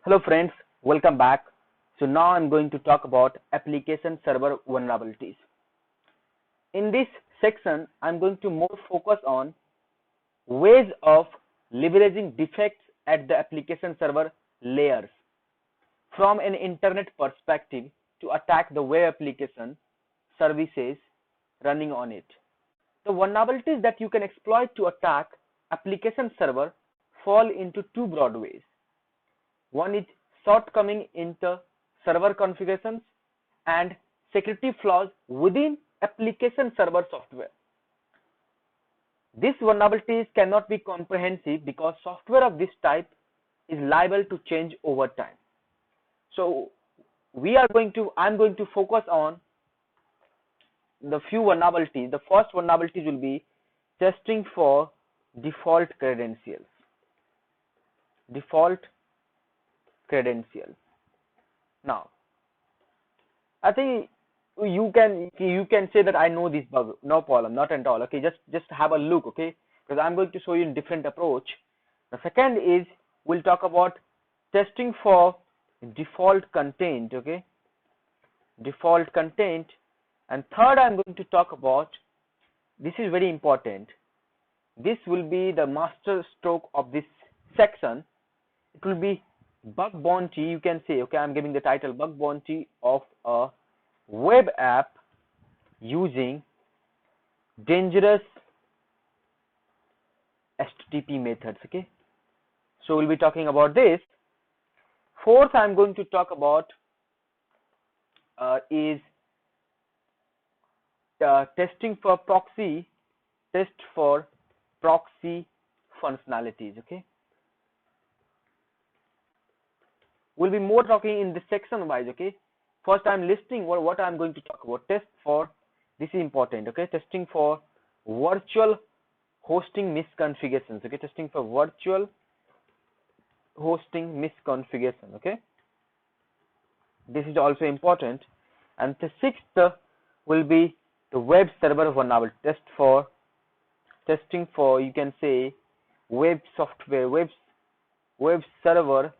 Hello friends, welcome back. So now I'm going to talk about application server vulnerabilities. In this section, I'm going to more focus on ways of leveraging defects at the application server layers from an internet perspective to attack the web application services running on it. The vulnerabilities that you can exploit to attack application server fall into two broad ways. One is shortcoming in the server configurations and security flaws within application server software. These vulnerabilities cannot be comprehensive because software of this type is liable to change over time. So I'm going to focus on the few vulnerabilities. The first vulnerability will be testing for default credentials. Default credentials. Now, I think you can say that I know this bug. No problem, not at all. Okay, just have a look. Okay, because I'm going to show you a different approach. The second is we'll talk about testing for default content. Okay, default content. And third, I'm going to talk about, this is very important. This will be the master stroke of this section. It will be bug bounty. You can say, okay, I'm giving the title bug bounty of a web app using dangerous HTTP methods. Okay, so we'll be talking about this. Fourth, I'm going to talk about is testing for proxy, test for proxy functionalities. Okay, we'll be more talking in this section wise. Okay, first I'm listing what I'm going to talk about. Test for, this is important. Okay, testing for virtual hosting misconfigurations. Okay, testing for virtual hosting misconfiguration. Okay, this is also important. And the sixth will be the web server vulnerability. Testing for, you can say, web server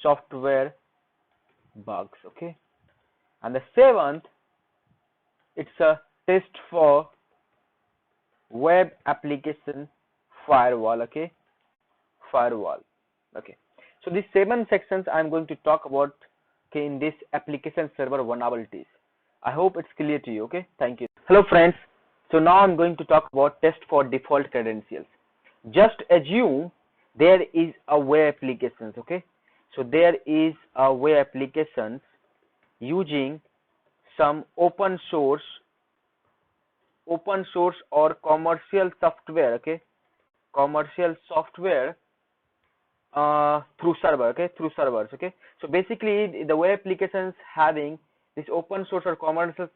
software bugs. Okay, and the seventh, it's a test for web application firewall. Okay, firewall. Okay, so these 7 sections I'm going to talk about, okay, in this application server vulnerabilities. I hope it's clear to you. Okay, thank you. Hello friends, so now I'm going to talk about test for default credentials. Just assume there is a web applications. Okay, so there is a web applications using some open source or commercial software. Okay, commercial software through server. Okay, through servers. Okay, so basically the web applications having this open source or commercial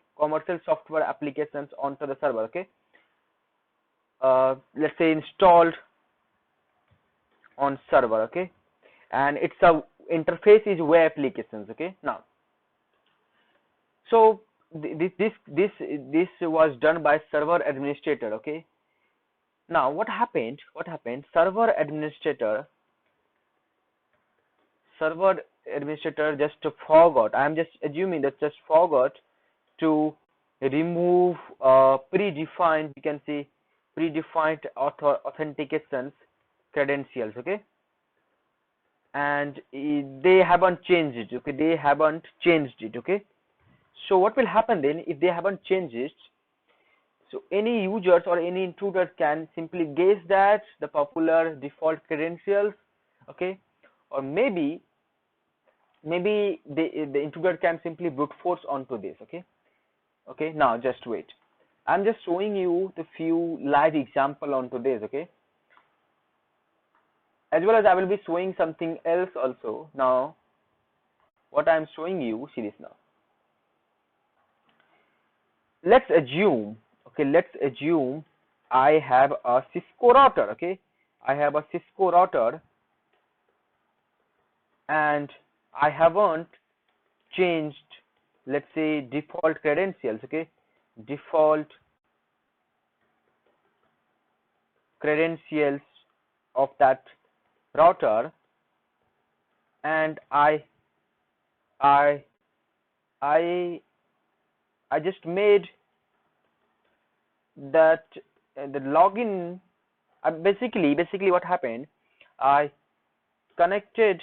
software applications onto the server. Okay, let's say installed on server. Okay, and its a interface is web applications. Okay, now, so this was done by server administrator. Okay, now what happened? Server administrator just forgot. I'm just assuming that just forgot to remove predefined, you can see, predefined authentications credentials. Okay, and they haven't changed it. Okay, they haven't changed it. Okay, so what will happen then if they haven't changed it? So any users or any intruder can simply guess that the popular default credentials. Okay, or maybe the intruder can simply brute force onto this. Okay, now just wait. I'm just showing you the few live example onto this. Okay, as well as I will be showing something else also. Now what I'm showing you, see this now. Let's assume I have a Cisco router. Okay, I have a Cisco router and I haven't changed, let's say, default credentials. Okay, default credentials of that router, and I I I just made that the login. Basically what happened, I connected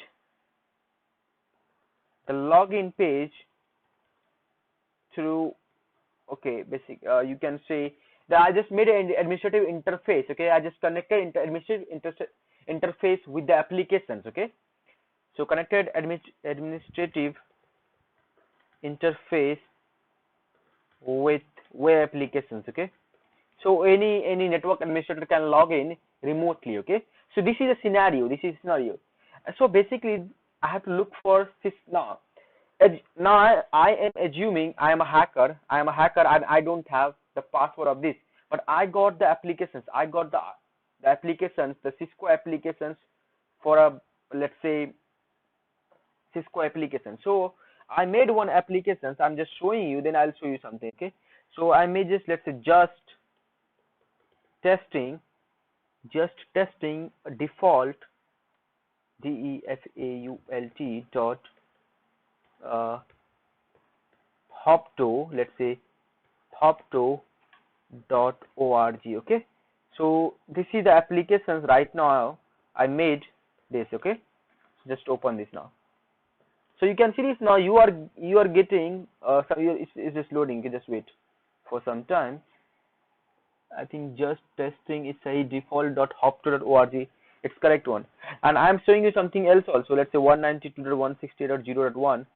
the login page through, okay, you can say that I just made an administrative interface. Okay, I just connected administrative interface with the applications. Okay, so connected administrative interface with web applications. Okay, so any network administrator can log in remotely. Okay, so this is a scenario. So basically I have to look for this now. Now I am assuming I am a hacker. And I don't have the password of this, but I got the applications. I got the applications, the Cisco applications for a, let's say, Cisco application. So I made one application. So I'm just showing you. Then I'll show you something. Okay. So I may just, let's say, just testing a default default dot hopto, let's say hopto.org. Okay, so this is the applications right now I made this. Okay, just open this now. So you can see this now. You are getting it's just loading. You can just wait for some time. I think just testing is a default.hopto.org. It's correct one, and I'm showing you something else also. Let's say 192.168.0.1,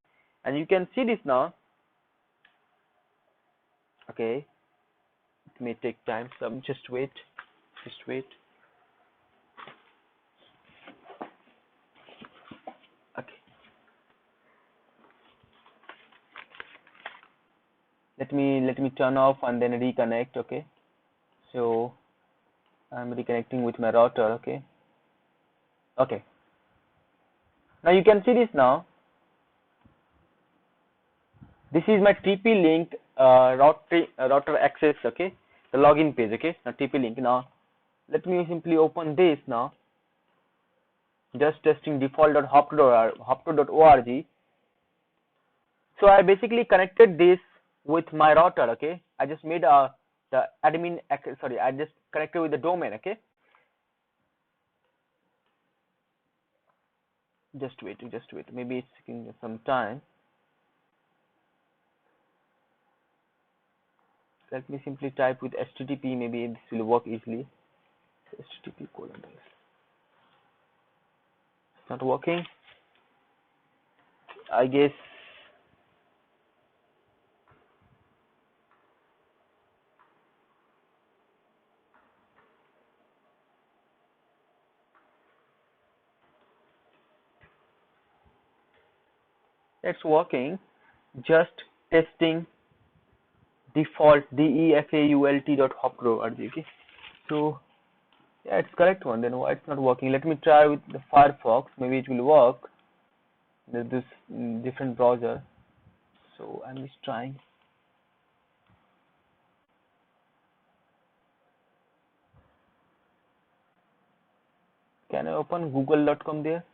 and you can see this now. Okay, it may take time, so just wait. Okay, let me turn off and then reconnect. Okay, so I'm reconnecting with my router. Okay, now you can see this now. This is my TP-Link router access. Okay, the login page. Okay, now TP-Link. Now let me simply open this now. Just testing default.hopto.org. So I basically connected this with my router. Okay, I just made the admin. Sorry, I just connected with the domain. Okay, just wait. Maybe it's taking some time. Let me simply type with HTTP. Maybe this will work easily. HTTP colon. It's not working. I guess. It's working. Just testing default default.hopto.org. Okay, so yeah, it's correct one. Then why it's not working? Let me try with the Firefox. Maybe it will work. There's this different browser. So I'm just trying. Can I open google.com there?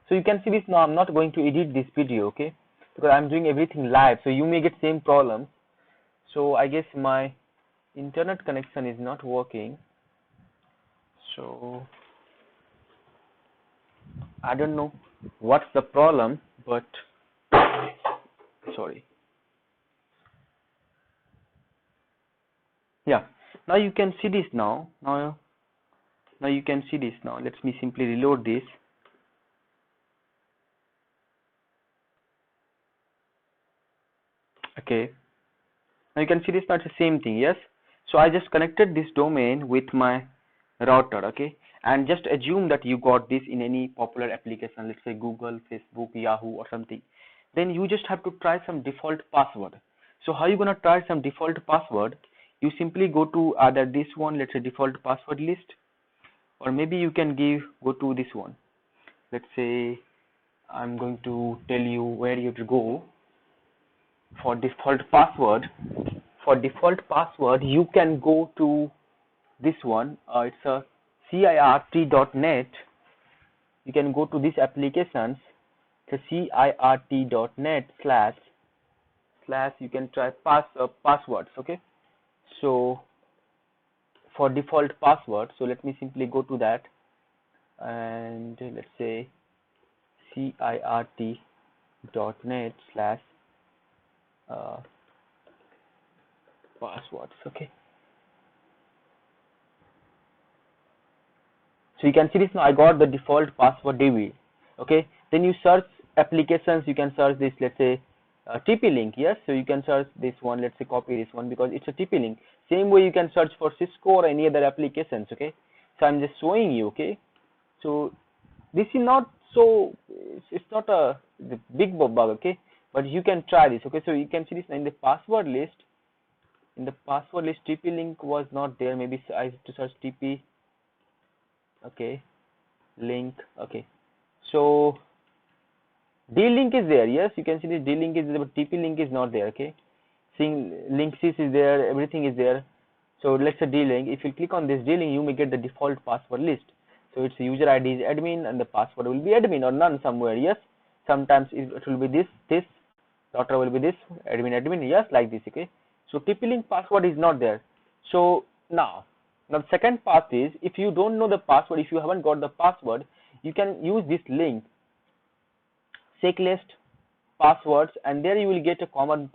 So you can see this now. I'm not going to edit this video. Okay, because I'm doing everything live. So you may get same problems. So I guess my internet connection is not working. So I don't know what's the problem, but sorry. Yeah, now you can see this now. Now you can see this now. Let me simply reload this. Okay, now you can see this now. It's the same thing. Yes, so I just connected this domain with my router. Okay, and just assume that you got this in any popular application, let's say Google, Facebook, Yahoo, or something. Then you just have to try some default password. So how you gonna try some default password? You simply go to either this one, let's say default password list, or maybe you can go to this one. Let's say I'm going to tell you where you have to go for default password. For default password, you can go to this one. It's a cirt.net. You can go to these applications, So cirt.net slash you can try passwords. Okay, so for default password, so let me simply go to that, and let's say cirt.net slash passwords. Okay, so you can see this now. I got the default password DB. Okay, then you search applications. You can search this, let's say TP link. Yes, so you can search this one. Let's say copy this one because it's a TP link. Same way you can search for Cisco or any other applications. Okay, so I'm just showing you. Okay, so this is not so, it's not a the big bug. Okay, but you can try this. Okay, so you can see this in the password list. In the password list, TP link was not there. Maybe I have to search TP. Okay, link. Okay, so D-link is there. Yes, you can see this D-link is there, but TP link is not there. Okay, seeing link sys is there, everything is there. So let's say D-link. If you click on this D-link, you may get the default password list. So its user ID is admin and the password will be admin or none somewhere. Yes, sometimes it will be this, router will be this, admin. Yes, like this. Okay, so TP link password is not there. So now the second path is, if you don't know the password, if you haven't got the password, you can use this link, checklist passwords, and there you will get a common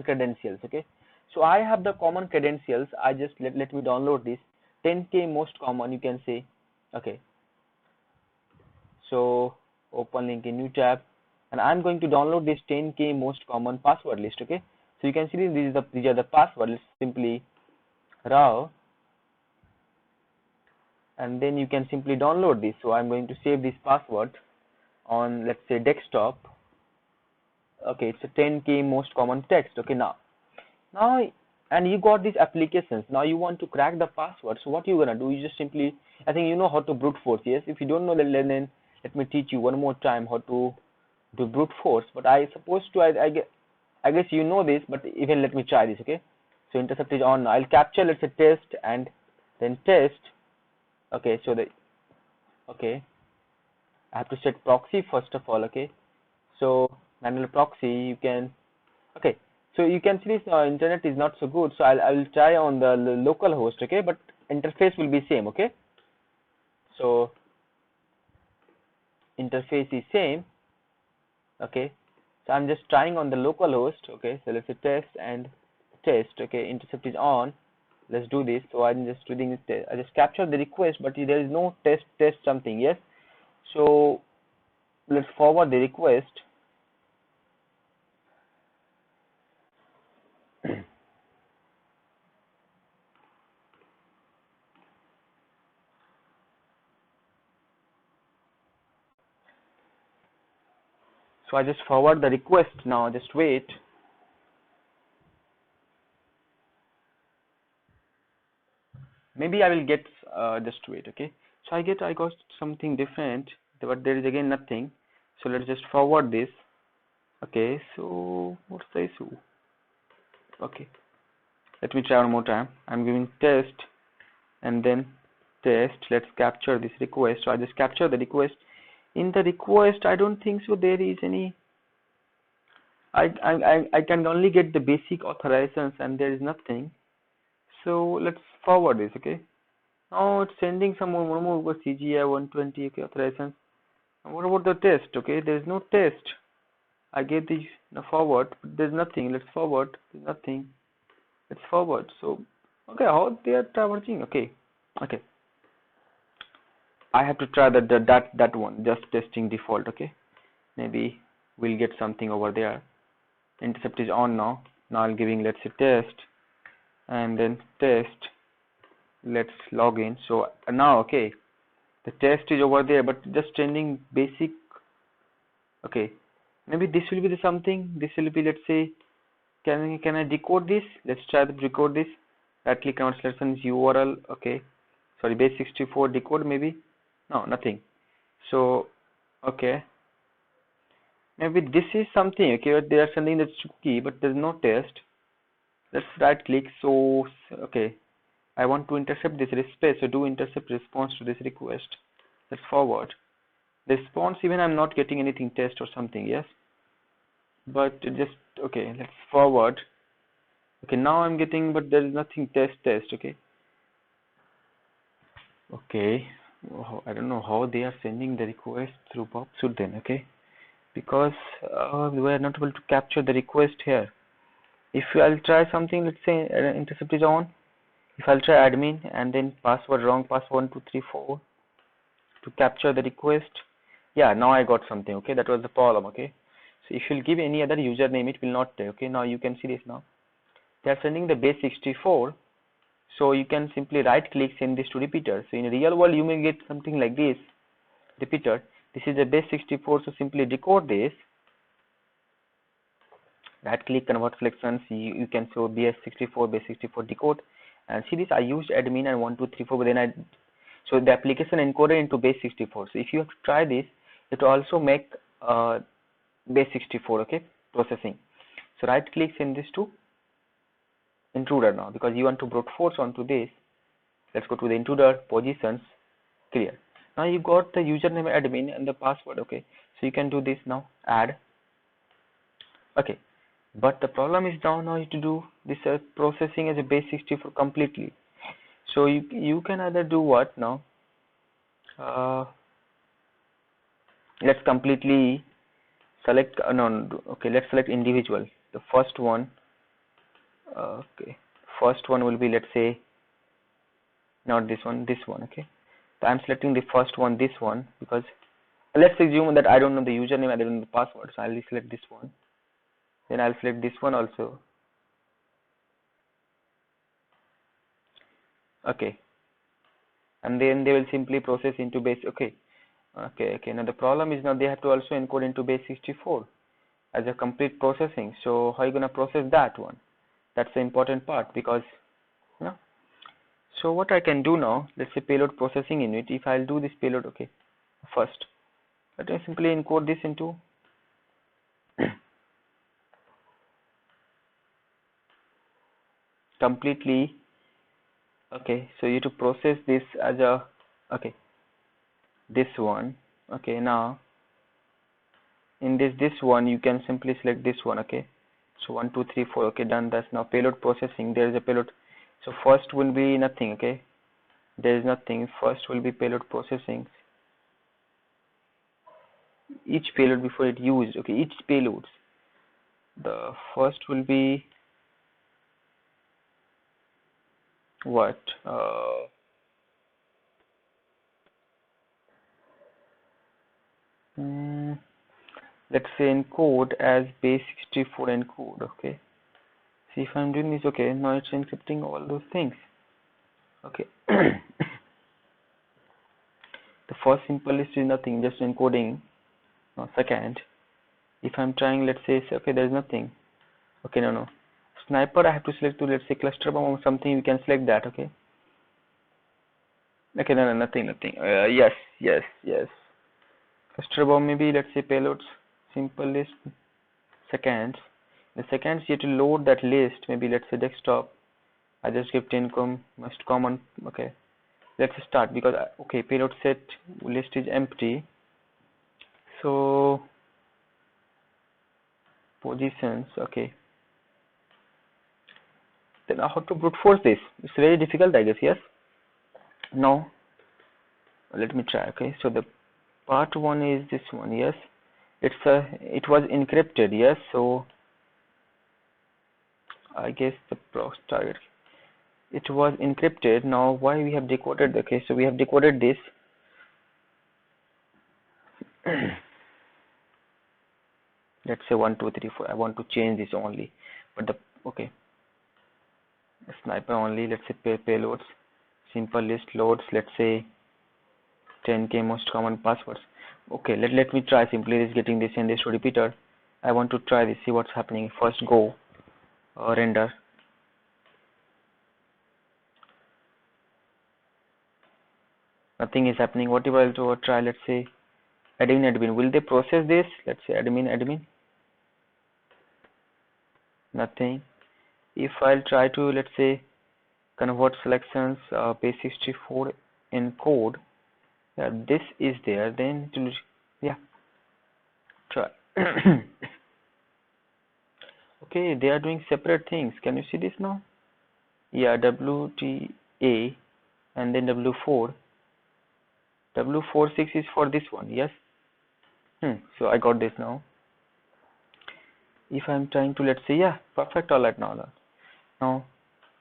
credentials. Okay, so I have the common credentials. I just let me download this 10k most common, you can say. Okay, so open link in new tab, and I'm going to download this 10k most common password list. Okay, so you can see these are the password. Let's simply raw, and then you can simply download this. So I'm going to save this password on, let's say, desktop. Okay, it's a 10k most common text. Okay, now and you got these applications. Now you want to crack the password. So what you gonna do? You just simply, I think you know how to brute force. Yes, if you don't know, then let me teach you one more time how to do brute force. But I supposed to, I guess you know this, but even let me try this. Okay, so intercept is on. I'll capture, let's say, test and then test. Okay, so okay, I have to set proxy first of all. Okay, so manual proxy, you can, okay, so you can see this internet is not so good, so I will try on the local host. Okay, but interface will be same. Okay, so interface is same. Okay, so I'm just trying on the local host. Okay, so let's say test and test. Okay, intercept is on. Let's do this. So I'm just doing this. I just captured the request, but there is no test something. Yes, so let's forward the request. So I just forward the request now. Just wait. Maybe I will get, just wait. Okay, so I got something different, but there is again nothing. So let's just forward this. Okay, so what's the issue? Okay, let me try one more time. I'm giving test and then test. Let's capture this request. So I just capture the request. In the request, I don't think so there is any, I can only get the basic authorizations and there is nothing. So let's forward this. Okay, now it's sending some more CGI 120. Okay, authorizations. And what about the test? Okay, there is no test. I gave the forward, but there's nothing. Let's forward. There's nothing. Let's forward. So okay, how they are traversing? Okay, okay. I have to try that one. Just testing default. Okay, maybe we'll get something over there. Intercept is on now. Now I'm giving, let's say, test and then test. Let's log in. So now, okay, the test is over there, but just sending basic. Okay, maybe this will be the something. This will be, let's say, can I decode this? Let's try to decode this. Right click translations URL. Okay, sorry, base64 decode maybe. No, nothing. So okay, maybe this is something. Okay, they are sending the key, but there's no test. Let's right click. So okay, I want to intercept this response. So do intercept response to this request. Let's forward. The response even I'm not getting anything test or something, yes. But just okay, let's forward. Okay, now I'm getting, but there is nothing test. Okay. Okay. I don't know how they are sending the request through PubSuite then. Okay, because we are not able to capture the request here. If I'll try something, let's say intercept is on. If I'll try admin and then password wrong, password 1234 to capture the request. Yeah, now I got something. Okay, that was the problem. Okay, so if you'll give any other username, it will not take. Okay, now you can see this now. They are sending the base64, so you can simply right click, send this to repeater. So in real world you may get something like this, repeater. This is a base64, so simply decode this. Right click, convert selections. You can show base64 decode, and see this. I used admin and 1234, but then so the application encoded into base64. So if you have to try this, it will also make base64. Okay, processing. So right click, send this to intruder now, because you want to brute force onto this. Let's go to the intruder, positions, clear. Now you got the username admin and the password. Okay, so you can do this now, add. Okay, but the problem is now you have to do this processing as a base64 completely. So you can either do what now, let's completely select okay, let's select individual. The first one, okay, first one will be, let's say, not this one, this one. Okay, so I'm selecting the first one, this one, because let's assume that I don't know the username, I don't know the password, so I'll select this one. Then I'll select this one also. Okay, and then they will simply process into base. Okay, now the problem is now they have to also encode into base64 as a complete processing. So how are you gonna process that one? That's the important part, because so what I can do now, let's say payload processing unit. If I'll do this payload, okay, first let me simply encode this into completely. Okay, so you have to process this as a, okay, this one. Okay, now in this one you can simply select this one. Okay, so 1 2 3 4. Okay, done. That's now payload processing. There is a payload. So first will be nothing. Okay, there is nothing. First will be payload processing. Each payload before it used. Okay, each payloads. The first will be what? Let's say encode as base64 encode. Okay, see if I'm doing this. Okay, now it's encrypting all those things. Okay. The first simple list is nothing, just encoding. Now second, if I'm trying, let's say, okay, there's nothing. Okay, no, sniper I have to select to, let's say, cluster bomb or something. We can select that. Okay, no, nothing. Yes, cluster bomb, maybe, let's say, payloads, simple list, seconds. The seconds you have to load that list, maybe, let's say, desktop. I just give 10 must common. Okay, let's start, because okay, payload set list is empty. So positions. Okay, then how to brute force this? It's very difficult, I guess. Yes. Now let me try. Okay, so the part one is this one. Yes, it was encrypted. Yes, so I guess the target, it was encrypted. Now why we have decoded? Okay, so we have decoded this. Let's say 1 2 3 4. I want to change this only, but the okay, sniper only. Let's say payloads, simple list loads. Let's say 10k most common passwords. Okay, let me try simply this, getting this and this to repeater. I want to try this, see what's happening. First go render. Nothing is happening. What if I'll do a try? Let's say admin. Will they process this? Let's say admin. Nothing. If I'll try to, let's say, convert selections base64 encode, this is there, then Yeah, try. Okay, they are doing separate things. Can you see this now? Yeah, WTA and then W4. W46 is for this one, yes? So I got this now. If I'm trying to, let's say, yeah, perfect, all right now. Now,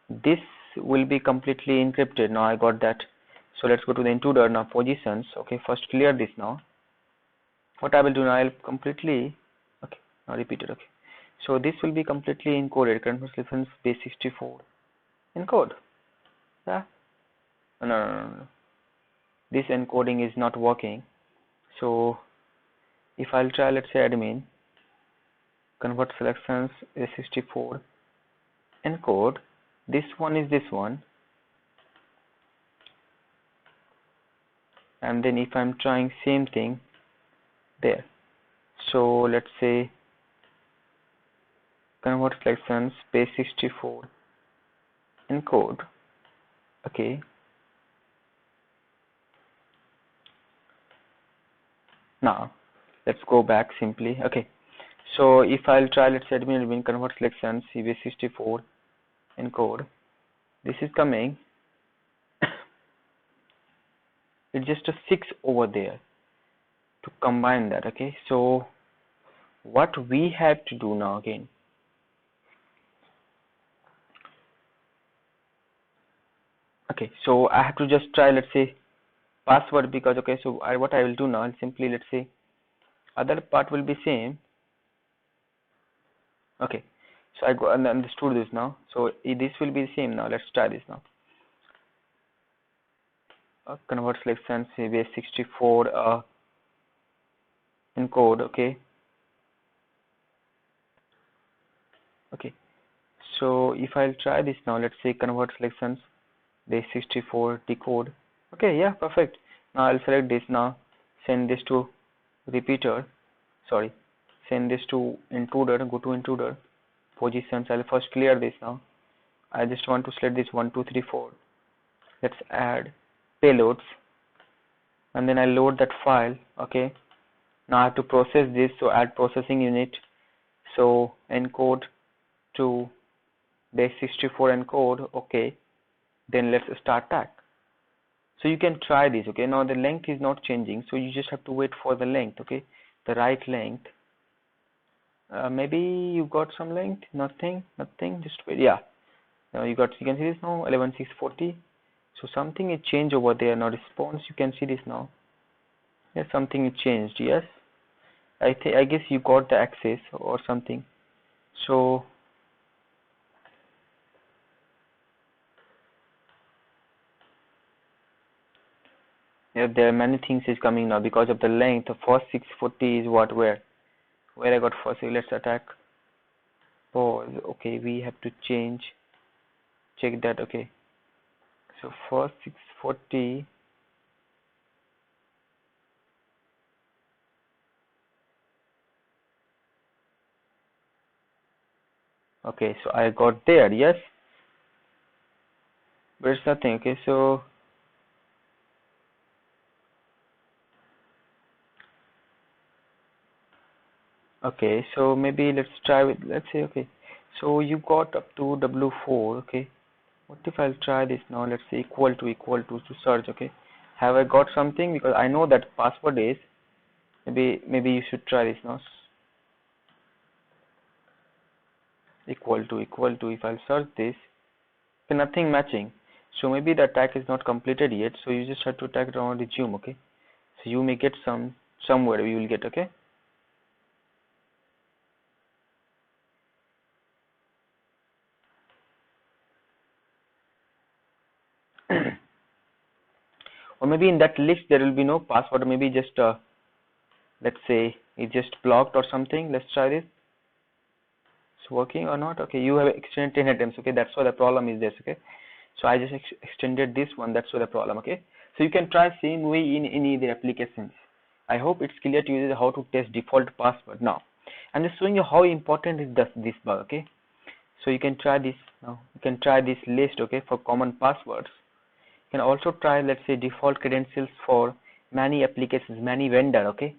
this will be completely encrypted. Now I got that. So let's go to the intruder now, positions. Okay, first clear this now. What I will do now, I'll completely, okay, now repeat it, okay. So this will be completely encoded, current reference base 64 encode. Yeah, no. This encoding is not working. So if I'll try, let's say admin, convert selections A64 encode, this one is this one, and then if I'm trying same thing there, so let's say convert selections base 64 encode. Okay, now let's go back simply. Okay, so if I'll try, let's say admin convert selections base64 encode, this is coming. It's just a 6 over there to combine that. Okay, so what we have to do now again, okay, so I have to just try, let's say password, because okay, so what I will do now, I'll simply, let's say other part will be same. Okay, so I go and understood this now, so this will be the same. Now let's try this now. Convert selection base64 encode. Okay, so if I'll try this now, let's say convert selections base64 decode. Okay, yeah, perfect. Now I'll select this now, send this to repeater, sorry, send this to intruder, go to intruder, positions. I'll first clear this now. I just want to select this 1 2 3 4. Let's add payloads, and then I load that file. Okay, now I have to process this, so add processing unit, so encode to base64 encode. Okay, then let's start tag. So you can try this. Okay, now the length is not changing, so you just have to wait for the length. Okay, the right length. Maybe you got some length. Nothing, just wait. Yeah, now you can see this now, 11640. So something is changed over there. Now response, you can see this now. Yes, something is changed. Yes, I guess you got the access or something. So yeah, there are many things is coming now because of the length. The first 640 is where I got first. So let's attack. Pause. Okay, we have to check that. Okay, so first 640. Okay, so I got there. Yes, but it's nothing. Okay, so okay, so maybe let's try with, let's say, okay, so you got up to W4. Okay, what if I'll try this now? Let's say equal to search. Okay, have I got something? Because I know that password is, maybe you should try this now. Equal to, if I'll search this, okay, nothing matching, so maybe the attack is not completed yet. So you just have to attack around resume. Okay, so you may get somewhere you will get. Okay, or maybe in that list there will be no password, maybe just let's say it's just blocked or something. Let's try this. It's working or not? Okay, you have extended 10 attempts. Okay, that's why the problem is this. Okay, so I just extended this one, that's why the problem. Okay, so you can try same way in any other applications. I hope it's clear to you how to test default password. Now I'm just showing you how important is this bug. Okay, so you can try this now. You can try this list. Okay, for common passwords. You can also try, let's say, default credentials for many applications, many vendor. Okay,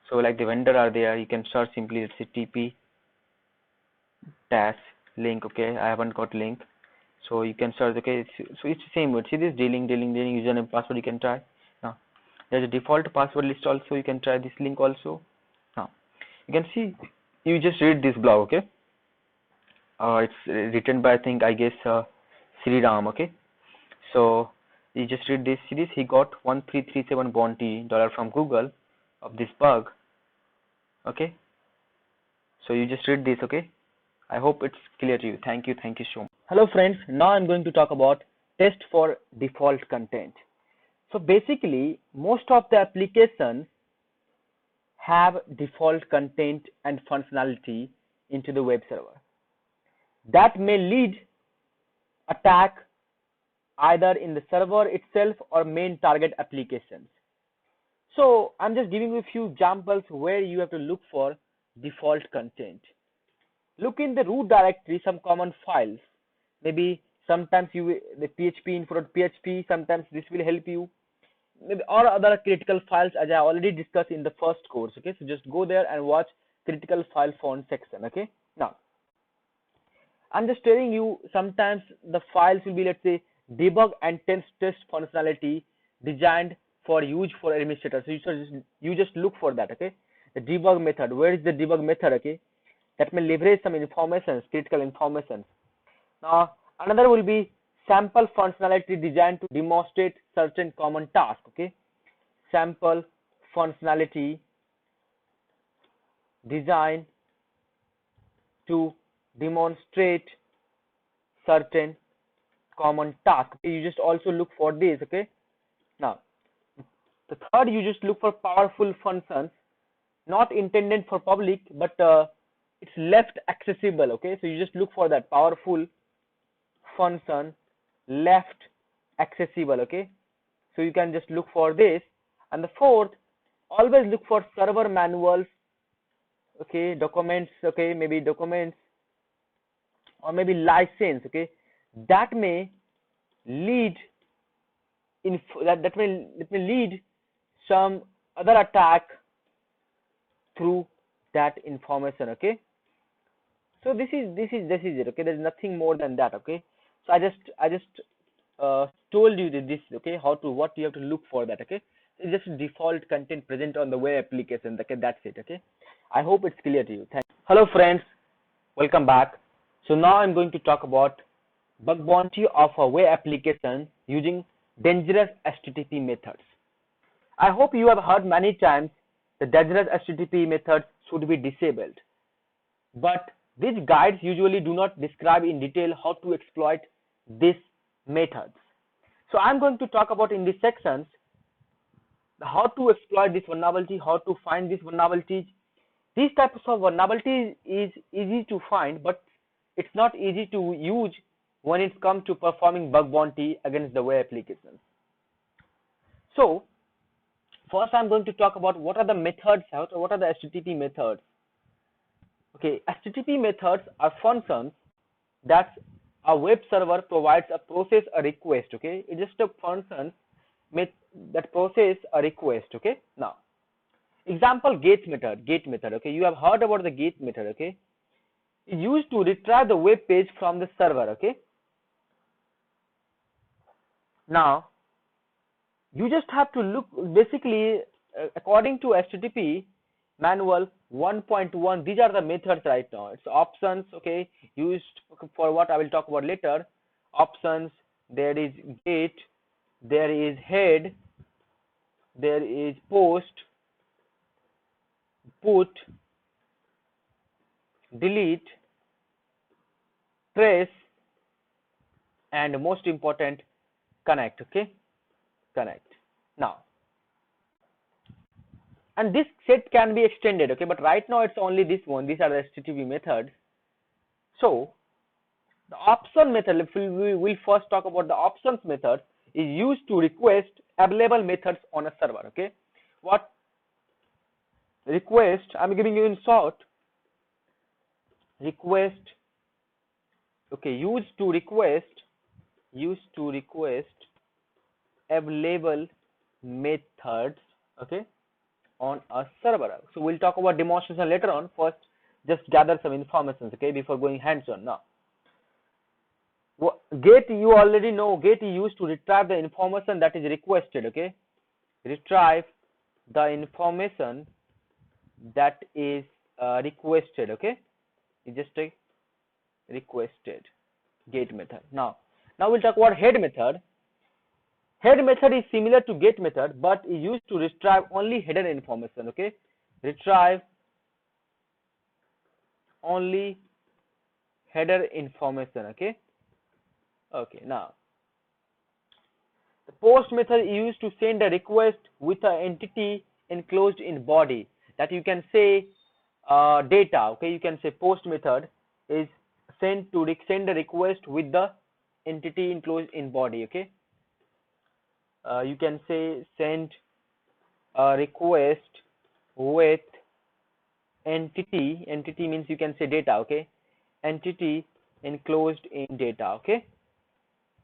So like the vendor are there, you can search simply, let's say TP dash link. Okay, I haven't got link, so you can search. Okay, so it's the same word. See this dealing username password, you can try. Now there's a default password list also, you can try this link also. Now you can see, you just read this blog. Okay, it's written by I guess Sri Ram. Okay, so you just read this series. He got 1337 bounty dollar from Google of this bug. Okay, so you just read this. Okay, I hope it's clear to you. Thank you so much. Hello friends, now I'm going to talk about test for default content. So basically most of the applications have default content and functionality into the web server. That may lead attack either in the server itself or main target applications. So I'm just giving you a few examples where you have to look for default content. Look in the root directory some common files. Maybe sometimes the PHP info.php, sometimes this will help you. Maybe or other critical files as I already discussed in the first course. Okay, so just go there and watch critical file font section. Okay, now I'm just telling you sometimes the files will be, let's say, debug and test functionality designed for use for administrators. So you just look for that. Okay, the debug method. Where is the debug method? Okay, that may leverage some information, critical information. Now another will be sample functionality designed to demonstrate certain common task. Okay, sample functionality designed to demonstrate certain common task. Okay, you just also look for this. Okay, now the third, you just look for powerful functions not intended for public, but it's left accessible. Okay, so you just look for that powerful function left accessible. Okay, so you can just look for this. And the fourth, always look for server manuals. Okay, documents. Okay, maybe documents or maybe license. Okay, that may lead that may lead some other attack through that information. Okay, so this is it. Okay, there's nothing more than that. Okay, so I just told you this. Okay, what you have to look for that. Okay, it's just default content present on the web application. Okay, that's it. Okay, I hope it's clear to you. Hello friends, welcome back. So now I'm going to talk about bug bounty of a web application using dangerous HTTP methods. I hope you have heard many times the dangerous HTTP methods should be disabled, but these guides usually do not describe in detail how to exploit these methods. So I'm going to talk about in these sections how to exploit this vulnerability, how to find these vulnerabilities. These types of vulnerabilities is easy to find, but it's not easy to use when it comes to performing bug bounty against the web applications. So first I'm going to talk about what are the methods, what are the HTTP methods. Okay, HTTP methods are functions that a web server provides a process a request. Okay, it's just a function that process a request. Okay, now example, get method. Okay, you have heard about the get method. Okay, it's used to retrieve the web page from the server. Okay, now you just have to look basically according to HTTP manual 1.1. These are the methods right now. It's options. Okay, used for what I will talk about later. Options, there is get, there is head, there is post, put, delete, trace, and most important, connect. Okay, connect. Now, and this set can be extended. Okay, but right now it's only this one. These are the HTTP methods. So the option method, we will first talk about the options method, is used to request available methods on a server. Okay, what request I'm giving you in short. Request. Okay, used to request available methods. Okay, on a server. So we'll talk about demonstration later on. First, just gather some information, okay, before going hands-on. Now, get, you already know, get is used to retrieve the information that is requested, okay. Retrieve the information that is requested, okay. You just take requested, get method. Now we'll talk about head method. Head method is similar to get method, but is used to retrieve only header information, okay. Retrieve only header information, okay. Okay, now the post method is used to send a request with an entity enclosed in body, that you can say data, okay. You can say post method is send to send a request with the entity enclosed in body, okay. You can say send a request with entity means you can say data, okay. Entity enclosed in data, okay,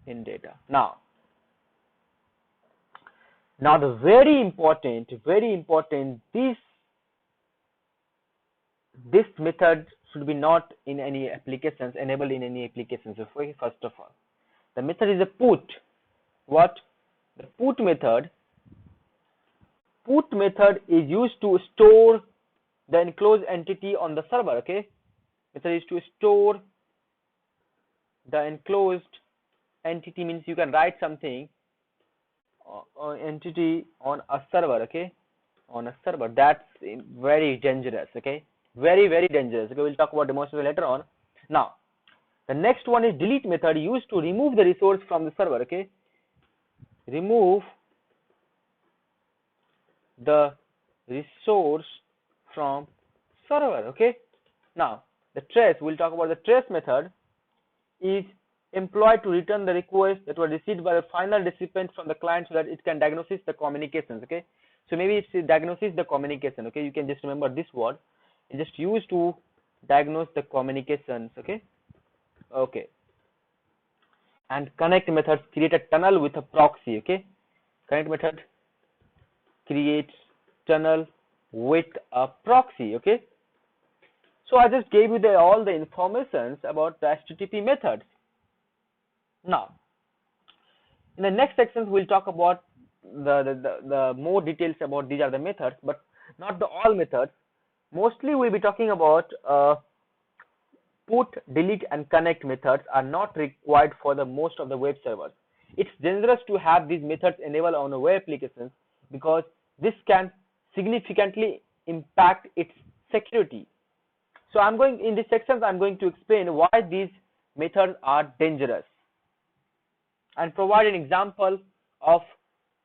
in data. Now the very important, this method should be not in any applications, enabled in any applications. Okay, first of all, the method is a put. What? The put method is used to store the enclosed entity on the server, okay. Method is to store the enclosed entity means you can write something entity on a server, okay, on a server. That's very dangerous, okay, very dangerous, okay. We'll talk about demonstration later on. Now the next one is delete method, used to remove the resource from the server, okay. Remove the resource from server, okay. Now the trace, we'll talk about the trace method, is employed to return the request that was received by the final recipient from the client, so that it can diagnose the communications, okay. So maybe it's diagnoses the communication, okay. You can just remember this word, it's just used to diagnose the communications, okay. Okay. And connect methods create a tunnel with a proxy, okay. Connect method creates tunnel with a proxy, okay. So I just gave you all the informations about the HTTP methods. Now in the next sections we'll talk about the more details about these are the methods, but not the all methods. Mostly we'll be talking about put, delete and connect methods are not required for the most of the web servers. It's dangerous to have these methods enabled on a web applications, because this can significantly impact its security. So in this sections I'm going to explain why these methods are dangerous and provide an example of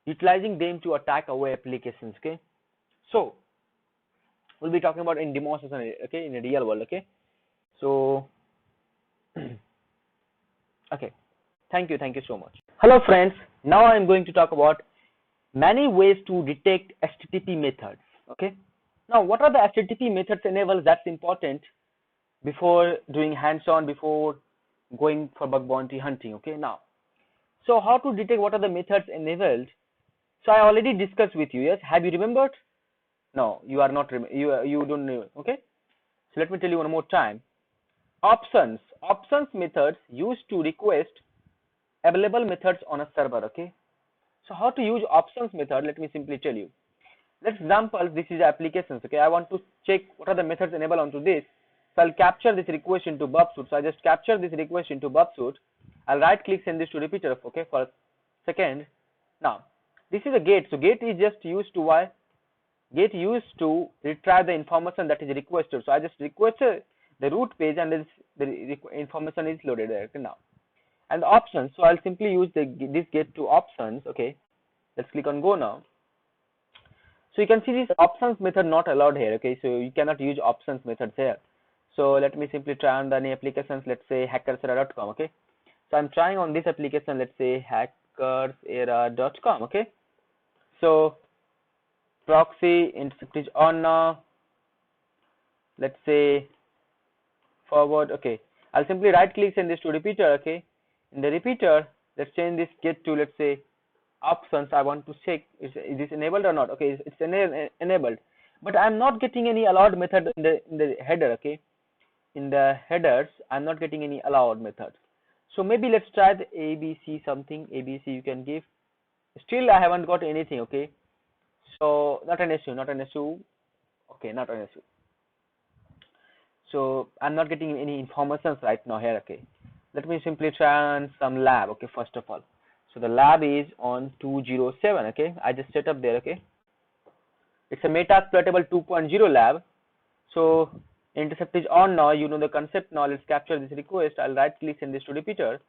utilizing them to attack our web applications, okay. So we'll be talking about in demonstration, okay, in a real world, okay. So okay, thank you so much. Hello friends, now I'm going to talk about many ways to detect HTTP methods, okay. Now what are the HTTP methods enabled? That's important before doing hands-on, before going for bug bounty hunting, okay. Now, so how to detect what are the methods enabled? So I already discussed with you, yes. Have you remembered? No, you are not, you don't know, okay. So let me tell you one more time. Options methods used to request available methods on a server, okay. So how to use options method? Let me simply tell you. Let's example, this is applications, okay. I want to check what are the methods enabled onto this. So I'll capture this request into bubsuit. So I just capture this request into bubsuit. I'll right click, send this to repeater, okay, for a second. Now this is a get. So get is just used to why? Get used to retrieve the information that is requested. So I just requested the root page and the information is loaded there, okay, now. And the options, so I'll simply use this get to options, okay. Let's click on go now. So you can see this options method not allowed here, okay. So you cannot use options methods here. So let me simply try on any applications, let's say hackersera.com, okay. So I'm trying on this application, let's say hackersera.com, okay. So proxy intercept is on now. Let's say forward, okay. I'll simply right click, send this to repeater, okay. In the repeater, let's change this get to, let's say options, I want to check is this enabled or not. Okay, it's enabled, but I'm not getting any allowed method in the header. Okay, in the headers I'm not getting any allowed methods. So maybe let's try the ABC something. ABC you can give. Still I haven't got anything. Okay, so not an issue, not an issue. Okay, not an issue. So I'm not getting any informations right now here. Okay, let me simply try on some lab. Okay, first of all, so the lab is on 207. Okay, I just set up there. Okay, it's a Metasploitable 2.0 lab. So intercept is on now. You know the concept now. Let's capture this request. I'll right click, send this to repeater.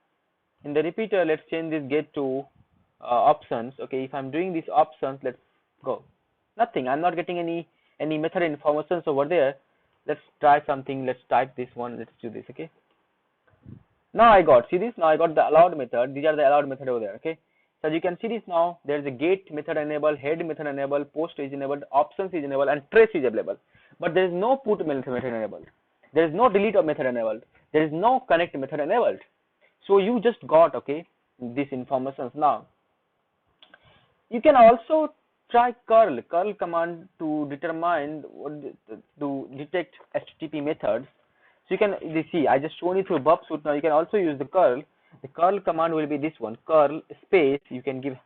In the repeater, let's change this get to options. Okay, if I'm doing these options, let's go. Nothing. I'm not getting any method informations over there. Let's try something. Let's type this one. Let's do this. Okay, now I got, see this, now I got the allowed method. These are the allowed method over there. Okay, so you can see this now. There's a get method enabled, head method enabled, post is enabled, options is enabled, and trace is available, but there is no put method enabled. There is no delete method enabled. There is no connect method enabled. So you just got, okay, this information. Now you can also try curl command to determine to detect HTTP methods. So you can see I just shown it through Bubsuit. Now you can also use the curl. The curl command will be this one, curl space, you can give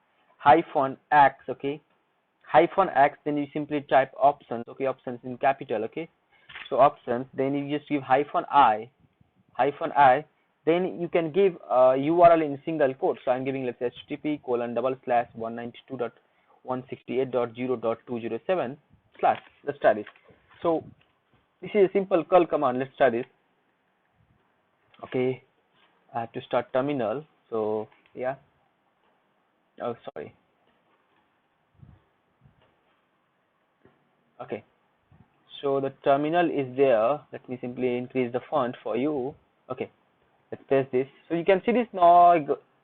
-x, okay, -x, then you simply type options, okay, options in capital, okay, so options, then you just give -i, then you can give URL in single quote. So I'm giving, let's say, http://192.168.0.207/. Let's try this. So this is a simple curl command. Let's try this. Okay, I have to start terminal. So yeah, oh sorry. Okay, so the terminal is there. Let me simply increase the font for you. Okay, let's paste this. So you can see this now.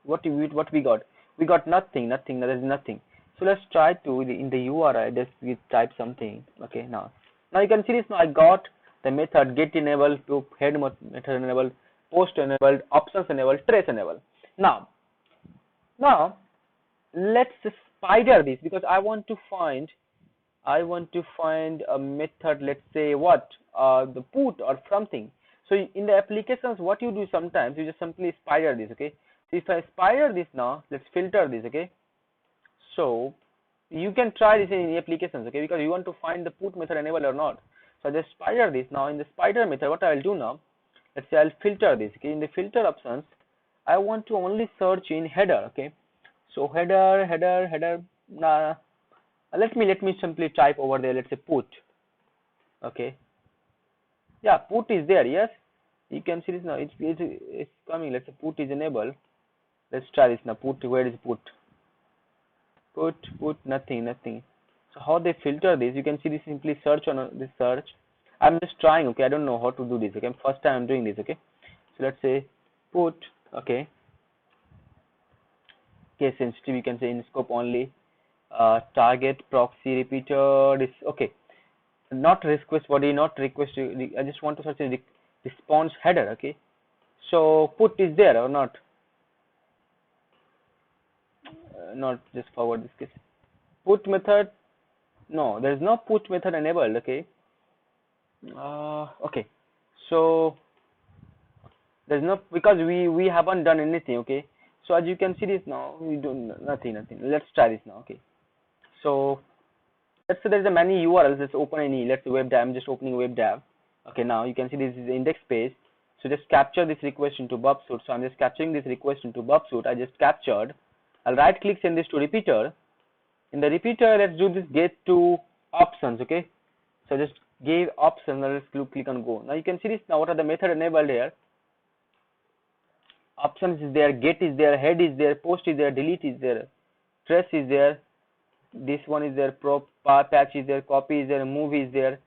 What we got? We got nothing. There is nothing. So let's try to in the URI just we type something. Okay, now you can see this now. I got the method get enabled, to head method enabled, post enabled, options enabled, trace enabled. Now let's spider this, because I want to find a method, let's say what, the put or something. So in the applications, what you do sometimes, you just simply spider this. Okay, so if I spider this now, let's filter this. Okay, so you can try this in the applications, okay, because you want to find the put method enabled or not. So I just spider this. Now in the spider method, what I'll do now, let's say I'll filter this. Okay, in the filter options, I want to only search in header. Okay, so header. Let me simply type over there, let's say put. Okay, yeah, put is there. Yes, you can see this now. It's coming. Let's say put is enabled. Let's try this now. Put, where is put? Put, nothing. So how they filter this? You can see this. Simply search on this search. I'm just trying. Okay, I don't know how to do this. Okay, first time I'm doing this. Okay, so let's say put. Okay, case sensitive. You can say in scope only. Target proxy repeater. This okay. Not request body, not request. I just want to search a response header. Okay, so put is there or not? Not just forward this case. Put method. No, there is no put method enabled. Okay. Okay. So there's no, because we haven't done anything. Okay. So as you can see this now, we do nothing. Let's try this now. Okay. So let's say there's a many URLs. Let's open any. Let's web dev. I'm just opening web dev. Okay, now you can see this is the index page. So just capture this request into Bubsuit. So I'm just capturing this request into Bubsuit. I just captured. I'll right click, send this to repeater. In the repeater, let's do this get to options. Okay, so just give options. Now let's click on go. Now you can see this now. What are the method enabled here? Options is there, get is there, head is there, post is there, delete is there, trace is there. This one is there, patch is there, copy is there, move is there.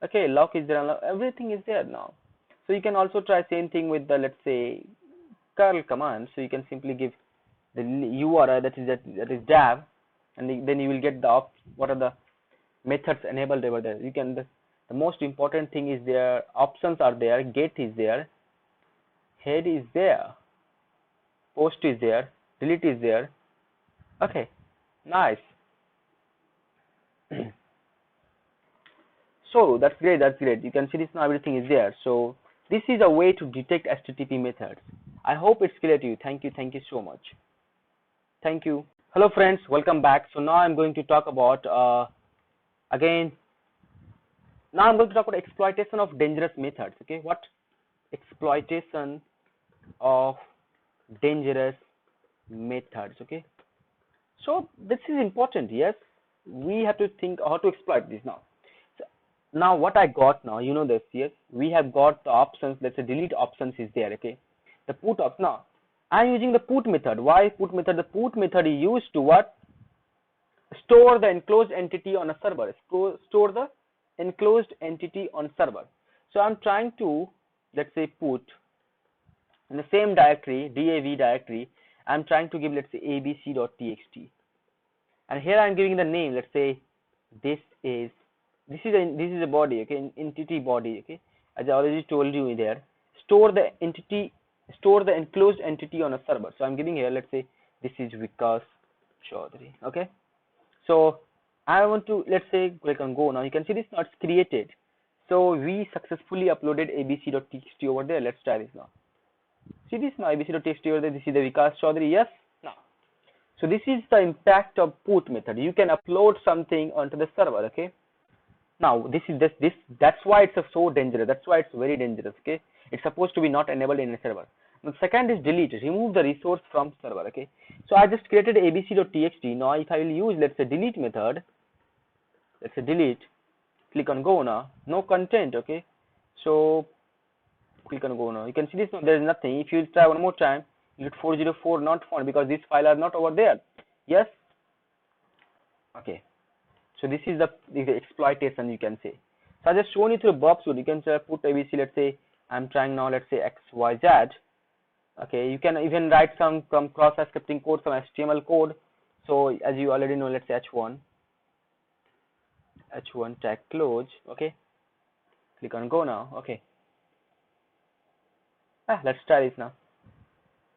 Okay, lock is there, unlock, everything is there now. So you can also try same thing with the, let's say, curl command. So you can simply give the URI that is dev, and then you will get the what are the methods enabled over there. You can the most important thing is there, options are there, get is there, head is there, post is there, delete is there, Okay, nice. So that's great, that's great. You can see this now, everything is there. So this is a way to detect HTTP methods. I hope it's clear to you. Thank you so much. Thank you. Hello friends, welcome back. So now I'm going to talk about again. Now I'm going to talk about exploitation of dangerous methods. Okay, what? Exploitation of dangerous methods. Okay, so this is important. Yes, we have to think how to exploit this now. So now what I got now, you know this. Yes, we have got the options. Let's say delete options is there. Okay, the put option. Now I'm using the put method. Why put method? The put method is used to what? Store the enclosed entity on a server. Store the enclosed entity on server. So I'm trying to, let's say, put in the same directory, DAV directory, I'm trying to give, let's say, abc.txt, and here I'm giving the name. Let's say this is a body, okay, entity body, okay. As I already told you there, store the entity, store the enclosed entity on a server. So I'm giving here, let's say, this is Vikas Chaudhary, okay. So I want to, let's say, click on go. Now you can see this now it's created. So we successfully uploaded abc.txt over there. Let's try this now. See this now, abc.txt over there. This is the Vikas Chaudhary. Yes. Now, so this is the impact of put method. You can upload something onto the server. Okay. Now this is this. That's why it's so dangerous. That's why it's very dangerous. Okay. It's supposed to be not enabled in a server. The second is delete. Remove the resource from server. Okay. So I just created abc.txt. Now if I will use, let's say, delete method, let's say delete, click on go now, no content. Okay, so click on go now. You can see this now, there is nothing. If you try one more time, you get 404 not found because these files are not over there. Yes. Okay, so this is the exploitation, you can say. So I just shown you through Bob Suit. You can put abc, let's say I'm trying now, let's say xyz. Okay, you can even write some cross-site scripting code, some HTML code. So as you already know, let's say h1 tag close. Okay, click on go now. Okay, let's try this now.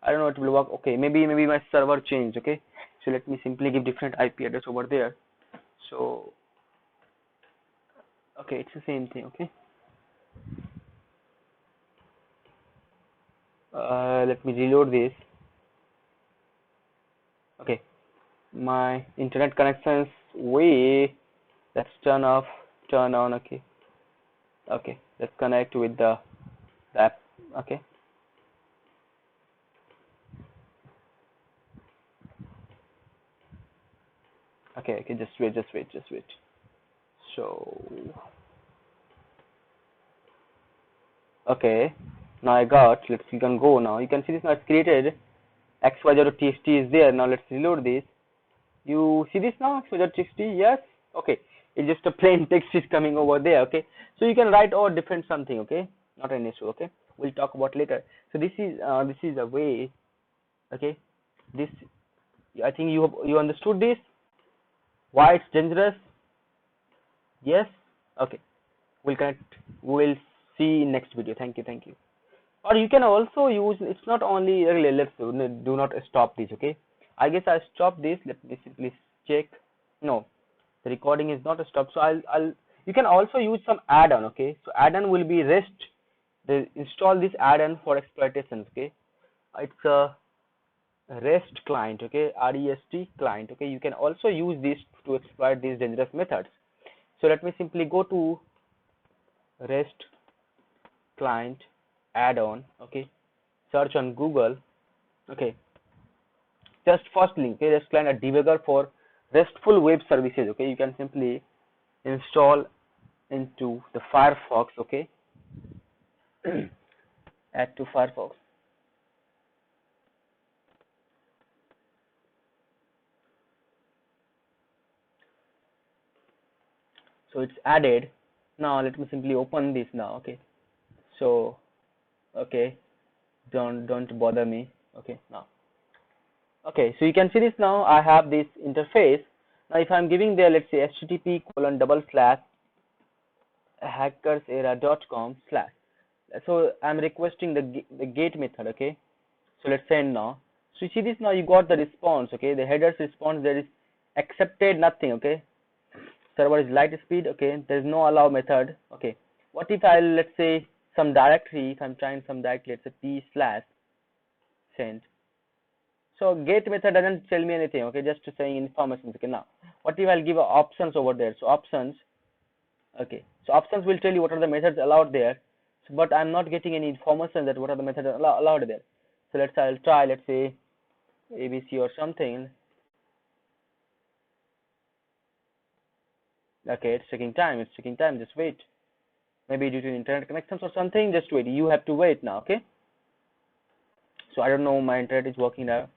I don't know it will work. Okay, maybe my server changed. Okay, so let me simply give different IP address over there. So okay, it's the same thing. Okay, let me reload this. Okay, my internet connections way. Let's turn off, turn on. Okay, okay, let's connect with the app. Okay, okay, just wait. So okay, now I got, let's click on go now. You can see this now it's created. xyz.txt is there. Now let's reload this. You see this now, xyz.txt? Yes. Okay, it's just a plain text is coming over there. Okay, so you can write all different something. Okay, not an issue. Okay, we'll talk about later. So this is a way. Okay, this, I think you understood this, why it's dangerous. Yes. Okay, we'll connect, we'll see in next video. Thank you. Or you can also use, it's not only really, let's do not stop this. Okay, I guess I stopped this. Let me simply check. No, the recording is not stopped. So I'll you can also use some add-on. Okay, so add-on will be REST. They install this add-on for exploitations. Okay, it's a REST client. Okay, REST client. Okay, you can also use this to exploit these dangerous methods. So let me simply go to REST client add-on. Okay, search on Google. Okay, just first link. Okay, REST client, a debugger for RESTful web services. Okay, you can simply install into the Firefox. Okay, add to Firefox. So it's added. Now let me simply open this now. Okay, so okay, don't bother me. Okay, now okay, so you can see this now. I have this interface. Now if I'm giving there, let's say http://hackersera.com/, so I'm requesting the get method. Okay, so let's send now. So you see this now, you got the response, okay, the header's response, there is accepted nothing, okay, server is light speed, okay, there is no allow method, okay. What if I'll, let's say, some directory, if I'm trying some directory, let's say p slash send. So get method doesn't tell me anything, okay, just saying information, okay. Now what if I'll give options over there? So options, okay, so options will tell you what are the methods allowed there, so, but I'm not getting any information that what are the methods allowed there. So I'll try, let's say ABC or something. Okay, it's taking time, just wait. Maybe due to internet connections or something, just wait. You have to wait now, okay? So I don't know, my internet is working now.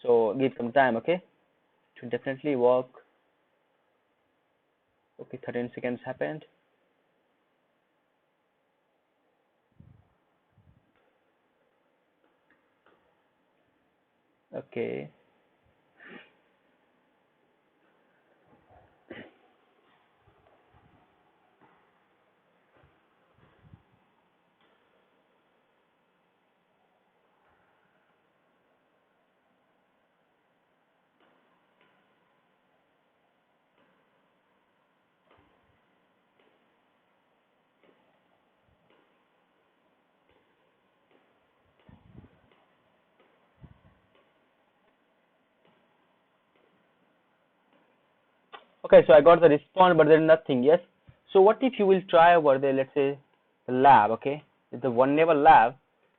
So give some time, okay? It will definitely work. Okay, 13 seconds happened. Okay. Okay, so I got the response, but there is nothing. Yes. So what if you will try over there, let's say the lab, okay? It's the one level lab.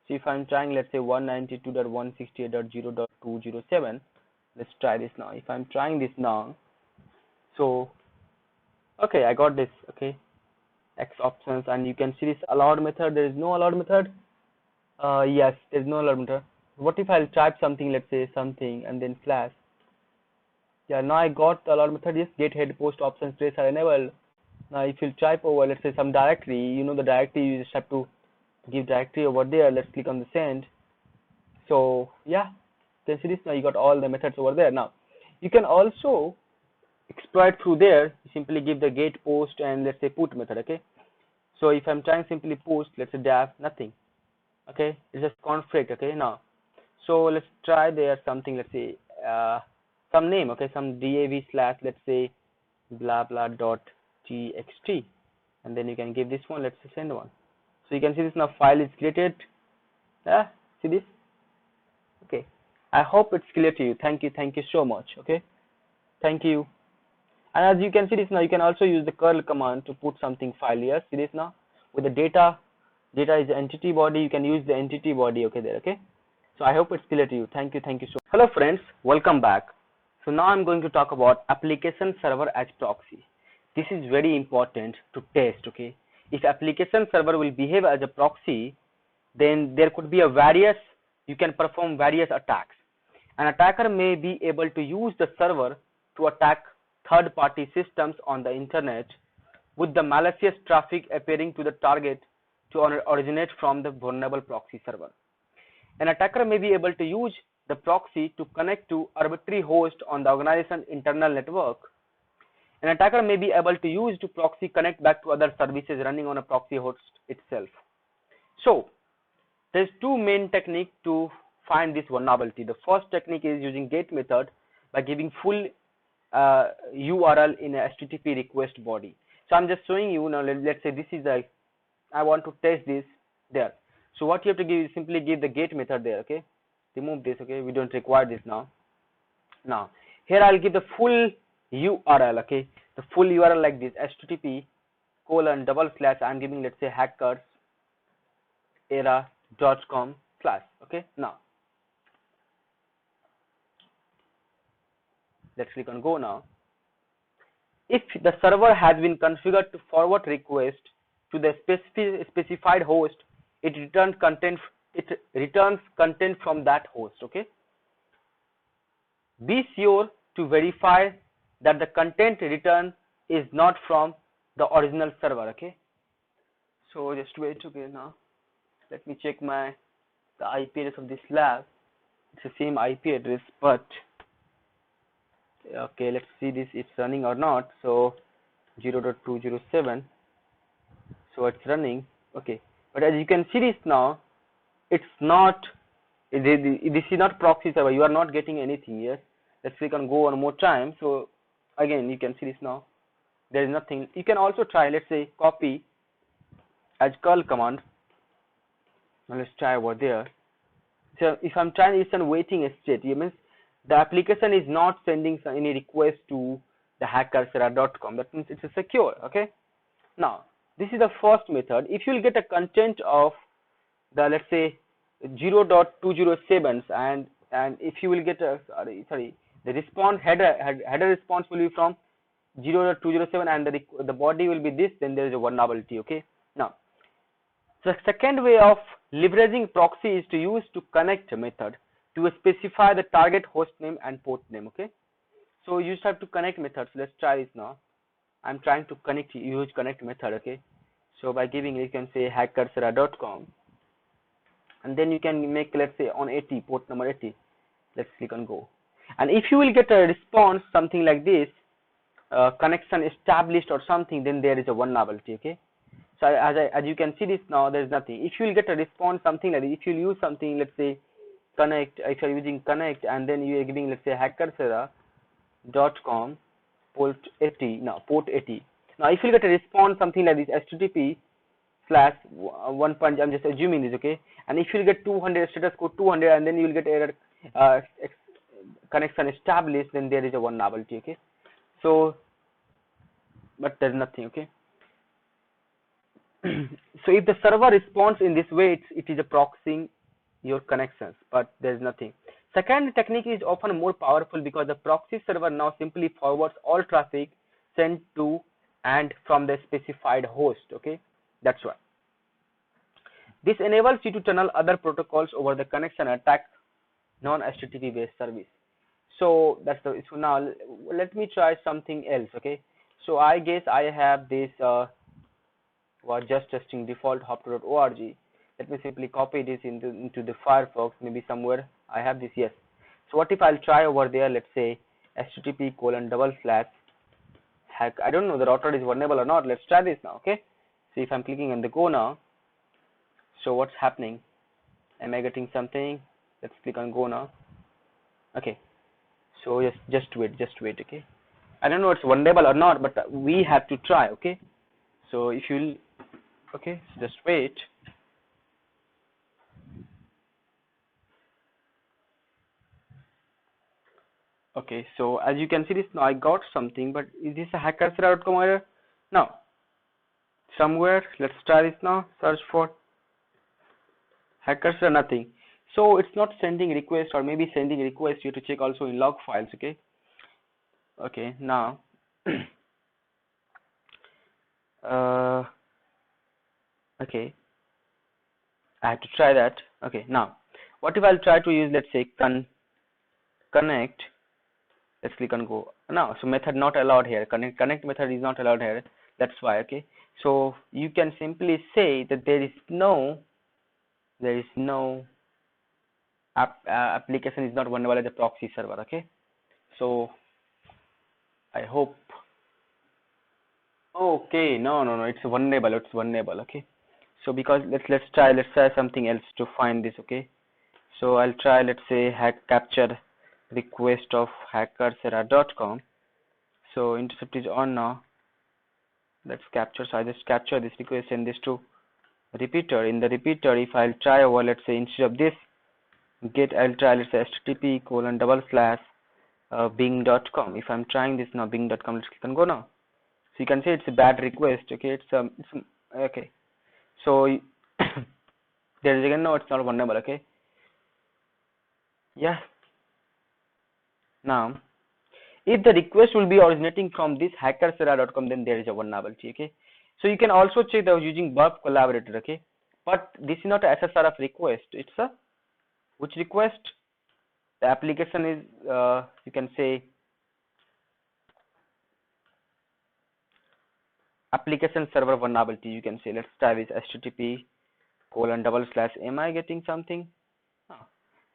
So if I'm trying, let's say 192.168.0.207, let's try this now. If I'm trying this now, so okay, I got this, okay, X options, and you can see this allowed method. There is no allowed method. Yes, there's no allowed method. What if I'll type something, let's say something, and then slash. Yeah, now I got the allowed method. Yes, get head post options trace are enabled. Now if you type over, let's say some directory, you know the directory, you just have to give directory over there. Let's click on the send. So yeah, you can see this now, you got all the methods over there. Now you can also exploit through there. You simply give the get post and let's say put method, okay. So if I'm trying simply post, let's say dav, nothing, okay, it's just conflict, okay. Now so let's try there something, let's say some name, okay, some dav slash, let's say blah blah dot txt, and then you can give this one, let's say send one. So you can see this now, file is created. Yeah, see this, okay. I hope it's clear to you. Thank you so much, okay, thank you. And as you can see this now, you can also use the curl command to put something file here. See this now, with the data is the entity body, you can use the entity body, okay, there, okay. So I hope it's clear to you. Thank you so much. Hello friends, welcome back. So now I'm going to talk about application server as proxy. This is very important to test, okay. If application server will behave as a proxy, then there could be a various, you can perform various attacks. An attacker may be able to use the server to attack third-party systems on the internet, with the malicious traffic appearing to the target to originate from the vulnerable proxy server. An attacker may be able to use the proxy to connect to arbitrary host on the organization's internal network. An attacker may be able to use the proxy connect back to other services running on a proxy host itself. So there's two main techniques to find this vulnerability. The first technique is using get method by giving full URL in a HTTP request body. So I'm just showing you now. Let's say this is a, I want to test this there. So what you have to give is simply give the get method there, okay. Remove this, okay, we don't require this now. Now here I'll give the full URL, okay, the full URL like this, http:// I'm giving, let's say hackersera.com/, okay. Now let's click on go now. If the server has been configured to forward request to the specified host, it returns content from that host, okay. Be sure to verify that the content returned is not from the original server, okay. So just wait, okay. Now let me check the IP address of this lab. It's the same IP address, but okay, let's see this, it's running or not. So 0.207, so it's running, okay. But as you can see this now, it's not This is not proxy server. You are not getting anything. Yes. Let's click on go one more time. So again, you can see this now. There is nothing. You can also try, let's say, copy as curl command. Now let's try over there. So if I'm trying, it's on waiting state. It means the application is not sending any request to the hackerserver.com. That means it's a secure. Okay. Now this is the first method. If you will get a content of the, let's say, 0.207 and if you will get a the response header response will be from 0.207 and the body will be this, then there is a vulnerability. Okay. Now the second way of leveraging proxy is to use to connect method to specify the target host name and port name. Okay. So you just have to connect methods. Let's try this now. I'm trying to use connect method. Okay. So by giving, you can say hackerserver.com, and then you can make, let's say, on 80, port number 80. Let's click on go, and if you will get a response something like this, connection established or something, then there is a vulnerability. Okay. So as you can see this now, there is nothing. If you will get a response something like this, if you use something, let's say connect, if you are using connect and then you are giving, let's say, hackerserver.com port 80. Now port 80. Now if you get a response something like this, http/1. I'm just assuming this. Okay. And if you get 200 status code 200, and then you will get error connection established, then there is a vulnerability. Okay. So but there's nothing. Okay. So if the server responds in this way, it is a proxying your connections, but there's nothing. Second technique is often more powerful because the proxy server now simply forwards all traffic sent to and from the specified host. Okay. That's why this enables you to tunnel other protocols over the connection and attack non-HTTP based service. So that's the issue. Now let me try something else. Okay. So I guess I have this was just testing default hopper.org. Let me simply copy this into the Firefox. Maybe somewhere I have this. Yes. So what if I'll try over there, let's say http:// I don't know the router is vulnerable or not. Let's try this now. Okay. So if I'm clicking on the go now, so what's happening? Am I getting something? Let's click on go now. Okay. So yes, just wait. Okay. I don't know it's vulnerable or not, but we have to try. Okay. So if you'll, okay, so just wait. Okay, so as you can see this now, I got something, but is this a hackerserver.com error? No. Somewhere, let's try this now. Search for hackerserver, nothing. So it's not sending request, or maybe sending request. You have to check also in log files. Okay. Okay. Now. Okay. I have to try that. Okay. Now, what if I'll try to use, let's say, connect. Let's click on go. Now, so method not allowed here. Connect method is not allowed here. That's why. Okay. So you can simply say that there is no application is not vulnerable as a proxy server. Okay. So I hope. Okay. No. It's vulnerable. Okay. So because let's try something else to find this. Okay. So I'll try, let's say, capture request of hackerserver.com. So intercept is on now. Let's capture. So I just capture this request, send this to repeater. In the repeater, if I'll try over, let's say, instead of this get, I'll try, let's say, http:// bing.com. If I'm trying this now, bing.com, let's click on go now. So you can say it's a bad request. Okay. It's okay. So there is again, no, it's not vulnerable. Okay. Yeah. Now, if the request will be originating from this hackerserver.com, then there is a vulnerability. Okay. So you can also check that using Burp Collaborator. Okay. But this is not a SSRF request. It's a which request? The application is you can say application server vulnerability. You can say, let's try this http:// am I getting something?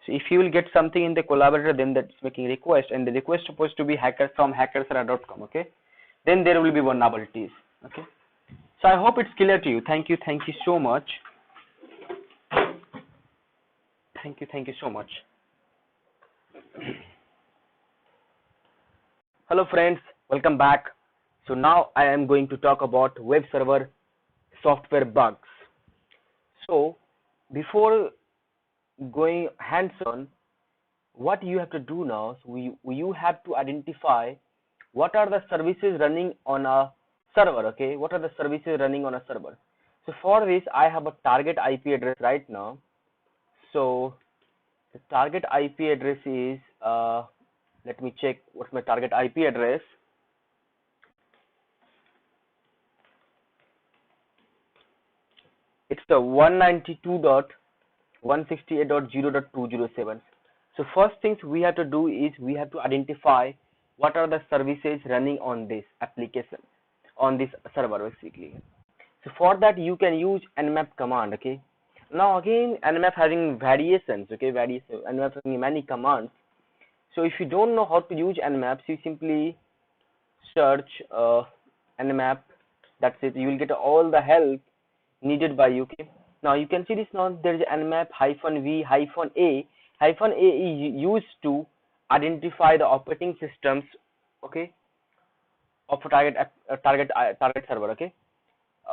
So if you will get something in the collaborator, then that's making request, and the request supposed to be from hackerserver.com. Okay. Then there will be vulnerabilities. Okay. So I hope it's clear to you. Thank you so much. Thank you so much. Hello friends, welcome back. So now I am going to talk about web server software bugs. So before going hands on, what you have to do now, so you have to identify what are the services running on a server. Okay, what are the services running on a server? So for this I have a target IP address right now. So the target IP address is let me check what's my target IP address. It's the 192.168.0.207. So first things we have to do is we have to identify what are the services running on this application, on this server basically. So for that you can use nmap command. Okay, now again nmap having variations. Okay, nmap having many commands. So if you don't know how to use nmaps, you simply search nmap. That's it, you will get all the help needed by you. Okay, now you can see this. Now there is nmap -v -a. -a is used to identify the operating systems, okay, of a target server. Okay,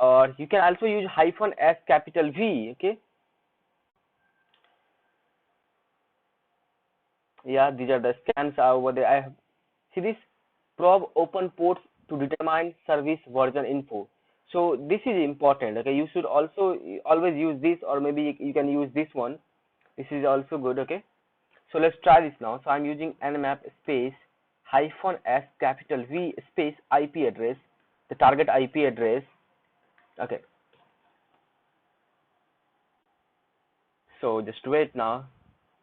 or you can also use -s capital V. Okay, yeah, these are the scans are over there. I have, see this, probe open ports to determine service version info. So this is important. Okay, you should also always use this, or maybe you can use this one. This is also good. Okay, so let's try this now. So I'm using nmap space -s capital V space IP address, the target IP address. Okay, so just wait now.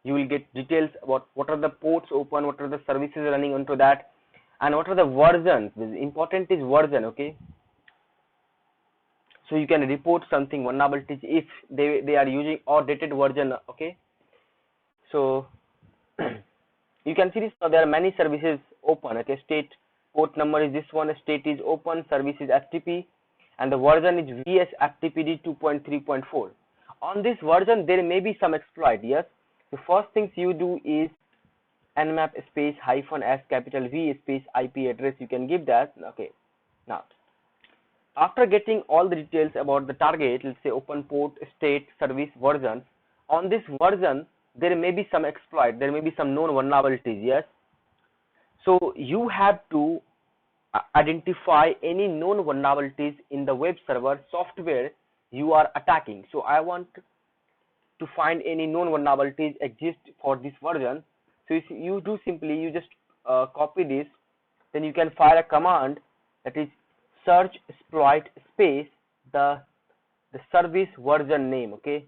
You will get details about what are the ports open, what are the services running onto that, and what are the versions. Important is version. Okay, so you can report something vulnerabilities if they are using outdated version. Okay, so you can see this. Now there are many services open. Okay, state port number is this one, state is open, service is FTP, and the version is vsftpd 2.3.4. on this version there may be some exploit. Yes, the first things you do is nmap space -s capital V space IP address, you can give that. Okay, now after getting all the details about the target, let's say open port, state, service, version, on this version there may be some exploit, there may be some known vulnerabilities. Yes, so you have to identify any known vulnerabilities in the web server software you are attacking. So I want to find any known vulnerabilities exist for this version. So if you do simply, you just copy this, then you can fire a command, that is search exploit space the service version name. Okay,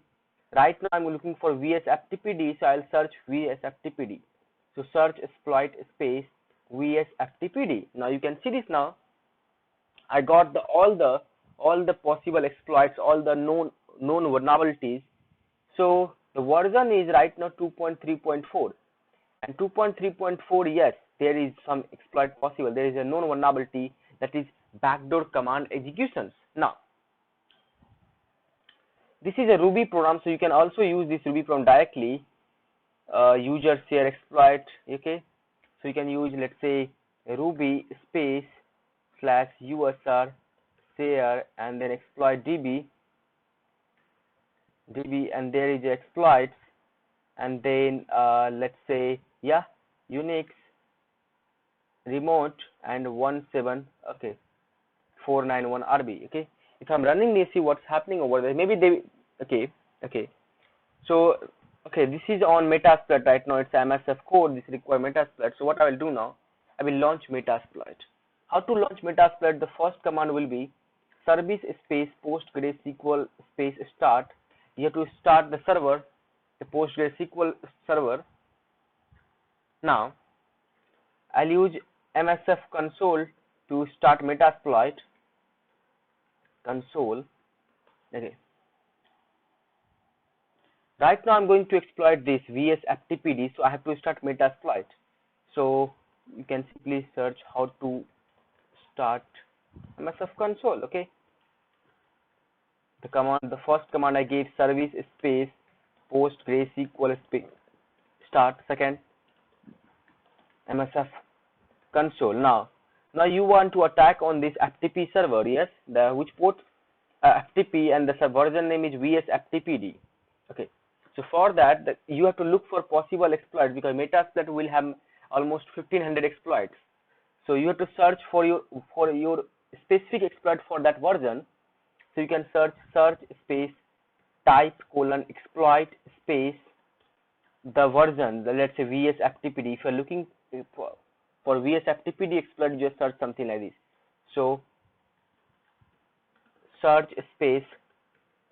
right now I'm looking for vsftpd, so I'll search vsftpd. So search exploit space vsftpd. Now you can see this. Now I got all the possible exploits, all the known vulnerabilities. So the version is right now 2.3.4, and 2.3.4, yes, there is some exploit possible. There is a known vulnerability, that is backdoor command executions. Now this is a Ruby program, so you can also use this Ruby program directly. User share exploit. Okay, so you can use, let's say, Ruby space /usr share and then exploit db, and there is exploits, and then let's say, yeah, Unix remote and 17, okay, 491 RB. Okay, if I'm running this, see what's happening over there. Maybe they, okay, so okay, this is on Metasploit right now. It's MSF code. This requires Metasploit. So what I will do now, I will launch Metasploit. How to launch Metasploit? The first command will be service space PostgreSQL space start. You have to start the server, the PostgreSQL server. Now I'll use MSF console to start Metasploit console. Okay, right now I'm going to exploit this vsftpd, so I have to start Metasploit. So you can simply search how to start MSF console. Okay, the first command I gave, service space PostgreSQL space start. Second, MSF console. Now you want to attack on this FTP server. Yes, the which port FTP, and the version name is VSFTPD. Okay, so for that you have to look for possible exploits, because Metasploit will have almost 1500 exploits. So you have to search for your specific exploit for that version. So you can search space type colon exploit space the version, let's say VSFTPD. If you're looking for VSFTPD exploit, you just search something like this. So search space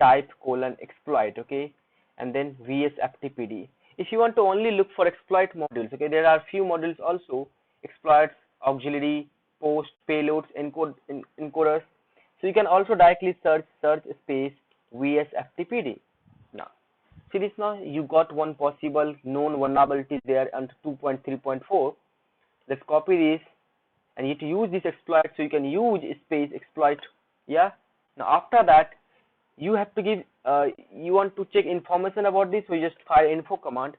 type colon exploit, okay, and then VSFTPD. If you want to only look for exploit modules, okay, there are few modules also: exploits, auxiliary, post, payloads, encoders. So you can also directly search space VSFTPD. Now see this, now you got one possible known vulnerability there under 2.3.4. let's copy this, and you have to use this exploit. So you can use space exploit. Yeah, now after that you have to give you want to check information about this, so you just fire info command.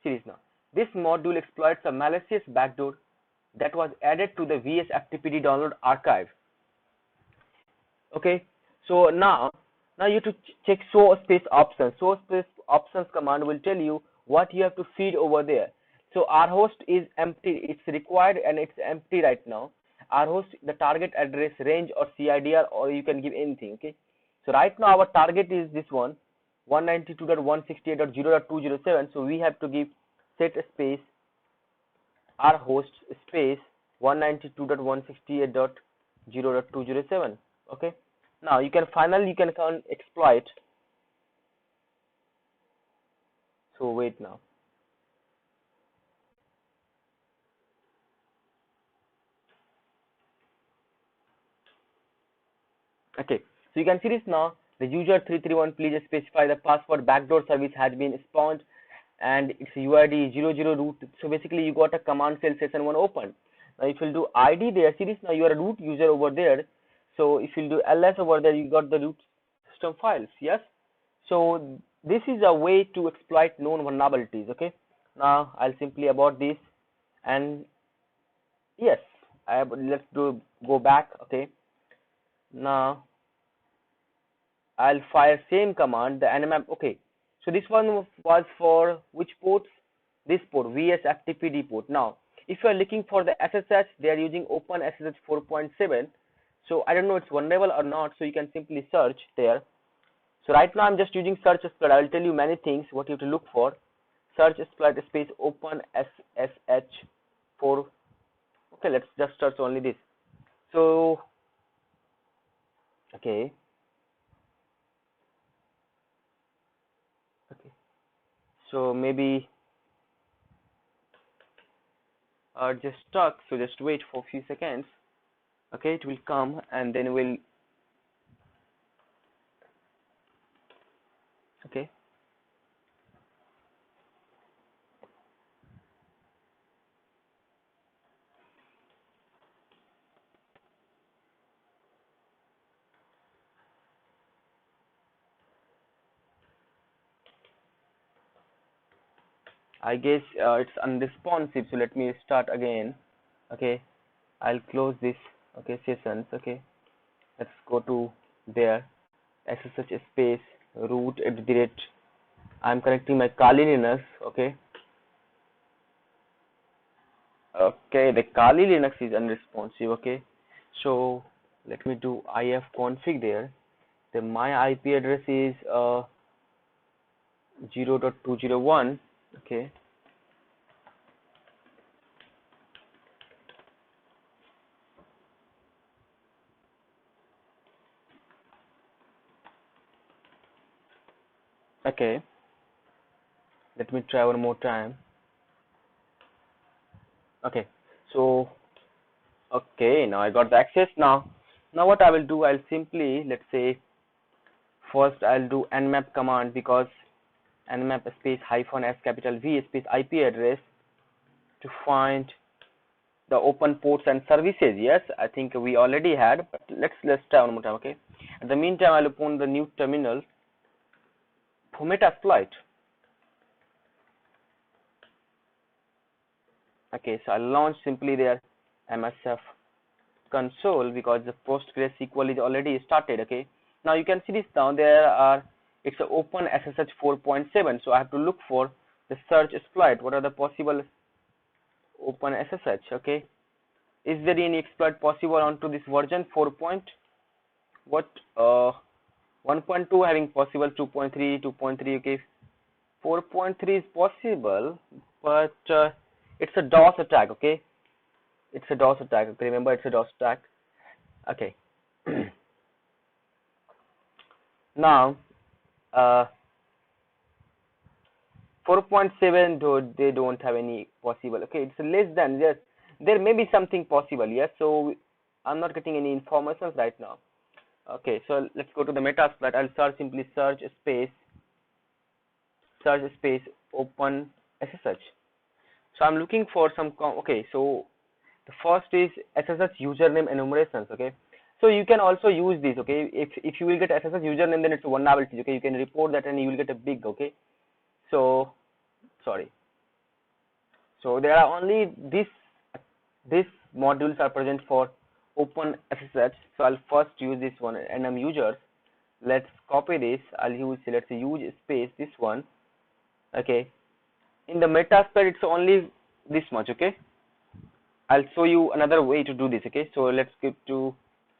See this, now this module exploits a malicious backdoor that was added to the VSFTPD download archive. Okay, so now you have to check show space options. Show space options command will tell you what you have to feed over there. So our host is empty, it's required and it's empty right now. Our host, the target address range or CIDR, or you can give anything. Okay, so right now our target is this one, 192.168.0.207. so we have to give set space our host space 192.168.0.207. okay, now you can finally exploit. So wait now. Okay, so you can see this now. The user 331, please specify the password. Backdoor service has been spawned and its UID 00 root. So basically you got a command shell session 1 open. Now if you'll do ID there, see this, now you are a root user over there. So if you'll do ls over there, you got the root system files. Yes, so this is a way to exploit known vulnerabilities. Okay, now I'll simply abort this, and yes, let's go back. Okay, now I'll fire same command, the nmap. Okay, so this one was for which ports? This port, VSFTPD port. Now if you are looking for the SSH, they are using OpenSSH 4.7. so I don't know it's vulnerable or not, so you can simply search there. So right now I'm just using search exploit. I will tell you many things what you have to look for. Search exploit space OpenSSH 4. Okay, let's just search only this. So okay, so maybe just stuck, so just wait for a few seconds. Okay, it will come and then we'll. Okay, I guess it's unresponsive, so let me start again. Okay, I'll close this. Okay, sessions. Okay, let's go to there, SSH space root @ I'm connecting my Kali Linux. Okay, the Kali Linux is unresponsive. Okay, so let me do ifconfig there. Then my IP address is 0.201. okay, okay, let me try one more time. Okay, so okay, now I got the access. Now what I will do, I'll simply, let's say first I'll do nmap command, because nmap space -s capital V space IP address to find the open ports and services. Yes, I think we already had, but let's try one more time. Okay, in the meantime I'll open the new terminal for Metasploit. Okay, so I'll launch simply there MSF console because the PostgreSQL is already started. Okay, now you can see this now there are, it's a open SSH 4.7, so I have to look for the search exploit. What are the possible open SSH? Okay, is there any exploit possible onto this version 4 point what 1.2 having possible, 2.3, 2.3, okay, 4.3 is possible, but it's a DOS attack. Okay, it's a DOS attack. Okay, remember it's a DOS attack. Okay. Now 4.7 though they don't have any possible. Okay, it's less than, yes, there may be something possible, yes, so I'm not getting any information right now. Okay, so let's go to the Metasploit. I'll search, simply search space open SSH. So I'm looking for some okay, so the first is SSH username enumerations. Okay, so you can also use this. Okay, if you will get SSH username, then it's a vulnerability. Okay, you can report that and you will get a big. Okay, so sorry, so there are only these modules are present for open SSH. So I'll first use this one, num users. Let's copy this. I'll use, let's say, use space this one. Okay, in the Metasploit it's only this much. Okay, I'll show you another way to do this. Okay, so let's go to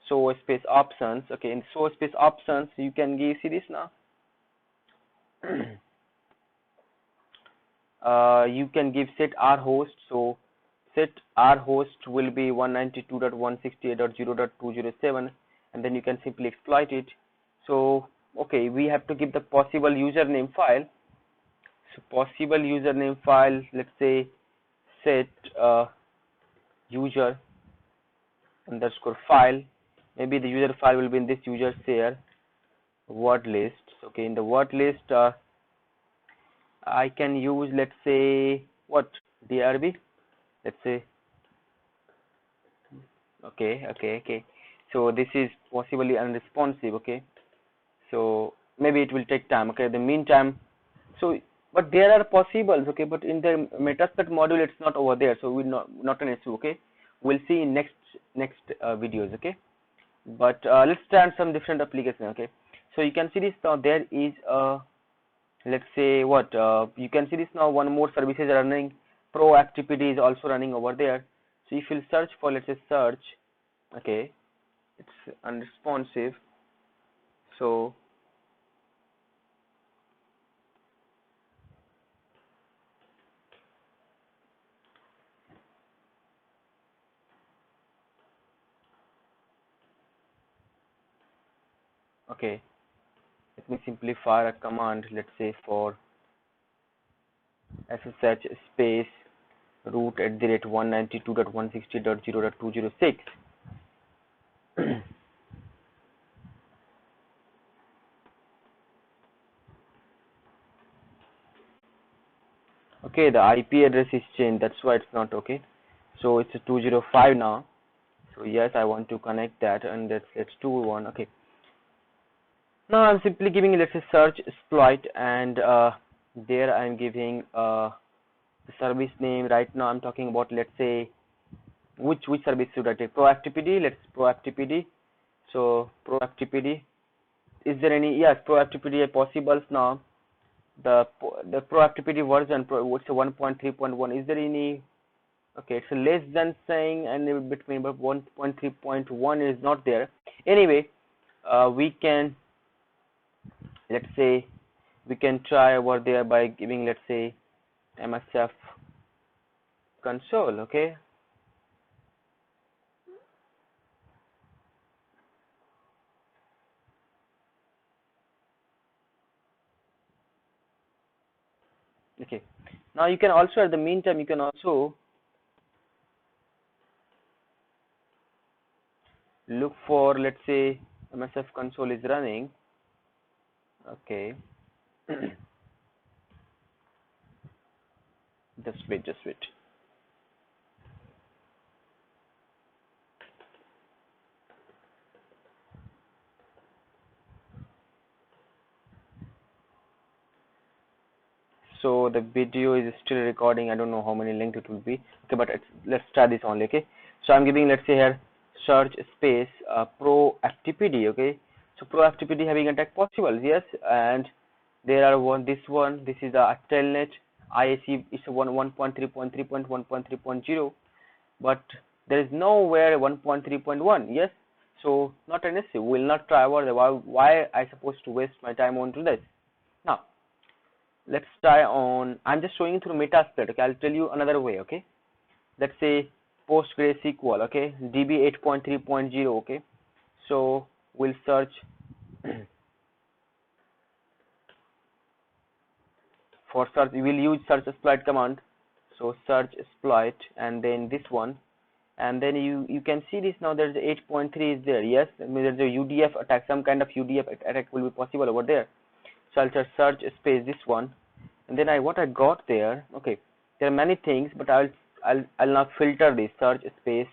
show space options. Okay, in show space options you can give, see this now. You can give set r host. So set r host will be 192.168.0.207, and then you can simply exploit it. So okay, we have to give the possible username file. So possible username file, let's say set user underscore file. Maybe the user file will be in this user share word list. Okay, in the word list I can use, let's say, what, drb, let's say. Okay, so this is possibly unresponsive. Okay, so maybe it will take time. Okay, the meantime, so but there are possibles. Okay, but in the Metasploit module it's not over there, so we'll not an issue. Okay, we'll see in next videos. Okay, but let's try on some different application. Okay, so you can see this now, there is let's say what, you can see this now, one more service is running, ProActivity is also running over there. So if you search for, let's say, search, okay, it's unresponsive. So okay, let me simply fire a command, let's say, for SSH space root @192.160.0.206. Okay, the IP address is changed, that's why it's not okay. So it's a 205 now. So yes, I want to connect that, and let's do one. Okay, now I'm simply giving, let's say, search exploit, and there I'm giving the service name. Right now I'm talking about, let's say, which service should I take? ProActivity. Let's ProActivity. So ProActivity, is there any, yes, ProActivity possibles now. The ProActivity version, it's a 1.3.1. is there any, okay, it's a less than saying, and in between, but 1.3.1 is not there. Anyway, we can, let's say, we can try over there by giving, let's say, MSF console. Okay, okay, now you can also, at the meantime, you can also look for, let's say, MSF console is running. Okay. just wait. So the video is still recording. I don't know how many length it will be. Okay, but let's try this only. Okay, so I'm giving, let's say here, search space pro ftpd. Okay, so pro ftpd having attack possible, yes, and there are this is the telnet IAC is 1.3.3.1.3.0, but there is nowhere 1.3.1. yes, so not an issue. We'll not try over the why I supposed to waste my time onto this. Now let's try on, I'm just showing through Metasploit. Okay, I'll tell you another way. Okay, let's say PostgreSQL. Okay, DB 8.3.0. okay, so we'll search for search, we will use search exploit command. So search exploit and then this one, and then you can see this. Now there's 8.3 is there, yes, I mean, there's a UDF attack, some kind of UDF attack will be possible over there. So I'll just search space this one, and then what I got there. Okay, there are many things, but I'll now filter this search space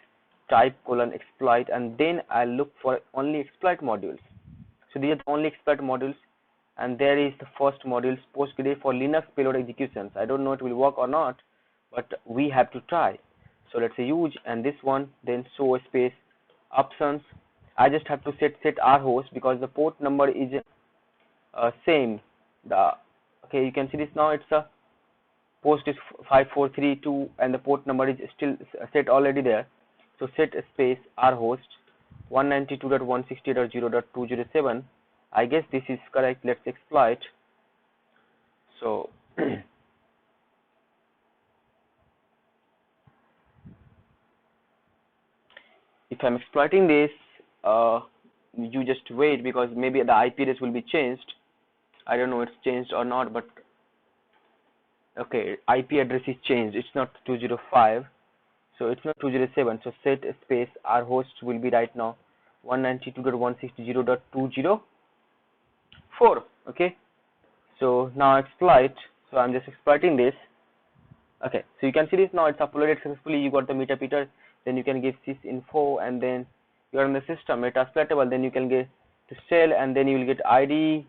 type :exploit, and then I'll look for only exploit modules. So these are the only exploit modules, and there is the first module, Postgre for Linux payload executions. I don't know it will work or not, but we have to try. So let's say use, and this one, then show space options. I just have to set rhost because the port number is same. Okay, you can see this now. It's a post is 5432 and the port number is still set already there. So set space rhost 192.168.0.207. I guess this is correct. Let's exploit. So if I'm exploiting this, you just wait, because maybe the IP address will be changed. I don't know it's changed or not, but okay, IP address is changed. It's not 205, so it's not 207. So set space rhost will be right now 192.160.204. okay, so now exploit. So I'm just exploiting this. Okay, so you can see this now. It's uploaded successfully. You got the meter. Then you can give sysinfo, and then you are in the system metasploitable. Then you can get to shell, and then you will get ID.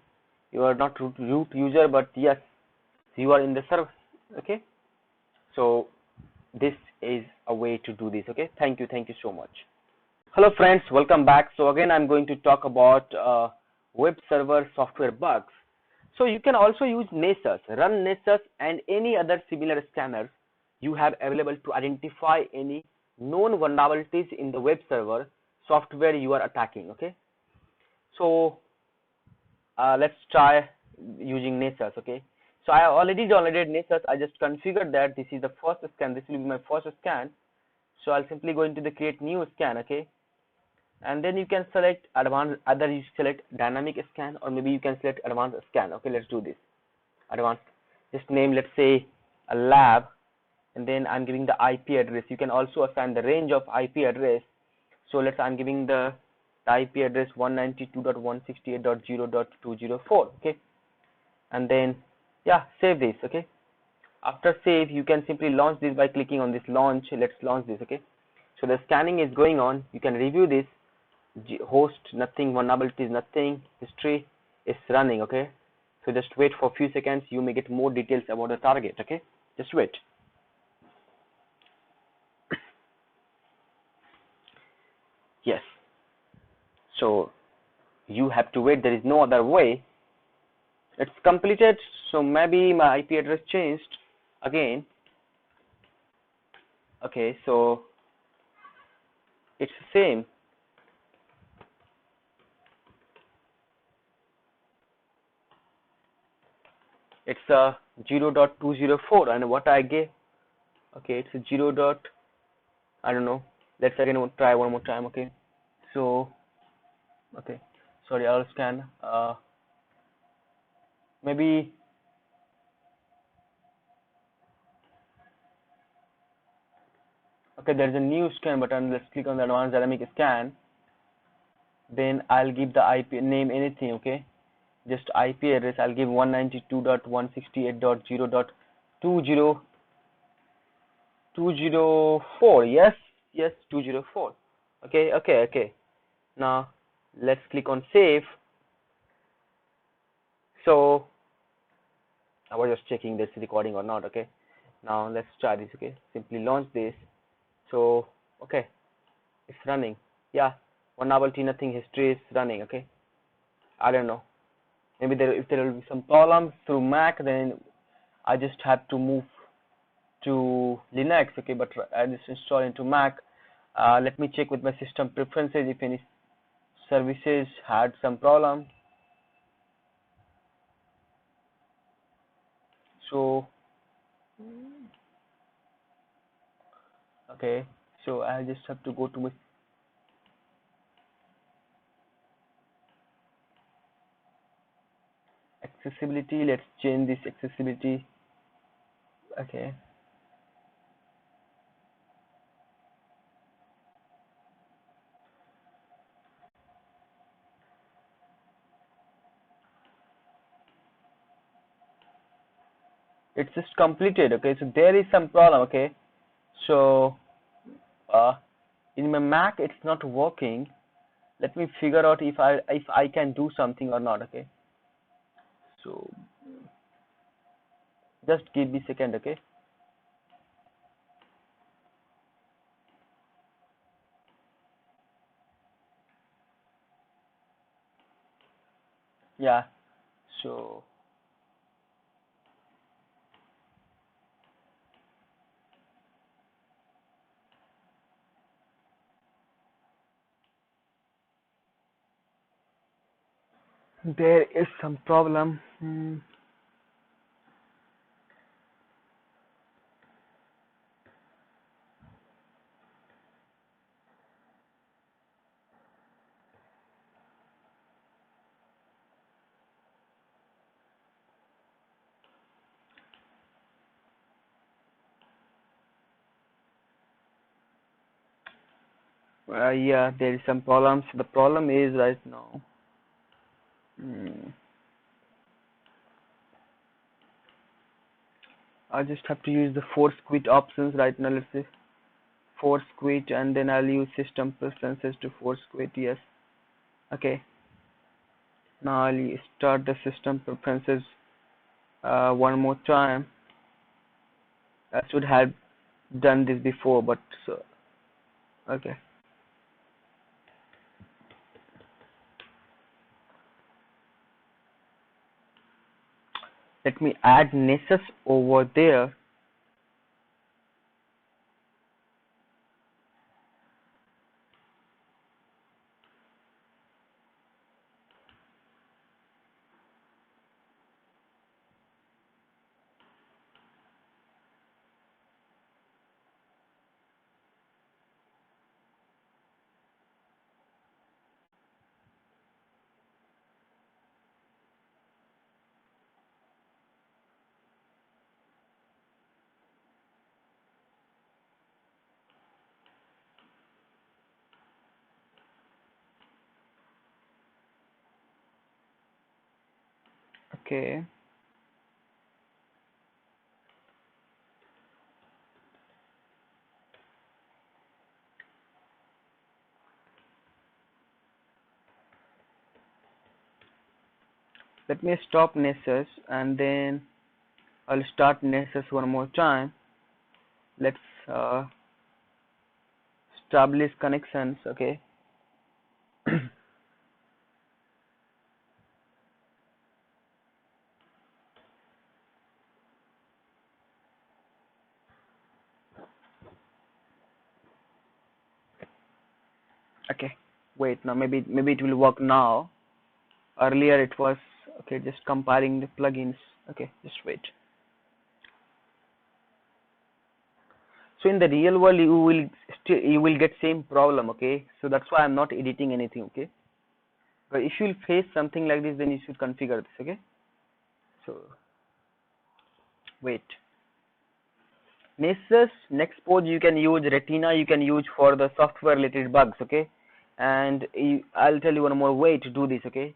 You are not root user, but yes, you are in the server. Okay, so this is a way to do this. Okay, thank you so much. Hello friends, welcome back. So again I'm going to talk about web server software bugs. So you can also use Nessus, run Nessus and any other similar scanners you have available to identify any known vulnerabilities in the web server software you are attacking. Okay, so let's try using Nessus. Okay, so I already downloaded Nessus. I just configured that this is the first scan. This will be my first scan. So I'll simply go into the create new scan. Okay, and then you can select advanced, either you select dynamic scan or maybe you can select advanced scan. Okay, let's do this. Advanced, just name, let's say a lab, and then I'm giving the IP address. You can also assign the range of IP address. So I'm giving the IP address 192.168.0.204. okay, and then yeah, save this. Okay, after save you can simply launch this by clicking on this launch. Let's launch this. Okay, so the scanning is going on. You can review this. Host nothing, vulnerabilities nothing, history is running. Okay, so just wait for a few seconds. You may get more details about the target. Okay, just wait. Yes, so you have to wait. There is no other way. It's completed. So maybe my IP address changed again. Okay, so it's the same. It's a 0.204, and what I gave, okay, it's a 0. I don't know. Let's again try one more time. Okay, so okay, sorry, I'll scan. Maybe okay, there's a new scan button. Let's click on the advanced dynamic scan. Then I'll give the IP name anything. Okay, just IP address. I'll give 192.168.0.204. Yes, 204. Okay. Now let's click on save. So I was just checking this recording or not. Okay, now let's try this. Okay, simply launch this. So okay, it's running. Yeah, one novelty, nothing, history is running. Okay, I don't know. Maybe if there will be some problems through Mac, then I just have to move to Linux. Okay, but I just install into Mac. Let me check with my system preferences if any services had some problem. So okay, so I just have to go to my accessibility. Let's change this accessibility. Okay, it's just completed. Okay, so there is some problem. Okay, so uh, in my Mac it's not working. Let me figure out if I can do something or not. Okay, so just give me a second. Okay, yeah, so there is some problem. Yeah, there is some problems. The problem is right now. I just have to use the force quit options right now. Let's say force quit, and then I'll use system preferences to force quit. Yes. Okay. Now I'll start the system preferences one more time. I should have done this before, but so okay. Let me add Nessus over there. Okay. Let me stop Nessus and then I'll start Nessus one more time. Let's establish connections. Okay. Okay. Wait, now maybe it will work now. Earlier it was okay. Just comparing the plugins. Okay, just wait. So in the real world, you will get same problem. Okay, so that's why I'm not editing anything. Okay, but if you will face something like this, then you should configure this. Okay, so wait. Nessus Nextpose you can use, Retina you can use for the software related bugs. Okay, and I'll tell you one more way to do this. Okay,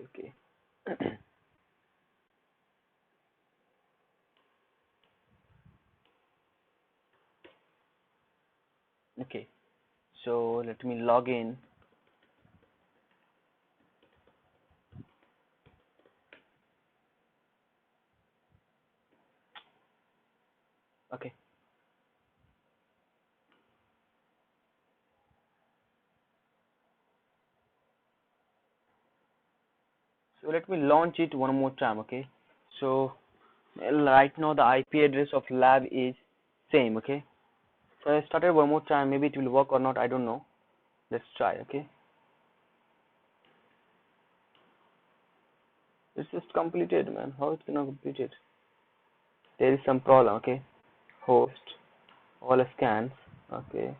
okay. Okay, so let me log in. Okay, so let me launch it one more time. Okay, so right now the IP address of lab is same. Okay, so I started one more time. Maybe it will work or not, I don't know. Let's try. Okay, it's just completed, man. How it's gonna complete it? There is some problem. Okay, host all scans. Okay,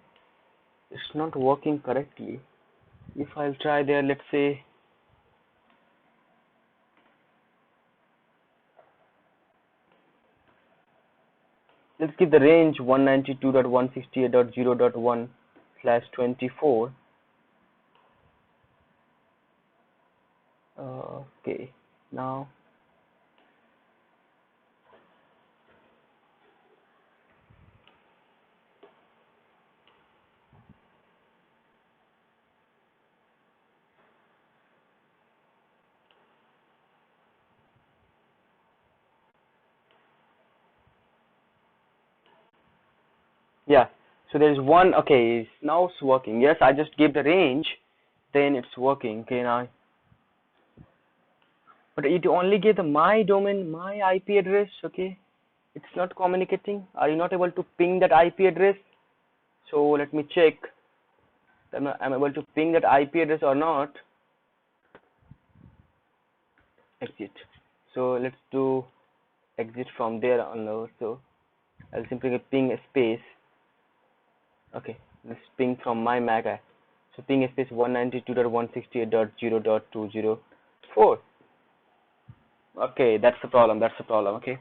it's not working correctly. If I'll try there, let's say, let's give the range 192.168.0.1/24. Okay, now yeah. So there's one. Okay, now it's working. Yes, I just gave the range, then it's working. Okay, now, but it only gave the my domain, my IP address. Okay, it's not communicating. Are you not able to ping that IP address? So let me check. I'm able to ping that IP address or not. Exit. So let's do exit from there on. So I'll simply ping a space. Okay, let's ping from my Mac. So ping space 192.168.0.204. Okay, that's the problem. That's the problem. Okay,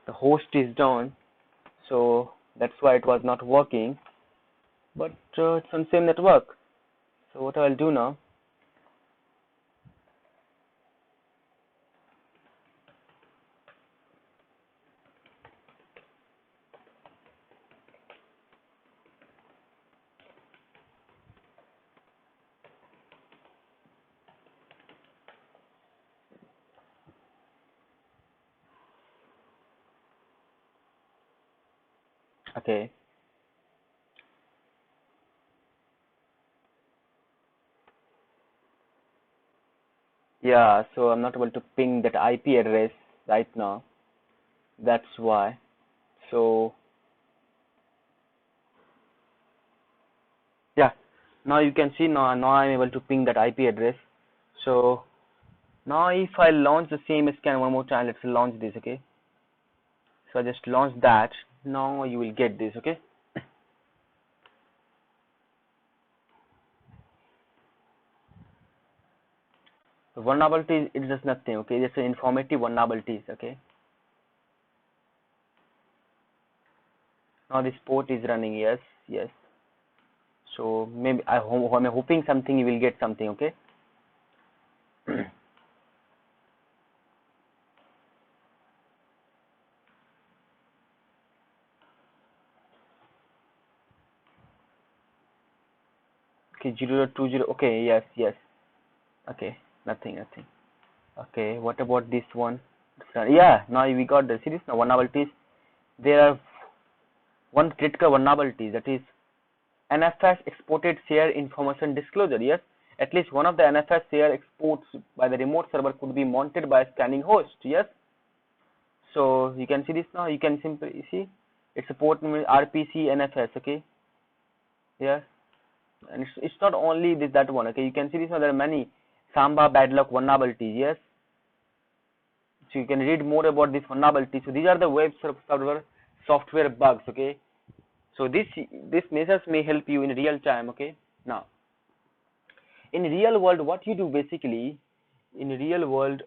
the host is down, so that's why it was not working. But it's on same network. So what I'll do now? Okay. Yeah, so I'm not able to ping that IP address right now. That's why. So yeah, now you can see now I'm able to ping that IP address. So now if I launch the same scan one more time, let's launch this. Okay, so I just launch that. Now you will get this. Okay. So vulnerabilities, it's just nothing. Okay, it's an informative vulnerabilities. Okay. Now this port is running. Yes, yes. So maybe I'm hoping something you will get something. Okay. Okay, 0.20. Okay, yes, yes. Okay, nothing. Okay, what about this one? Yeah, now we got the series. Now vulnerabilities. There are one critical vulnerability, that is NFS exported share information disclosure. Yes, at least one of the NFS share exports by the remote server could be mounted by a scanning host. Yes, so you can see this now. You can simply see it's a port number RPC NFS. Okay, yeah, and it's not only that one. Okay, you can see this now. There are many Samba Badlock vulnerabilities. Yes, so you can read more about this vulnerability. So these are the web server software bugs. Okay, so this measures may help you in real time. Okay, now in real world, what you do basically in real world,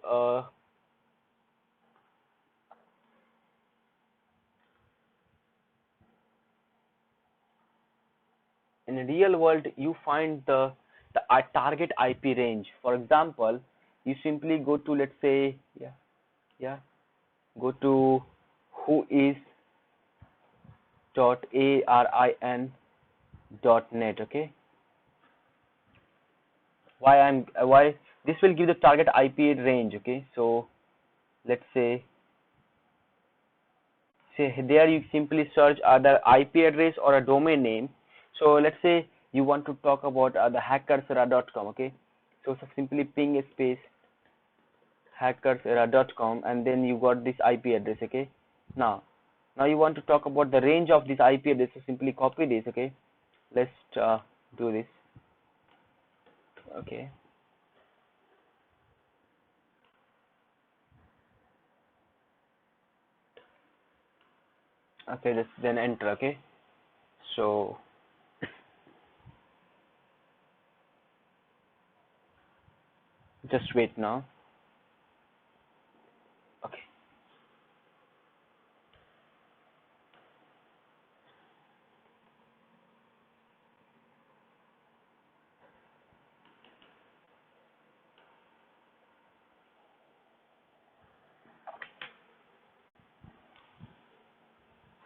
you find the target IP range. For example, you simply go to, let's say, yeah, go to who is dot arin .net. Okay, why this will give the target IP range. Okay, so let's say there you simply search either IP address or a domain name. So let's say you want to talk about the hackersera.com. Okay, so simply ping space hackersera.com and then you got this IP address. Okay, now you want to talk about the range of this IP address, so simply copy this. Okay, let's do this. Okay, let's then enter. Okay, so just wait now. Okay,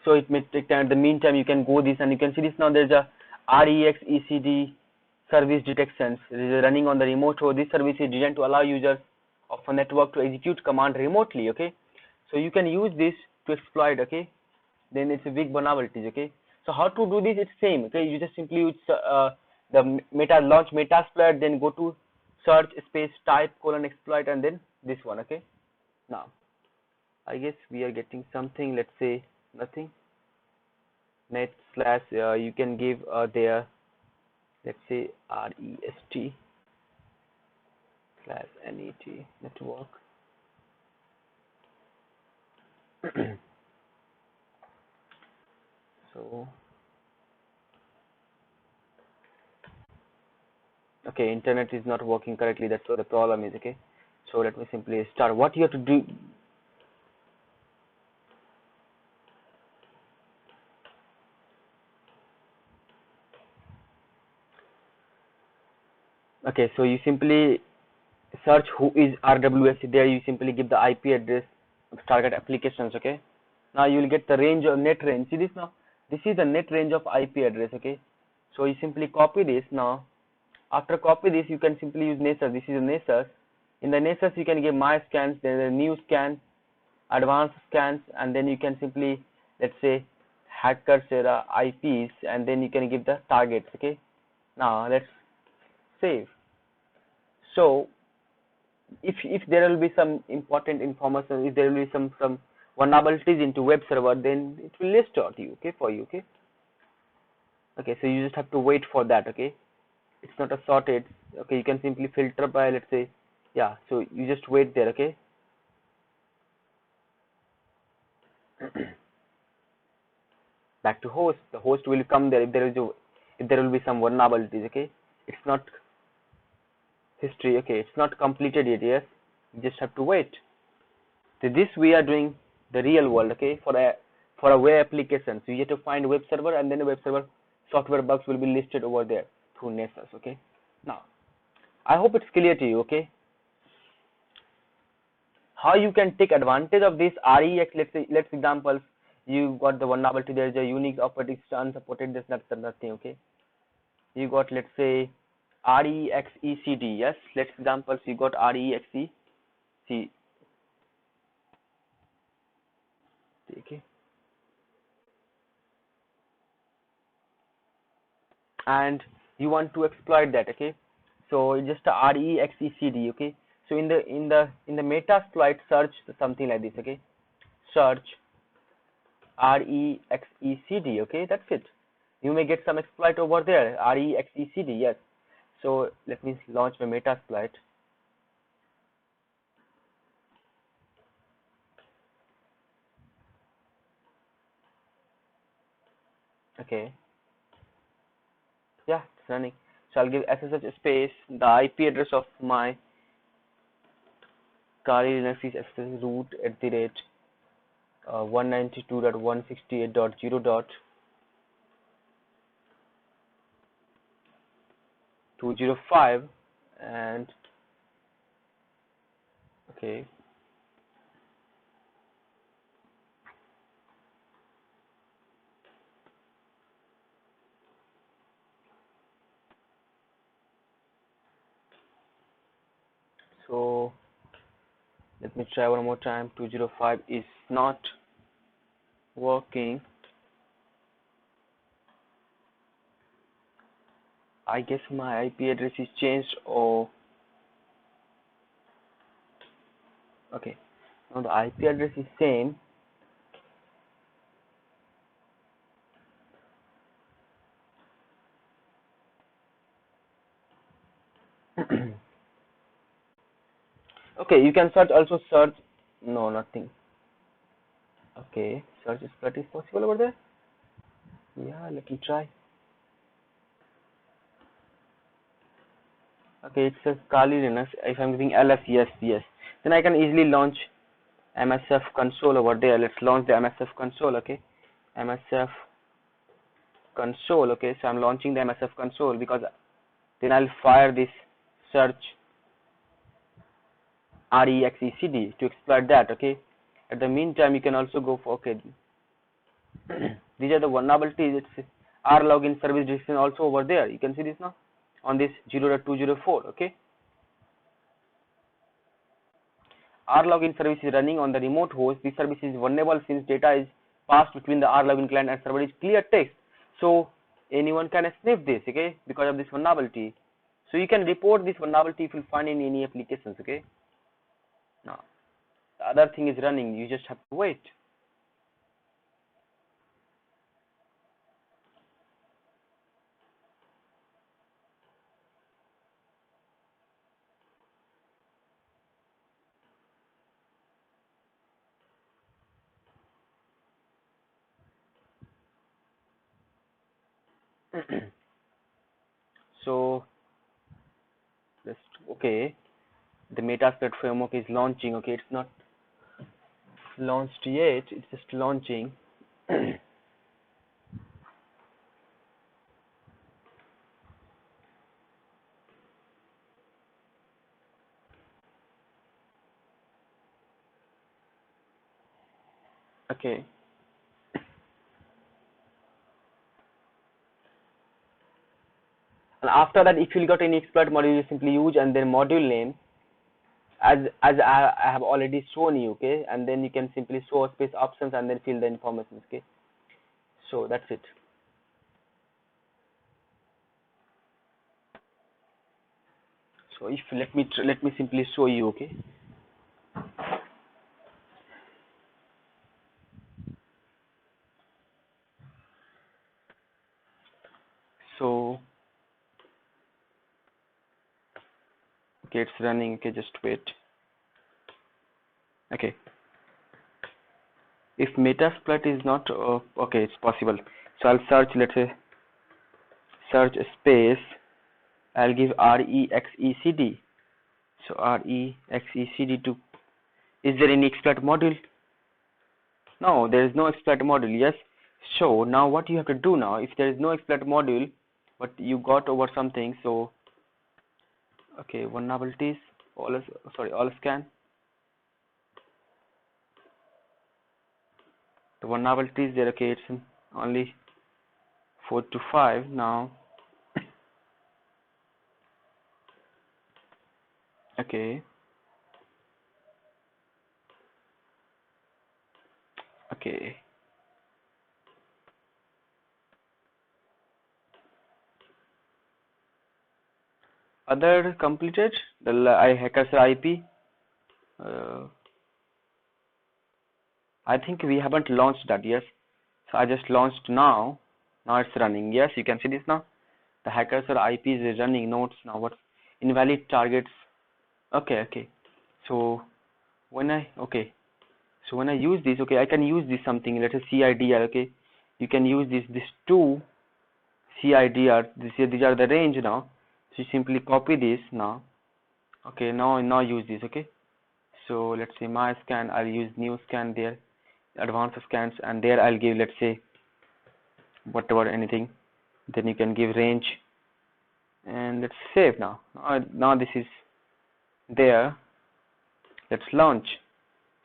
so it may take time. In the meantime, you can go this and you can see this now. There's a REXECD service detections. It is running on the remote. So this service is designed to allow users of a network to execute command remotely. Okay, so you can use this to exploit. Okay, then it's a big vulnerabilities. Okay, so how to do this? It's same. Okay, you just simply use the launch Metasploit, then go to search space type :exploit and then this one. Okay, now I guess we are getting something. Let's say nothing. Net slash you can give there, let's say REST slash NET network. So okay, internet is not working correctly, that's what the problem is. Okay, so let me simply start. What you have to do, okay, so you simply search who is RWS. There you simply give the IP address of target applications. Okay, now you will get the range of net range. See this now, this is the net range of IP address. Okay, so you simply copy this. Now after copy this, you can simply use Nessus. This is a Nessus. In the Nessus you can give my scans, then the new scan, advanced scans, and then you can simply, let's say, Hackersera IPs, and then you can give the targets. Okay, now let's save. So if there will be some important information, if there will be some vulnerabilities into web server, then it will list out you. Okay, for you. Okay, so you just have to wait for that. Okay, it's not a sorted. Okay, you can simply filter by, let's say, yeah, so you just wait there. Okay, back to host. The host will come there if there will be some vulnerabilities. Okay, it's not history. Okay, it's not completed yet. Yes, you just have to wait. So this we are doing the real world. Okay, for a web application, so you have to find web server, and then the web server software bugs will be listed over there through Nessus. Okay, now I hope it's clear to you. Okay, how you can take advantage of this REX. Let's examples. You got the vulnerability. There is a Unix operating system unsupported. There's nothing. Okay, you got, let's say, REXECD. Yes, let's examples. You got REXECD. Okay, and you want to exploit that. Okay, so just a REXECD. Okay, so in the Metasploit, search something like this. Okay, search REXECD. Okay, that's it. You may get some exploit over there. REXECD. Yes, so let me launch my Metasploit. Okay, yeah, it's running. So I'll give SSH space the IP address of my Kali Linux is SSH root at the rate 192.168.0.205, and okay, Let me try one more time. 205 is not working. I guess my IP address is changed. Or okay, now the IP address is same. Okay, you can also search. No, nothing. Okay, search exploit is possible over there. Yeah, let me try. Okay, it says Kali Linux. If I'm giving ls, yes, then I can easily launch MSF console over there. Let's launch the MSF console. Okay, MSF console. Okay, so I'm launching the MSF console, because then I'll fire this search rexecd to exploit that. Okay, at the meantime you can also go for, okay, these are the vulnerabilities. It's R login service description also over there. You can see this now on this 0.204. okay, R login service is running on the remote host. This service is vulnerable since data is passed between the R login client and server is clear text, so anyone can sniff this, okay, because of this vulnerability. So you can report this vulnerability if you find in any applications. Okay, now the other thing is running, you just have to wait. So just, okay, the Metasploit framework is launching. Okay, it's not launched yet, it's just launching. Okay, and after that, if you got any exploit module, you simply use and then module name as I have already shown you. Okay, and then you can simply show space options and then fill the information. Okay, so that's it. So if let me simply show you. Okay, so okay, it's running. Okay, just wait. Okay, if Metasploit is not okay, it's possible. So I'll search, let's say search space, I'll give rexecd. So rexecd to, is there any exploit module? No, there is no exploit module. Yes, so now what you have to do now, if there is no exploit module but you got over something, so okay, vulnerabilities, all scan. The vulnerabilities there. Okay, it's only 4 to 5 now. Okay, okay, other completed the hackers IP. I think we haven't launched that. Yes, so I just launched now. Now it's running. Yes, you can see this now. The hackers IP is running nodes now. What invalid targets? Okay, okay. So when I use this, okay, I can use this something. Let's say CIDR. Okay, you can use this two CIDR. These are the range now. So you simply copy this now. Okay, now use this. Okay, so let's say my scan. I'll use new scan there, advanced scans, and there I'll give, let's say, whatever, anything. Then you can give range, and let's save now. Now this is there. Let's launch.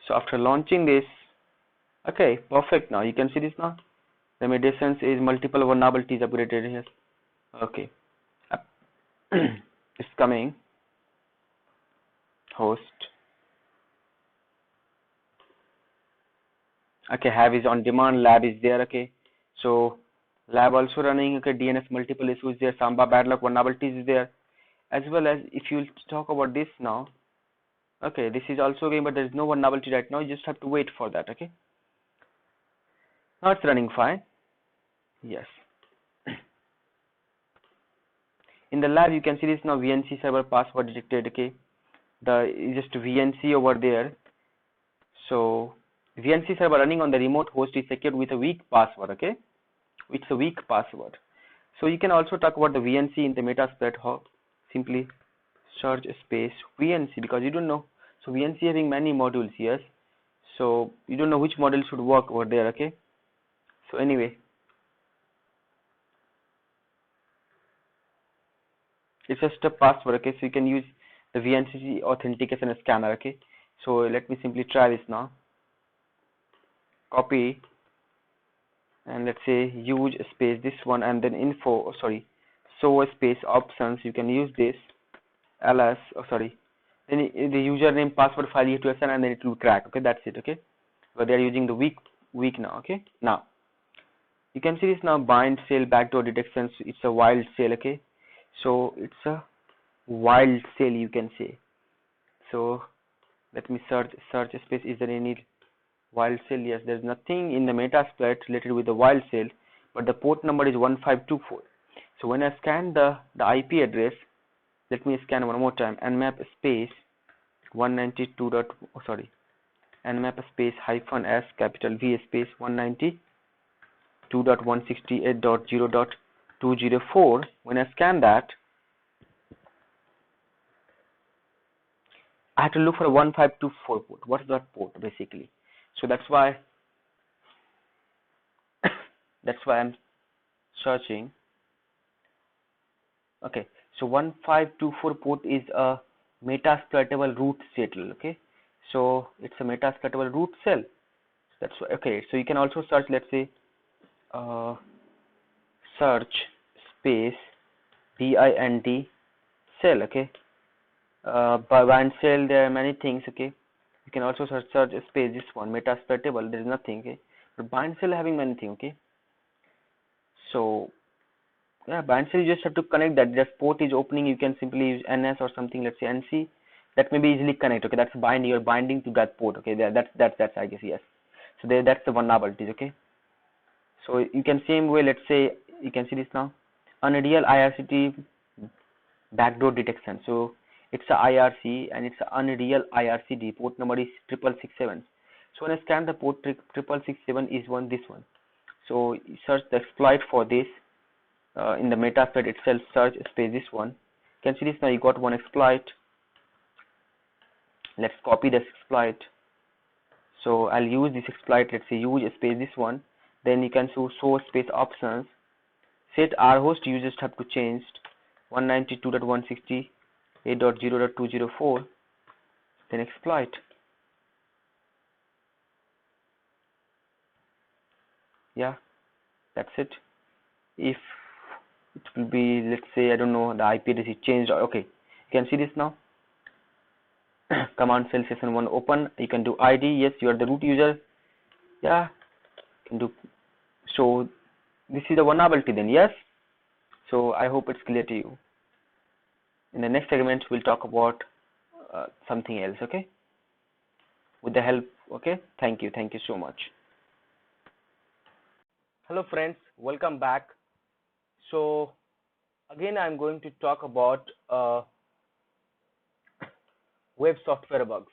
So after launching this, okay, perfect. Now you can see this now. Remediations is multiple vulnerabilities upgraded here. Okay, it's coming. Host. Okay, have is on demand, lab is there. Okay, so lab also running. Okay, DNS multiple issues there, Samba bad luck vulnerabilities is there, as well as if you talk about this now. Okay, this is also game, but there is no vulnerability right now. You just have to wait for that. Okay, now it's running fine. Yes. In the lab, you can see this now VNC server password detected. Okay, the just VNC over there. So VNC server running on the remote host is secured with a weak password. Okay, it's a weak password. So you can also talk about the VNC in the Metasploit. How simply search space VNC, because you don't know. So VNC having many modules here, so you don't know which module should work over there. Okay, so anyway, it's just a password. Okay, so you can use the VNC authentication scanner. Okay, so let me simply try this now. Copy and let's say use space this one, and then info, sorry, so space options, you can use this ls, then the username password file you have to assign, and then it will crack. Okay, that's it. Okay, but they are using the weak now. Okay, now you can see this now bind shell backdoor detections. It's a wild shell. Okay, so it's a wild shell, you can say. So let me search space, is there any wild shell? Yes, there's nothing in the Metasploit related with the wild shell, but the port number is 1524. So when I scan the IP address, let me scan one more time, nmap space 192 dot, nmap space hyphen s capital V space 192.168.0.204. When I scan that, I have to look for a 1524 port. What's that port basically? So that's why I'm searching. Okay, so 1524 port is a metasploitable root shell. Okay, so it's a metasploitable root shell. That's why. Okay, so you can also search, let's say search space bind shell. Okay, by bind shell there are many things. Okay, you can also search space this one metasploitable, there is nothing. Okay, but bind shell having many things. Okay, so yeah, bind shell you just have to connect that. Just port is opening, you can simply use ns or something, let's say nc, that may be easily connect. Okay, that's bind, you're binding to that port. Okay, that's I guess. Yes, so there, that's the vulnerabilities. Okay, so you can same way, let's say you can see this now unreal IRCT backdoor detection. So it's a IRC and it's a unreal IRCD, port number is 6667. So when I scan the port 6667 is this one. So search the exploit for this in the Metasploit itself, search space this one. You can see this now, you got one exploit. Let's copy this exploit. So I'll use this exploit, let's say use space this one. Then you can show space options, set rhost, you just have to change 192.168.0.204, then exploit. Yeah, that's it. If it will be, let's say, I don't know, the IP address is changed. Okay, you can see this now. Command cell session 1 open, you can do ID, yes, you are the root user. Yeah, you can do. So this is the vulnerability then. Yes, so I hope it's clear to you. In the next segment we'll talk about something else. Okay, with the help. Okay, thank you so much. Hello friends, welcome back. So again I'm going to talk about web software bugs.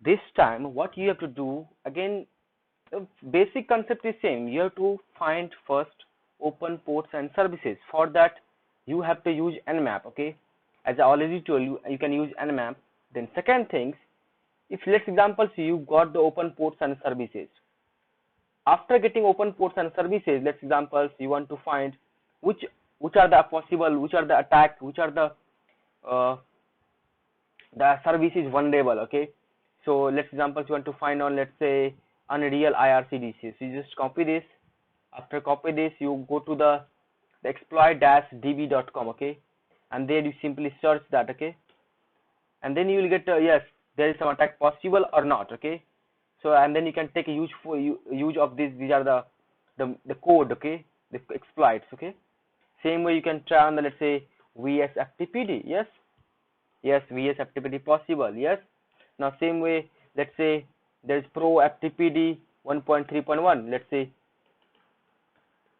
This time what you have to do, again the basic concept is same. You have to find first open ports and services. For that you have to use nmap. Okay, as I already told you, you can use nmap. Then second things, if let's example you got the open ports and services, after getting open ports and services, let's examples you want to find which are the possible, which are the attack, which are the services vulnerable. Okay, so let's examples you want to find on, let's say, unreal IRCDC. So you just copy this. After copy this, you go to the exploit-db.com. okay, and there you simply search that. Okay, and then you will get yes, there is some attack possible or not. Okay, So and then you can take a use of this. These are the code, okay, the exploits, okay. Same way you can try on the, let's say, VSFTPD. Yes, yes, VSFTPD possible. Yes. Now same way, let's say there is ProFTPD 1.3.1. Let's say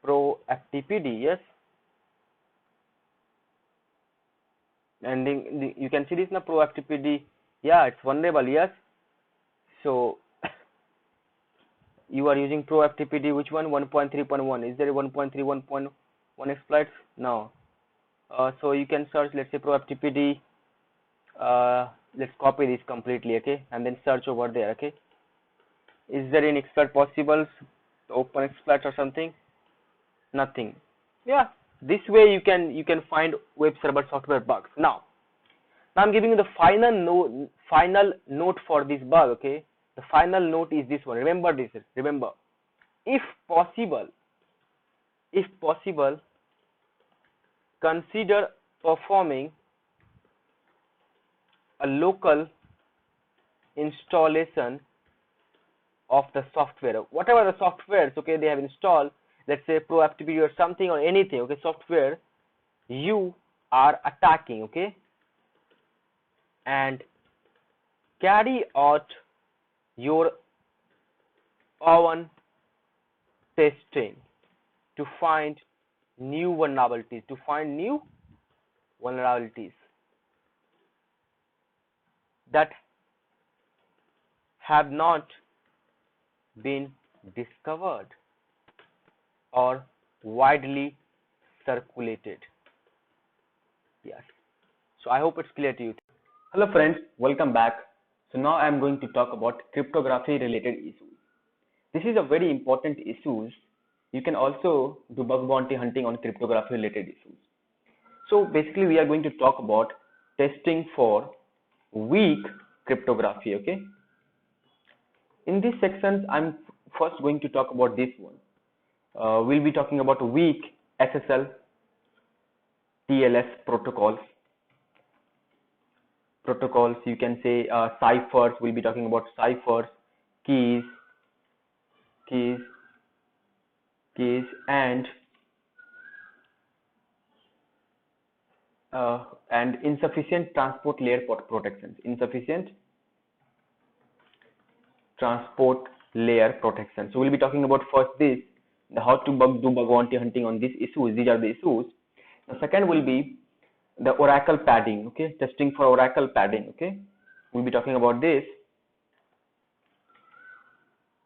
ProFTPD. Yes, and then you can see this now, ProFTPD. Yeah, it's vulnerable. Yes. So you are using ProFTPD, which one? 1.3.1. Is there a 1.3.1 exploits? No. So you can search, let's say, ProFTPD. Let's copy this completely, okay, and then search over there, okay. Is there any exploit possible? Open exploit or something? Nothing. Yeah, this way you can find web server software bugs. Now I'm giving you the final note for this bug, okay. The final note is this one. Remember this. Remember, if possible, consider performing a local installation of the software, whatever the softwares, okay, they have installed. Let's say ProFTPD or something or anything, okay, software you are attacking, okay, and carry out your own testing to find new vulnerabilities, that have not been discovered or widely circulated. Yes. So I hope it's clear to you. Hello friends, welcome back. So now I am going to talk about cryptography related issues. This is a very important issue. You can also do bug bounty hunting on cryptography related issues. So basically we are going to talk about testing for weak cryptography, okay. In this section I'm first going to talk about this one. We'll be talking about weak SSL TLS protocols, you can say ciphers. We'll be talking about ciphers, keys and insufficient transport layer protections. So we'll be talking about first this, how to do bug bounty hunting on these issues. These are the issues. The second will be the Oracle padding, okay, testing for Oracle padding, okay. We'll be talking about this,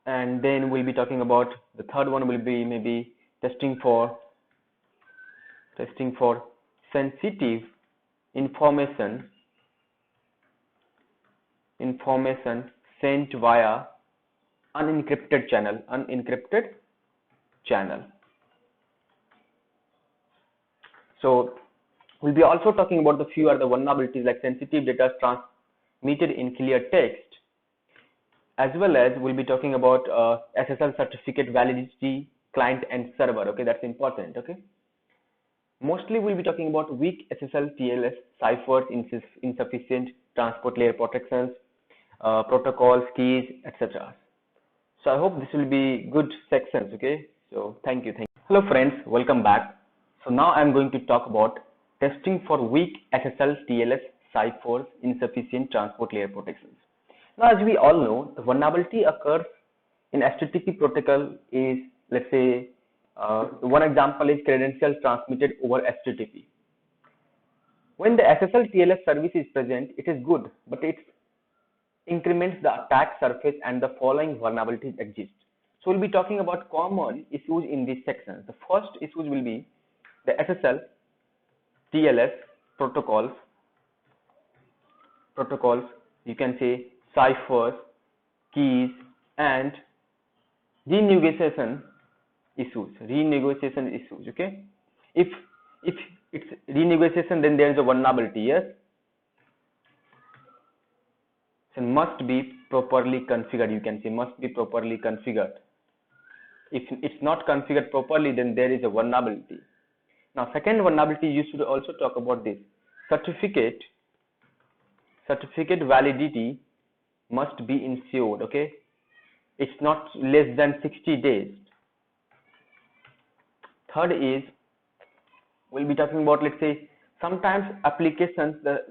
and then we'll be talking about the third one will be maybe testing for sensitive information sent via unencrypted channel. So we'll be also talking about the few other vulnerabilities like sensitive data transmitted in clear text, as well as we'll be talking about SSL certificate validity, client and server, okay, that's important, okay. Mostly we'll be talking about weak SSL TLS, ciphers, insufficient transport layer protections, protocols, keys, etc. So I hope this will be good sections, okay. So thank you. Hello friends, welcome back. So now I'm going to talk about testing for weak SSL TLS, ciphers, insufficient transport layer protections. Now, as we all know, the vulnerability occurs in HTTP protocol is, let's say, one example is credentials transmitted over HTTP. When the SSL TLS service is present, it is good, but it increments the attack surface and the following vulnerabilities exist. So we'll be talking about common issues in this section. The first issues will be the SSL TLS protocols, you can say ciphers, keys, and renegotiation issues, okay. If it's renegotiation, then there is a vulnerability, yes. So must be properly configured, you can say must be properly configured. If it's not configured properly, then there is a vulnerability. Now second vulnerability, you should also talk about this. Certificate validity must be ensured, okay. it's not less than 60 days. Third is, we'll be talking about, let's say, sometimes applications, the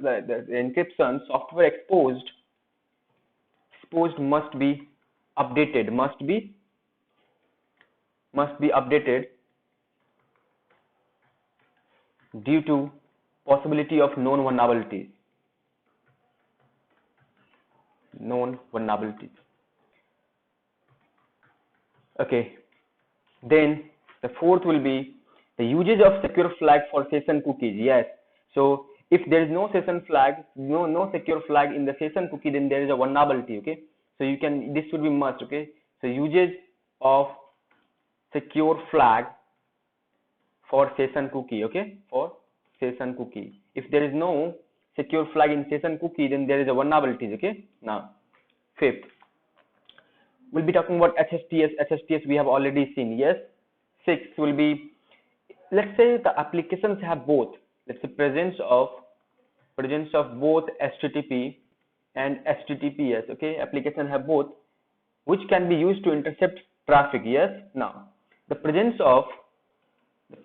encryption software exposed must be updated, must be updated due to possibility of known vulnerabilities. Okay. Then the fourth will be the usage of secure flag for session cookies. Yes. So if there is no session flag, no secure flag in the session cookie, then there is a vulnerability. Okay. So you can, this should be must. Okay. So usage of secure flag for session cookie. Okay. For session cookie. If there is no secure flag in session cookie, then there is a vulnerability. Okay. Now, fifth, we'll be talking about HSTS. HSTS we have already seen. Yes. Sixth will be, let's say the applications have both, let's say presence of both HTTP and HTTPS. Okay, application have both, which can be used to intercept traffic. Yes. Now, the presence of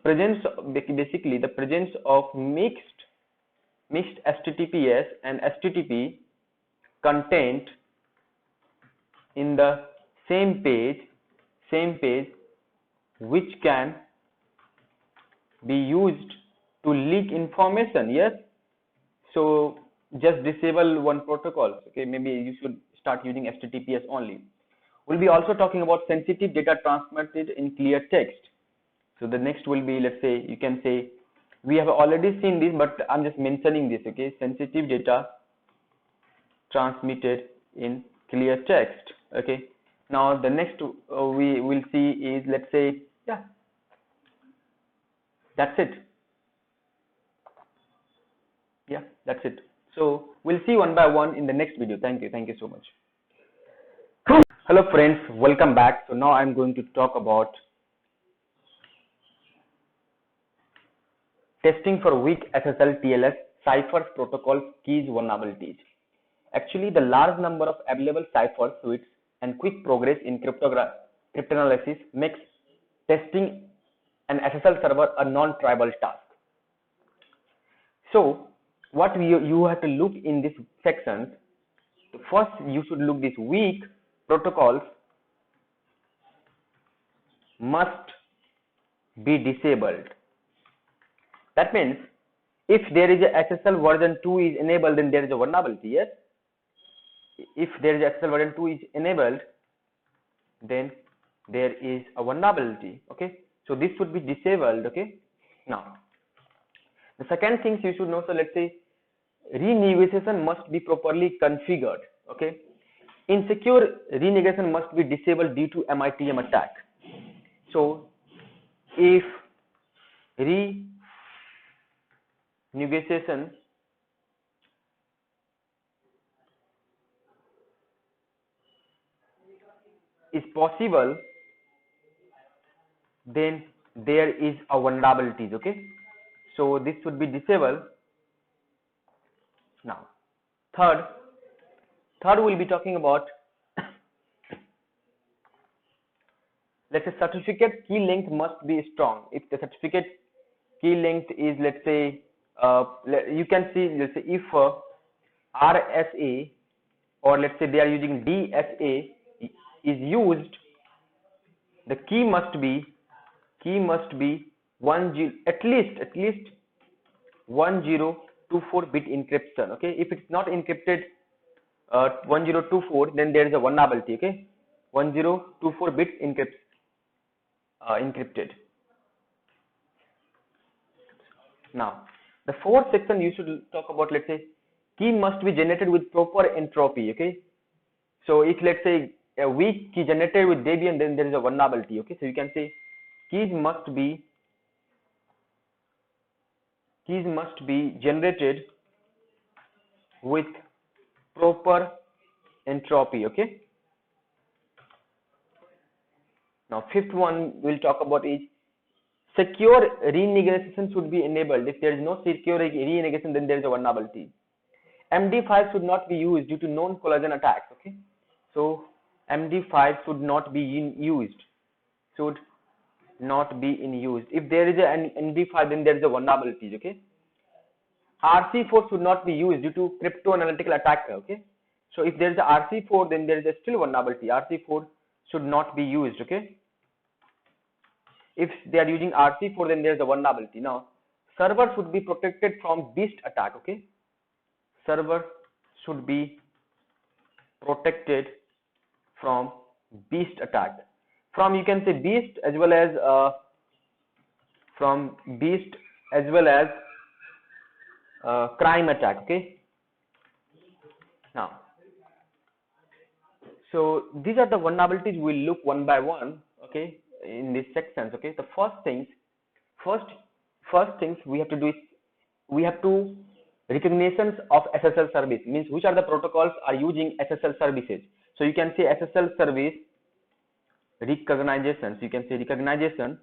basically the presence of mixed HTTPS and HTTP content in the same page, which can be used to leak information. Yes. So just disable one protocol. Okay, maybe you should start using HTTPS only. We'll be also talking about sensitive data transmitted in clear text. So the next will be, let's say, you can say, we have already seen this, but I'm just mentioning this. Okay, sensitive data transmitted in clear text. Okay. Now the next we will see is, let's say, yeah, that's it. Yeah, that's it. So we'll see one by one in the next video. Thank you so much. Hello friends, welcome back. So now I'm going to talk about testing for weak SSL TLS ciphers, protocols, keys, vulnerabilities. Actually, the large number of available cipher suites and quick progress in cryptanalysis makes testing an SSL server a non-trivial task. So what you have to look in this section, first you should look these weak protocols must be disabled. That means if there is a SSL version 2 is enabled, then there is a vulnerability. Yes. If there is a SSL version 2 is enabled, then there is a vulnerability. Okay. So this should be disabled. Okay. Now, the second thing you should know, so let's say renegociation must be properly configured. Okay. Insecure renegation must be disabled due to MITM attack. So if renegociation is possible, then there is a vulnerabilities. Okay. So this should be disabled. Now, third we'll be talking about, let's say certificate key length must be strong. If the certificate key length is, let's say, you can see, let's say if RSA, or let's say they are using DSA is used, the key must be at least 1024 bit encryption. Okay, if it's not encrypted 1024, then there is a vulnerability. Okay, 1024 bits encrypted. Now, the fourth section you should talk about, let's say, key must be generated with proper entropy. Okay, so if let's say a weak key generated with Debian, then there is a vulnerability. Okay, so you can say keys must be generated with proper entropy. Okay. Now, fifth one we'll talk about is secure renegociation should be enabled. If there is no secure renegociation, then there is a vulnerability. MD5 should not be used due to known collision attacks. Okay. So MD5 should not be used. Should not be in use. If there is an MD5, then there is a vulnerability. Okay. RC4 should not be used due to crypto analytical attack. Okay. So if there is a RC4, then there is a still vulnerability. RC4 should not be used. Okay. If they are using RC4, then there is a vulnerability. Now, server should be protected from beast attack. Okay. Server should be protected from beast attack. From, you can say, beast as well as from beast as well as crime attack. Okay. Now, so these are the vulnerabilities. We'll look one by one. Okay, in these sections. Okay, the first things we have to do is we have to recognitions of SSL service, means which are the protocols are using SSL services. So you can say SSL service recognitions. You can say recognition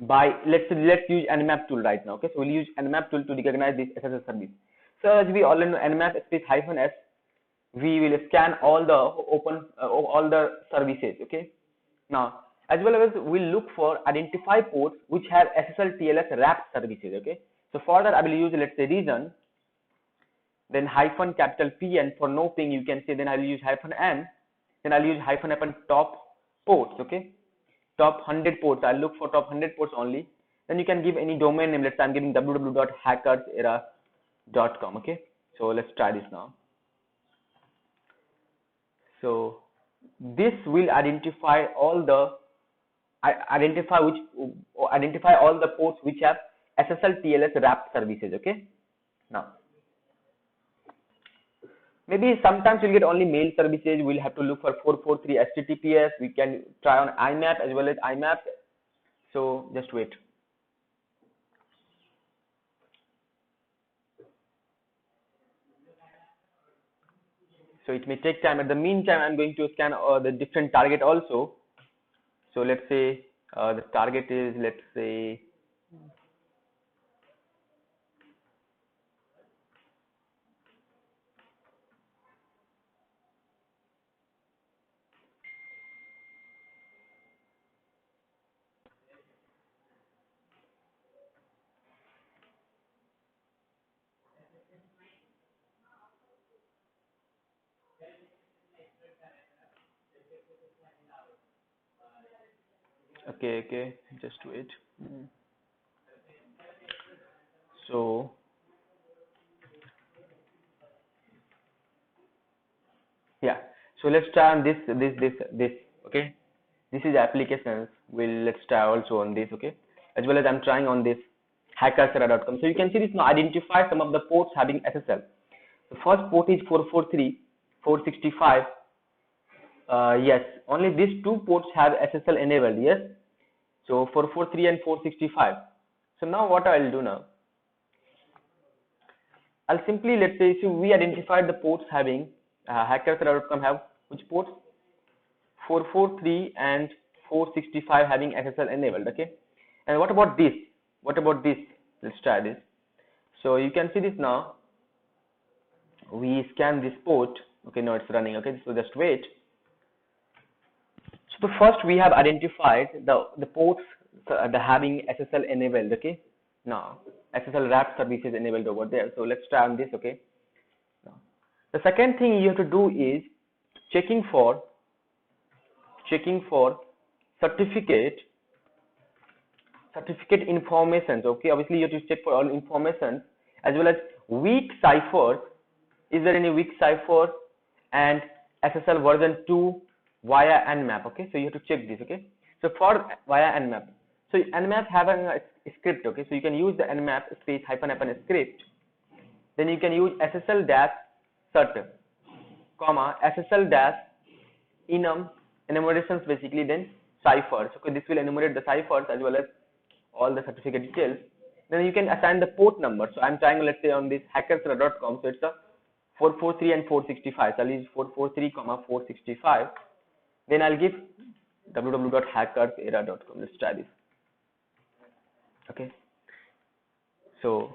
by, let's use Nmap tool right now. Okay, so we'll use Nmap tool to recognize this SSL service. So as we all know, Nmap space -s, we will scan all the all the services. Okay, now as well as we'll look for identify ports which have SSL TLS wrapped services. Okay, so for that I will use, let's say, region, then -P, and for no ping you can say, then I will use -n, then I'll use -n top ports. Okay, top 100 ports. I'll look for top 100 ports only. Then you can give any domain name. Let's say I'm giving www.hackersera.com. Okay, so let's try this now. So this will identify all the ports which have SSL TLS wrapped services. Okay, now maybe sometimes you'll get only mail services. We'll have to look for 443 HTTPS. We can try on IMAP as well as IMAP. So just wait. So it may take time. At the meantime, I'm going to scan the different target also. So let's say the target is, let's say, okay, just wait. So yeah, so let's try on this. Okay, this is applications. Let's try also on this. Okay, as well as I'm trying on this hackersera.com. So you can see this now. Identify some of the ports having SSL. The first port is 443, 465. Yes, only these two ports have SSL enabled. Yes, so 443 and 465. So now what I'll do now, I'll simply, let's say, so we identified the ports having hackersera.com have which ports, 443 and 465 having SSL enabled. Okay, and what about this? Let's try this. So you can see this now. We scan this port. Okay, now it's running. Okay, so just wait. So the first we have identified the ports the having SSL enabled. Okay, now SSL wrapped services enabled over there. So let's try on this. Okay, now the second thing you have to do is checking for certificate information. Okay, obviously you have to check for all information as well as weak ciphers. Is there any weak cipher and SSL version 2 via Nmap? Okay, so you have to check this. Okay, so for via Nmap, so Nmap having a script. Okay, so you can use the Nmap space -n script. Then you can use SSL-cert, comma SSL-enum enumerations, basically, then ciphers. Okay, this will enumerate the ciphers as well as all the certificate details. Then you can assign the port number. So I'm trying, let's say, on this hackersera.com. So it's a 443 and 465. So I'll use 443, 465. Then I'll give www.hackersera.com. Let's try this. Okay, so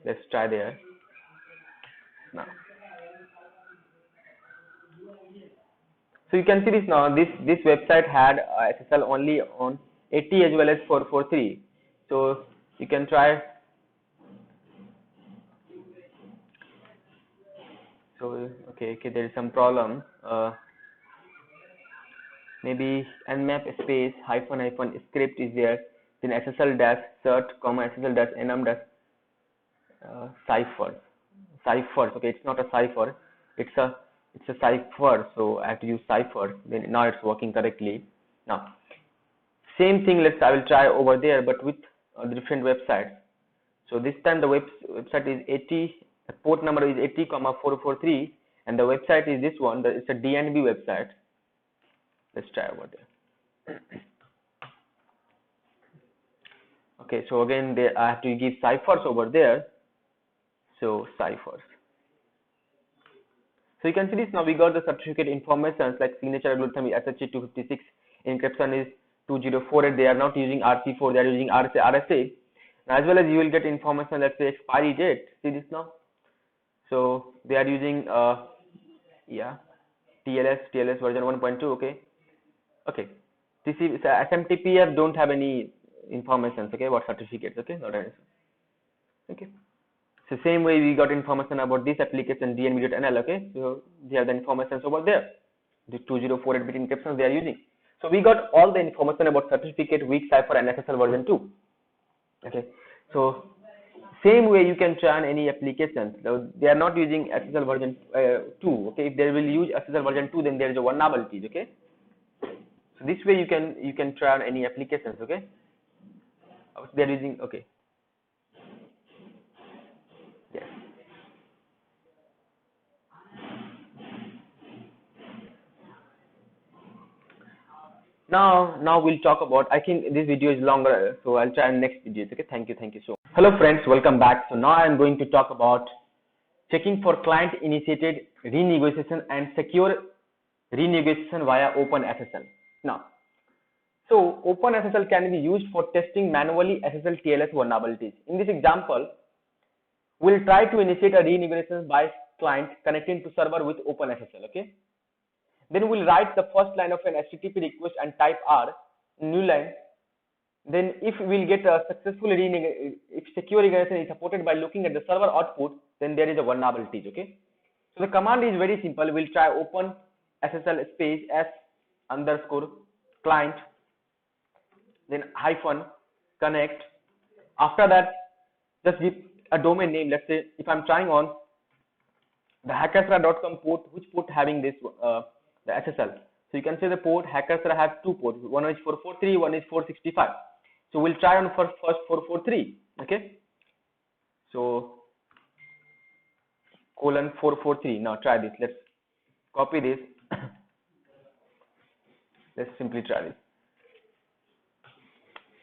let's try there now. So you can see this now. This website had SSL only on 80 as well as 443. So you can try. So okay, there is some problem. Maybe nmap space hyphen script is there. Then SSL dash cert comma SSL dash enum dash cipher. Okay, it's not a cipher. It's a cipher. So I have to use cipher. Then now it's working correctly. Now same thing. I will try over there, but with the different websites. So this time the website is 80. The port number is 80, 443, and the website is this one. It's a DNB website. Let's try over there. Okay, so again I have to give ciphers over there. So ciphers. So you can see this now. We got the certificate informations like signature algorithm is SHA 256, encryption is 2048. They are not using RC4. They are using RSA. As well as you will get information, let's say expiry date. See this now. So they are using TLS version 1.2. Okay. This is SMTPF don't have any information. Okay, about certificates. Okay, not anything. Okay. So same way we got information about this application DNB.nl. Okay, so they have the information over there. The 2048-bit encryption they are using. So we got all the information about certificate, weak cipher, and SSL version 2. Okay, so same way you can try on any applications. They are not using SSL version 2. Okay, if they will use SSL version 2, then there is a vulnerability. Okay, so this way you can try on any applications. Okay, they are using. Okay, yes. Now we'll talk about. I think this video is longer, so I'll try in next videos. Okay, thank you so much. Hello friends, welcome back. So now I'm going to talk about checking for client initiated renegotiation and secure renegotiation via OpenSSL. Now, so OpenSSL can be used for testing manually SSL TLS vulnerabilities. In this example, we'll try to initiate a renegotiation by client connecting to server with OpenSSL. Okay. Then we'll write the first line of an HTTP request and type R, new line. Then if we'll get a successful if secure renegotiation is supported by looking at the server output, then there is a vulnerability. Okay. So the command is very simple. We'll try open SSL space s underscore client, then hyphen connect. After that, just give a domain name. Let's say if I'm trying on the hackersra.com port, which port having this the SSL. So you can say the port Hackersra have two ports. One is 443, one is 465. So we'll try on first 443. Okay. So :443. Now try this. Let's copy this. Let's simply try this.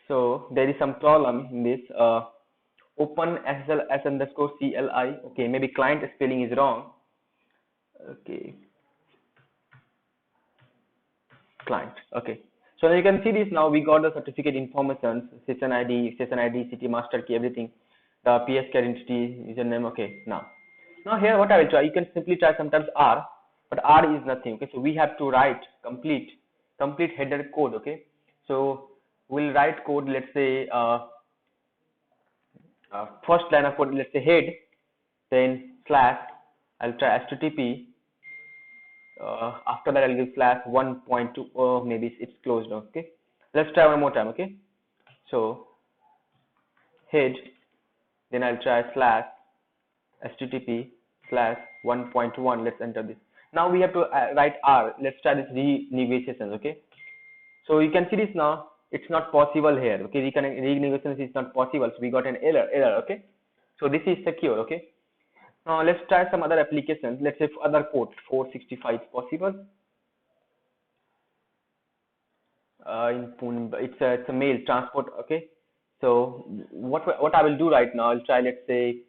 So there is some problem in this. Open SSL s underscore CLI. Okay, maybe client spelling is wrong. Okay. Client. Okay, so now you can see this. Now we got the certificate information, session ID, city master key, everything, the PSK identity, username. Okay, now here what I will try, you can simply try sometimes R, but R is nothing. Okay, so we have to write complete header code. Okay, so we'll write code. Let's say first line of code, let's say head, then slash, I'll try HTTP. After that I'll give slash 1.2. Oh, maybe it's closed. Okay, let's try one more time. Okay, so head, then I'll try slash HTTP slash 1.1. let's enter this. Now we have to write R. Let's try this renegotiations. Okay, so you can see this now, it's not possible here. Okay, renegotiations is not possible, so we got an error. Okay, so this is secure. Okay, now let's try some other applications. Let's say other port 465 is possible. It's a mail transport. Okay, so what I will do right now, I'll try, let's say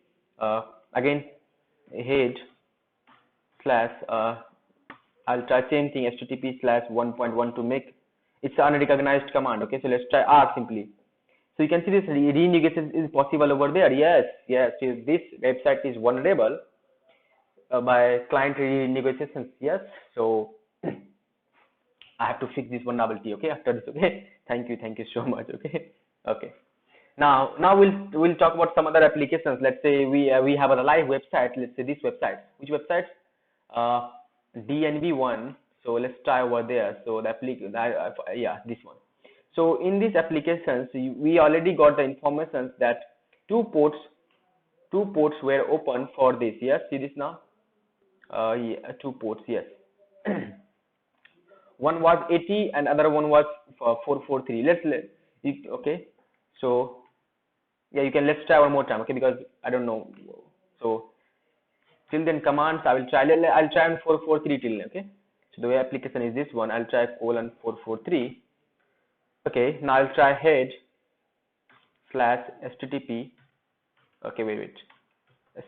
again head slash I'll try same thing, HTTP slash 1.1 to make it's an unrecognized command. Okay, so let's try R simply. So you can see this renegotiation is possible over there. Yes, this website is vulnerable by client renegotiations. Yes, so I have to fix this vulnerability, okay, after this, okay. Thank you so much, okay. Okay. Now we'll talk about some other applications. Let's say we have a live website. Let's say this website. Which website? DNV1. So let's try over there. So the yeah, this one. So in these applications, we already got the information that two ports were open for this. Yes, see this now. Yeah, two ports. Yes. One was 80 and other one was 443. Okay. So yeah, you can, let's try one more time, okay, because I don't know. So till then commands I will try. I'll try on 443 till then, okay. So the way application is this one. I'll try colon 443. Okay, now I'll try head slash http. Okay, wait.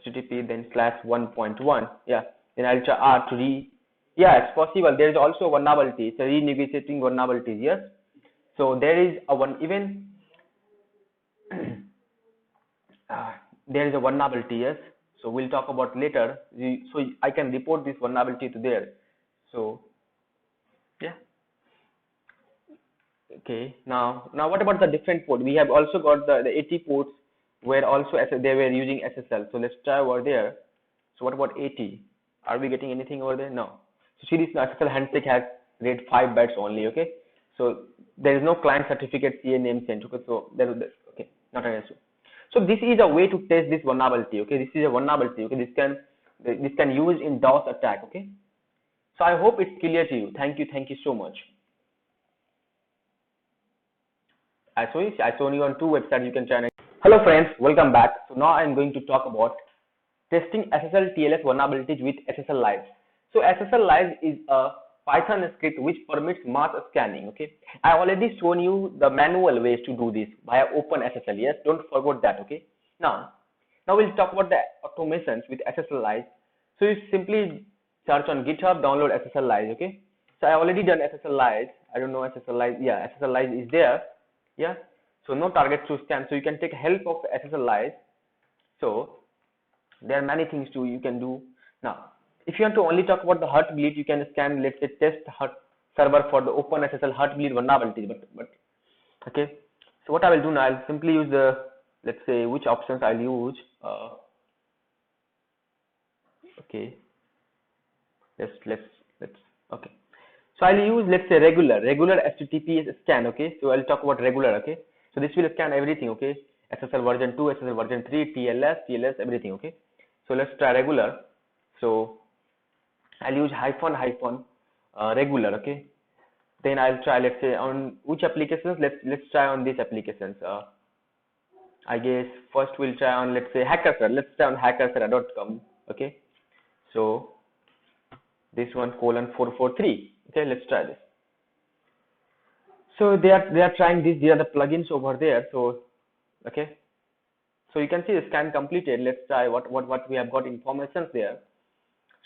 http then slash 1.1. Yeah, then I'll try R to yeah, it's possible. There is also vulnerability. It's a renegotiating vulnerabilities. Yes. So there is a one even there is a vulnerability. Yes. So we'll talk about later. So I can report this vulnerability to there. So yeah. Okay. Now what about the different port? We have also got the 80 ports where also they were using SSL. So let's try over there. So what about 80? Are we getting anything over there? No. So see, this SSL handshake has read 5 bytes only. Okay. So there is no client certificate CA name sent. Okay. So okay, not an issue. So this is a way to test this vulnerability. Okay. This is a vulnerability. Okay. This can use in DOS attack. Okay. So I hope it's clear to you. Thank you so much. I saw you on 2 websites. You can try. Hello friends, welcome back. So now I'm going to talk about testing SSL TLS vulnerabilities with SSL Live. So SSL Live is a Python script which permits mass scanning. Okay, I already shown you the manual ways to do this via OpenSSL. Yes, don't forget that. Okay, now we'll talk about the automations with SSL Live. So you simply search on GitHub, download SSL Live. Okay, so I already done SSL Live. I don't know SSL Live. Yeah, SSL Live is there. Yeah, so no targets to scan. So you can take help of SSL Live. So there are many things you can do. Now, if you want to only talk about the Heartbleed, you can scan, let's say, test server for the OpenSSL Heartbleed vulnerability. But okay. So what I will do now, I'll simply use the, let's say, which options I'll use. Okay. Let's okay. So I'll use, let's say, regular HTTP scan. Okay. So I'll talk about regular. Okay. So this will scan everything. Okay. SSL version 2, SSL version 3, TLS, everything. Okay. So let's try regular. So I'll use hyphen regular. Okay. Then I'll try, let's say, on which applications. Let's try on these applications. I guess first we'll try on, let's say, Hackerserver. Let's try on hackerserver.com. Okay. So this one colon 443. Okay. Let's try this. So they are trying this. They are the plugins over there. So okay. So you can see the scan completed. Let's try what we have got informations there.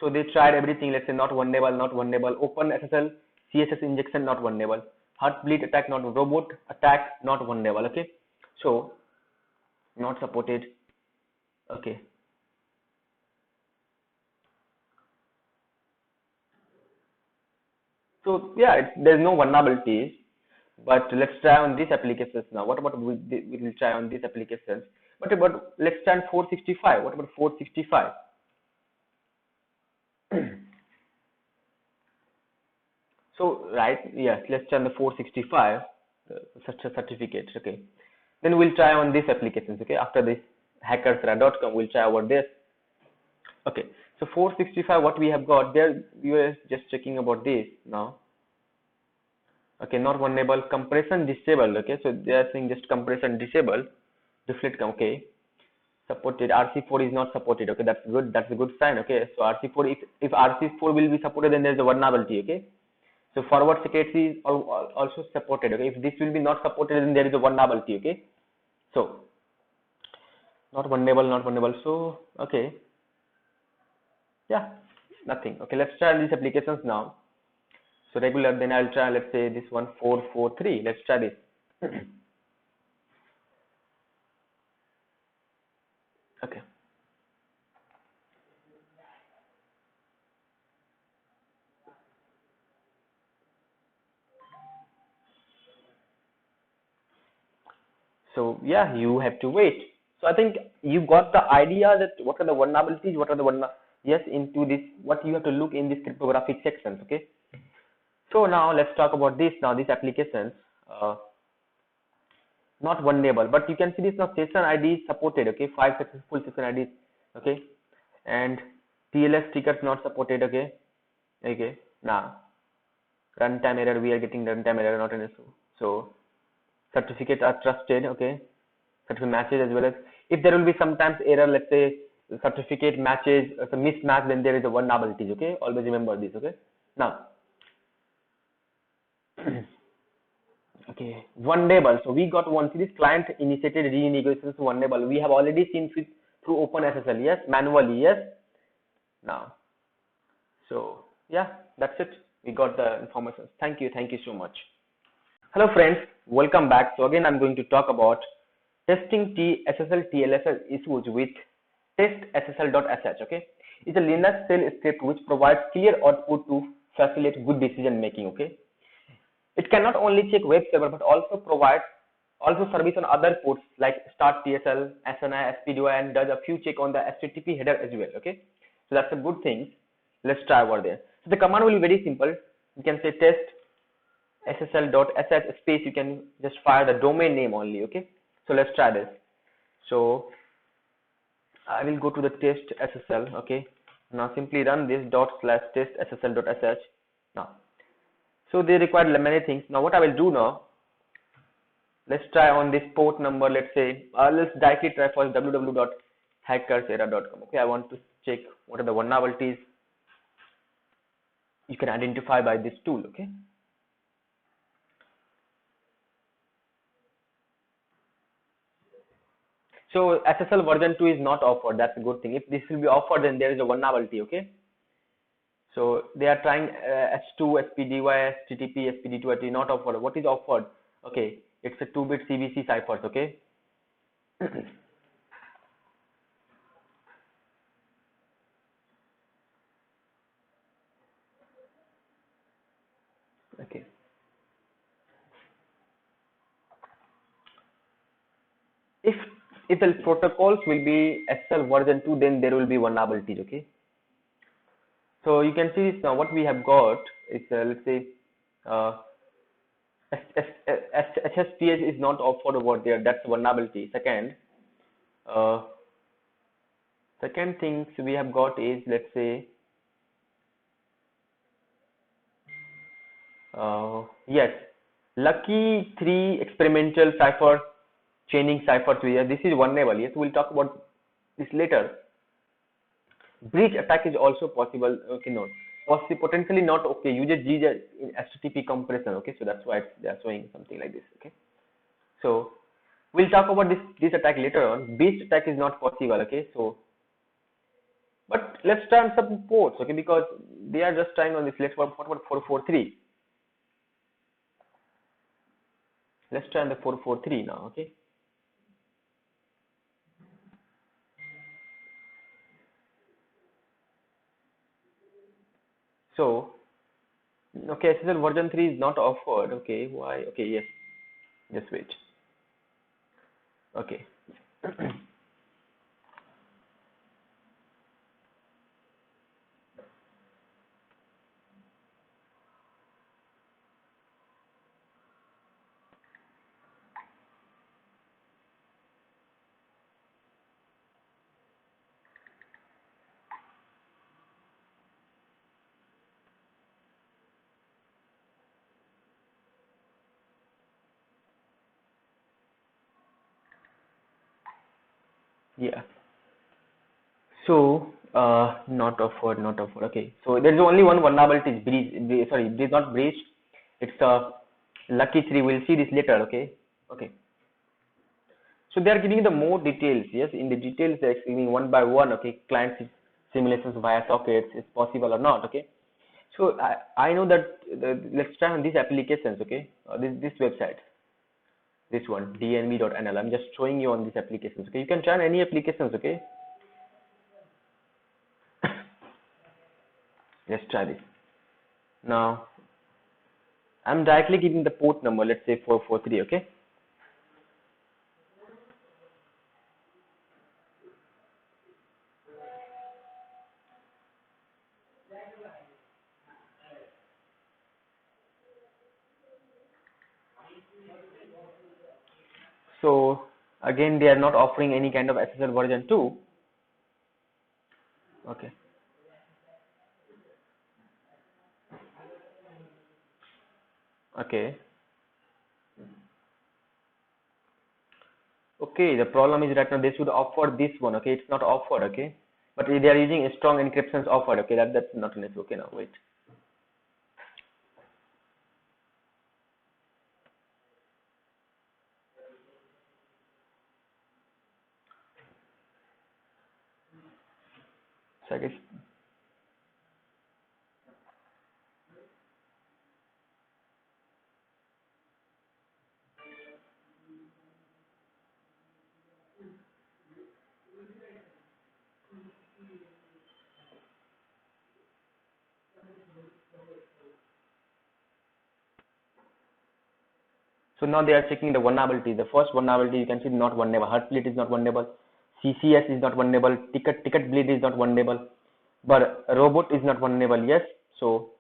So they tried everything. Let's say not vulnerable, Open SSL, CSS injection not vulnerable, Heartbleed attack not, robot attack not vulnerable. Okay, so not supported. Okay. So yeah, there's no vulnerabilities. But let's try on these applications now. What about we will try on these applications? But let's try on 465. What about 465? So right, yes, let's try on the 465 such a certificate. Okay, then we'll try on these applications. Okay, after this hackerserver.com, we'll try over this. Okay, so 465, what we have got there, we were just checking about this now. Okay, not vulnerable, compression disabled. Okay, so they are saying just compression disabled, deflect. Okay, supported, RC4 is not supported. Okay, that's good, that's a good sign. Okay, so RC4, if RC4 will be supported, then there's a vulnerability. Okay, so forward security is also supported. Okay, if this will be not supported, then there is a vulnerability. Okay, so not vulnerable. So okay, yeah, nothing. Okay, let's try these applications now. So regular, then I'll try, let's say, this one 443. Let's try this. Okay. So yeah, you have to wait. So I think you got the idea that what are the vulnerabilities, what are the yes, into this, what you have to look in this cryptographic sections. Okay. So now let's talk about this. Now these applications, not vulnerable, but you can see this now session ID is supported. Okay, 5 successful session IDs. Okay, and TLS tickets not supported. Okay, okay. Now runtime error, we are getting runtime error, not an issue. So certificates are trusted. Okay, certificate matches as well as if there will be sometimes error, let's say certificate matches a mismatch, then there is a vulnerability. Okay, always remember this. Okay, now okay, vulnerable. So we got one series client initiated renegotiations vulnerable. We have already seen through OpenSSL. Yes, manually. Yes. Now, so yeah, that's it. We got the information. Thank you. Thank you so much. Hello friends, welcome back. So again, I'm going to talk about testing SSL TLS issues with testssl.sh. Okay, it's a Linux shell script which provides clear output to facilitate good decision making. Okay, it can not only check web server but also provide service on other ports like start TSL, SNI, SPDY, and does a few check on the HTTP header as well. Okay, so that's a good thing. Let's try over there. So the command will be very simple. You can say test ssl.sh space. You can just fire the domain name only. Okay, so let's try this. So I will go to the test SSL. Okay, now simply run this /test ssl.sh. Now, so they require many things. Now what I will do now, let's try on this port number. Let's say let's directly try for www.hackersera.com. Okay, I want to check what are the vulnerabilities you can identify by this tool. Okay, so SSL version 2 is not offered. That's a good thing. If this will be offered, then there is a vulnerability. Okay, so they are trying H2, SPDY, HTTP, SPD2, not offered. What is offered? Okay, it's a 2-bit CBC ciphers. Okay. Okay. If the protocols will be SSL version 2, then there will be vulnerabilities. Okay. So you can see this now. What we have got is let's say uh, HSPS is not offered over there. That's vulnerability. Uh, second things we have got is, let's say yes, lucky 3 experimental cipher chaining ciphers. This is vulnerable. Yes, we'll talk about this later. Breach attack is also possible. Okay, no, potentially not. Okay, uses G in HTTP compression. Okay, so that's why they are showing something like this. Okay, so we'll talk about this attack later on. Breach attack is not possible. Okay, so but let's try on some ports. Okay, because they are just trying on this. Let's what about 443. Let's try on the 443 now. Okay. So, okay, SSL version 3 is not offered. Okay, why? Okay, yes, just wait. Okay. Yeah. So, not offered, not offered. Okay. So there is only one vulnerability, breach, sorry, breach, not breach. It's lucky 3. We'll see this later. Okay. Okay. So they are giving the more details. Yes, in the details they are giving one by one. Okay, client simulations via sockets is possible or not. Okay. So I know that let's try on these applications. Okay, this website, this one dnb.nl. I'm just showing you on these applications. Okay, you can try on any applications. Okay. Let's try this. Now I'm directly giving the port number. Let's say 443. Okay. So again, they are not offering any kind of SSL version 2. Okay. Okay. Okay, the problem is right now they should offer this one. Okay, it's not offered. Okay, but they are using a strong encryptions offered. Okay, that's not an issue. Okay, now wait. So I guess. So now they are checking the vulnerability. The first vulnerability you can see not vulnerable. Heartbleed is not vulnerable. CCS is not vulnerable. Ticket bleed is not vulnerable. But robot is not vulnerable. Yes. So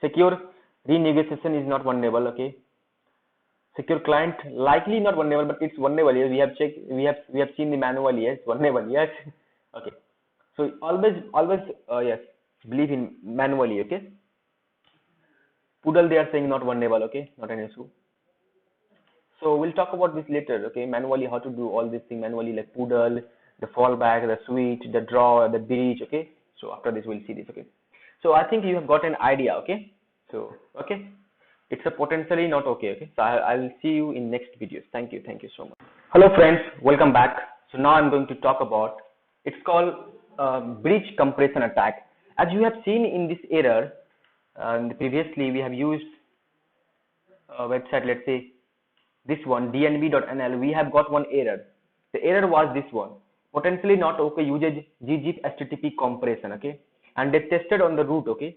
secure renegotiation is not vulnerable. Okay. Secure client likely not vulnerable, but it's vulnerable. Yes, we have checked. We have seen the manual. Yes, vulnerable. Yes. Okay. So always yes, believe in manually. Okay. Poodle they are saying not vulnerable. Okay, not an issue. So we'll talk about this later, okay? Manually, how to do all these things manually, like Poodle, the fallback, the switch, the draw, the breach, okay? So after this, we'll see this, okay? So I think you have got an idea, okay? So, okay? It's a potentially not okay, okay? So I'll see you in next videos. Thank you so much. Hello friends, welcome back. So now I'm going to talk about, it's called breach compression attack. As you have seen in this error, previously we have used a website, let's say, this one dnb.nl, we have got one error. The error was this one, potentially not okay, uses ggip http compression, okay, and they tested on the root, okay.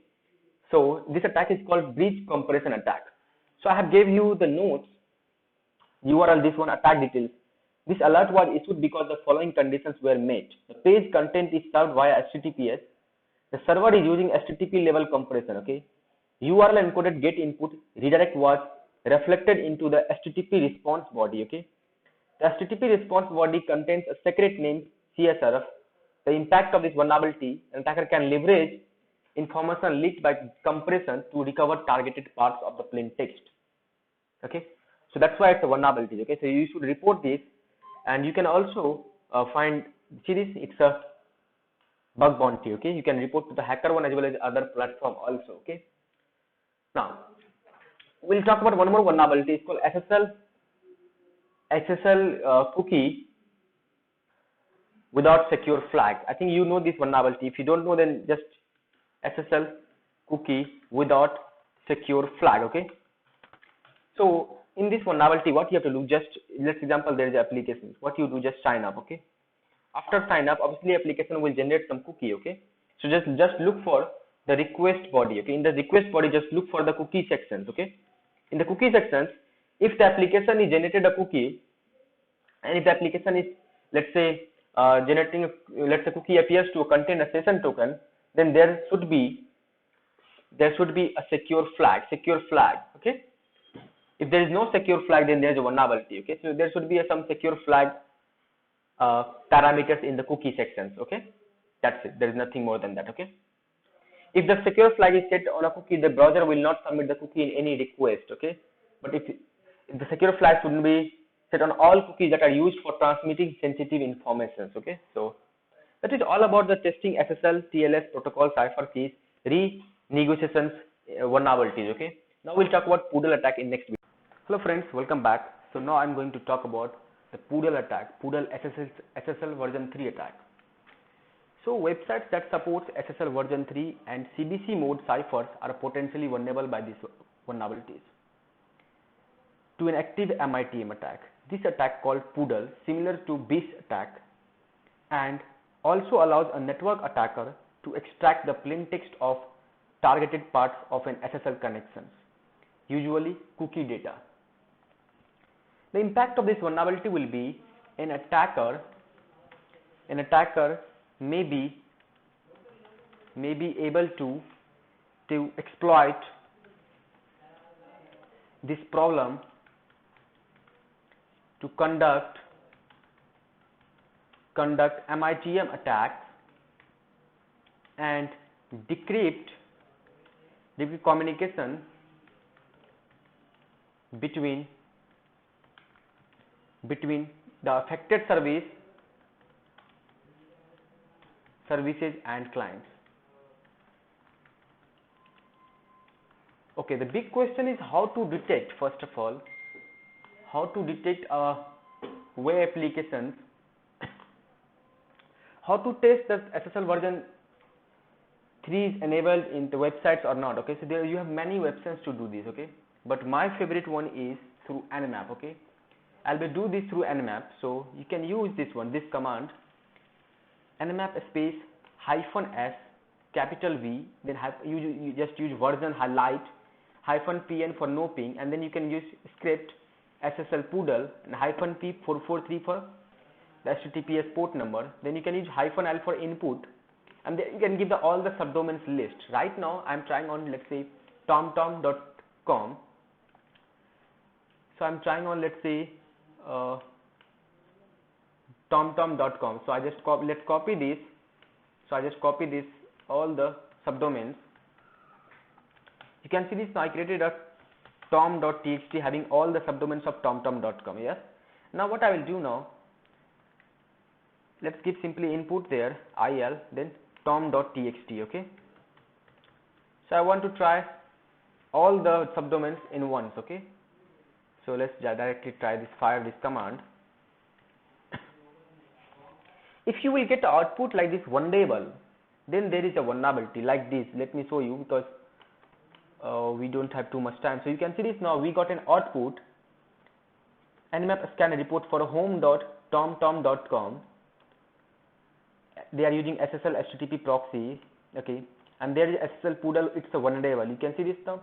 So this attack is called breach compression attack. So I have gave you the notes, URL, this one, attack details. This alert was issued because the following conditions were met. The page content is served via https. The server is using http level compression, okay. URL encoded get input redirect was reflected into the HTTP response body, okay. The HTTP response body contains a secret named CSRF. The impact of this vulnerability, an attacker can leverage information leaked by compression to recover targeted parts of the plain text, okay. So that's why it's a vulnerability, okay. So you should report this, and you can also find, see this, it's a bug bounty, okay. You can report to the HackerOne as well as other platform also, okay. Now we'll talk about one more vulnerability. It's called SSL cookie without secure flag. I think you know this vulnerability. If you don't know, then just SSL cookie without secure flag, okay. So in this vulnerability, what you have to do, just let's example there is an application. What you do, just sign up, okay. After sign up, obviously application will generate some cookie, okay. So just look for the request body, okay. In the request body, just look for the cookie sections, okay. In the cookie sections, if the application is generated a cookie, and if the application is, let's say, generating, let's say, cookie appears to contain a session token, then there should be a secure flag, okay. If there is no secure flag, then there is a vulnerability, okay. So there should be some secure flag parameters in the cookie sections, okay. That's it. There is nothing more than that, okay. If the secure flag is set on a cookie, the browser will not submit the cookie in any request, okay. But if the secure flag shouldn't be set on all cookies that are used for transmitting sensitive information, okay. So that is all about the testing SSL, TLS protocol, cipher keys, renegotiations, vulnerabilities, okay. Now we'll talk about Poodle attack in next video. Hello friends, welcome back. So now I'm going to talk about the Poodle attack, Poodle SSL version 3 attack. So websites that support SSL version 3 and CBC mode ciphers are potentially vulnerable by these vulnerabilities to an active MITM attack. This attack called Poodle, similar to BIS attack, and also allows a network attacker to extract the plain text of targeted parts of an SSL connections, usually cookie data. The impact of this vulnerability will be an attacker may be able to exploit this problem to conduct MITM attacks and decrypt communication between the affected services and clients. Okay, the big question is how to detect, first of all, how to detect web applications, how to test the SSL version 3 is enabled in the websites or not. Okay, so there you have many websites to do this. Okay, but my favorite one is through Nmap. Okay, I'll be do this through Nmap, so you can use this one, this command, Nmap space -s capital V, then you just use version highlight -pn for no ping, and then you can use script SSL poodle and -p 443 for the HTTPS port number. Then you can use -l for input, and then you can give all the subdomains list. Right now I'm trying on, let's say, tomtom.com. So I'm trying on, let's say, tomtom.com. So I just let's copy this. So I just copy this, all the subdomains. You can see this now I created a tom.txt having all the subdomains of tomtom.com. Yes. Now what I will do now, let's give simply input there, il, then tom.txt. Okay. So I want to try all the subdomains in once. Okay. So let's directly try this, fire this command. If you will get the output like this vulnerable, then there is a vulnerability like this. Let me show you, because we don't have too much time. So you can see this now, we got an output, Nmap scan report for home.tomtom.com. They are using SSL HTTP proxy. Okay, and there is SSL poodle, it's a vulnerable. You can see this now,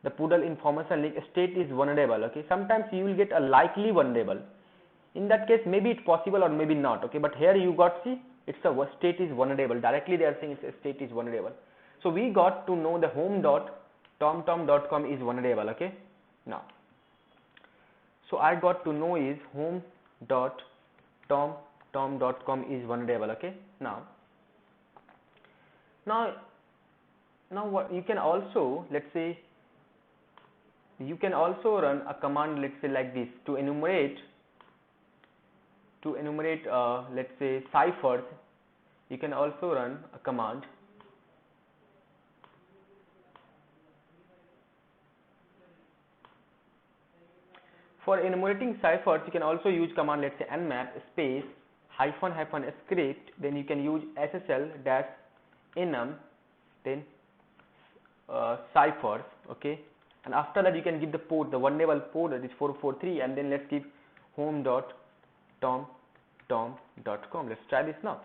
the poodle information link state is vulnerable. Okay, sometimes you will get a likely vulnerable. In that case, maybe it's possible or maybe not. Okay, but here you got, see, it's a state is vulnerable. Directly they are saying it's a state is vulnerable. So we got to know the home.tomtom.com is vulnerable. Okay, now, so I got to know is home.tomtom.com is vulnerable. Okay, now what you can also, let's say, you can also run a command, let's say, like this, to enumerate let's say ciphers. You can also run a command for enumerating ciphers. You can also use command, let's say, nmap space -- script, then you can use ssl-enum, then ciphers. Okay, and after that you can give the port, the vulnerable port, that is 443, and then let's give home.tomtom.com. Let's try this now.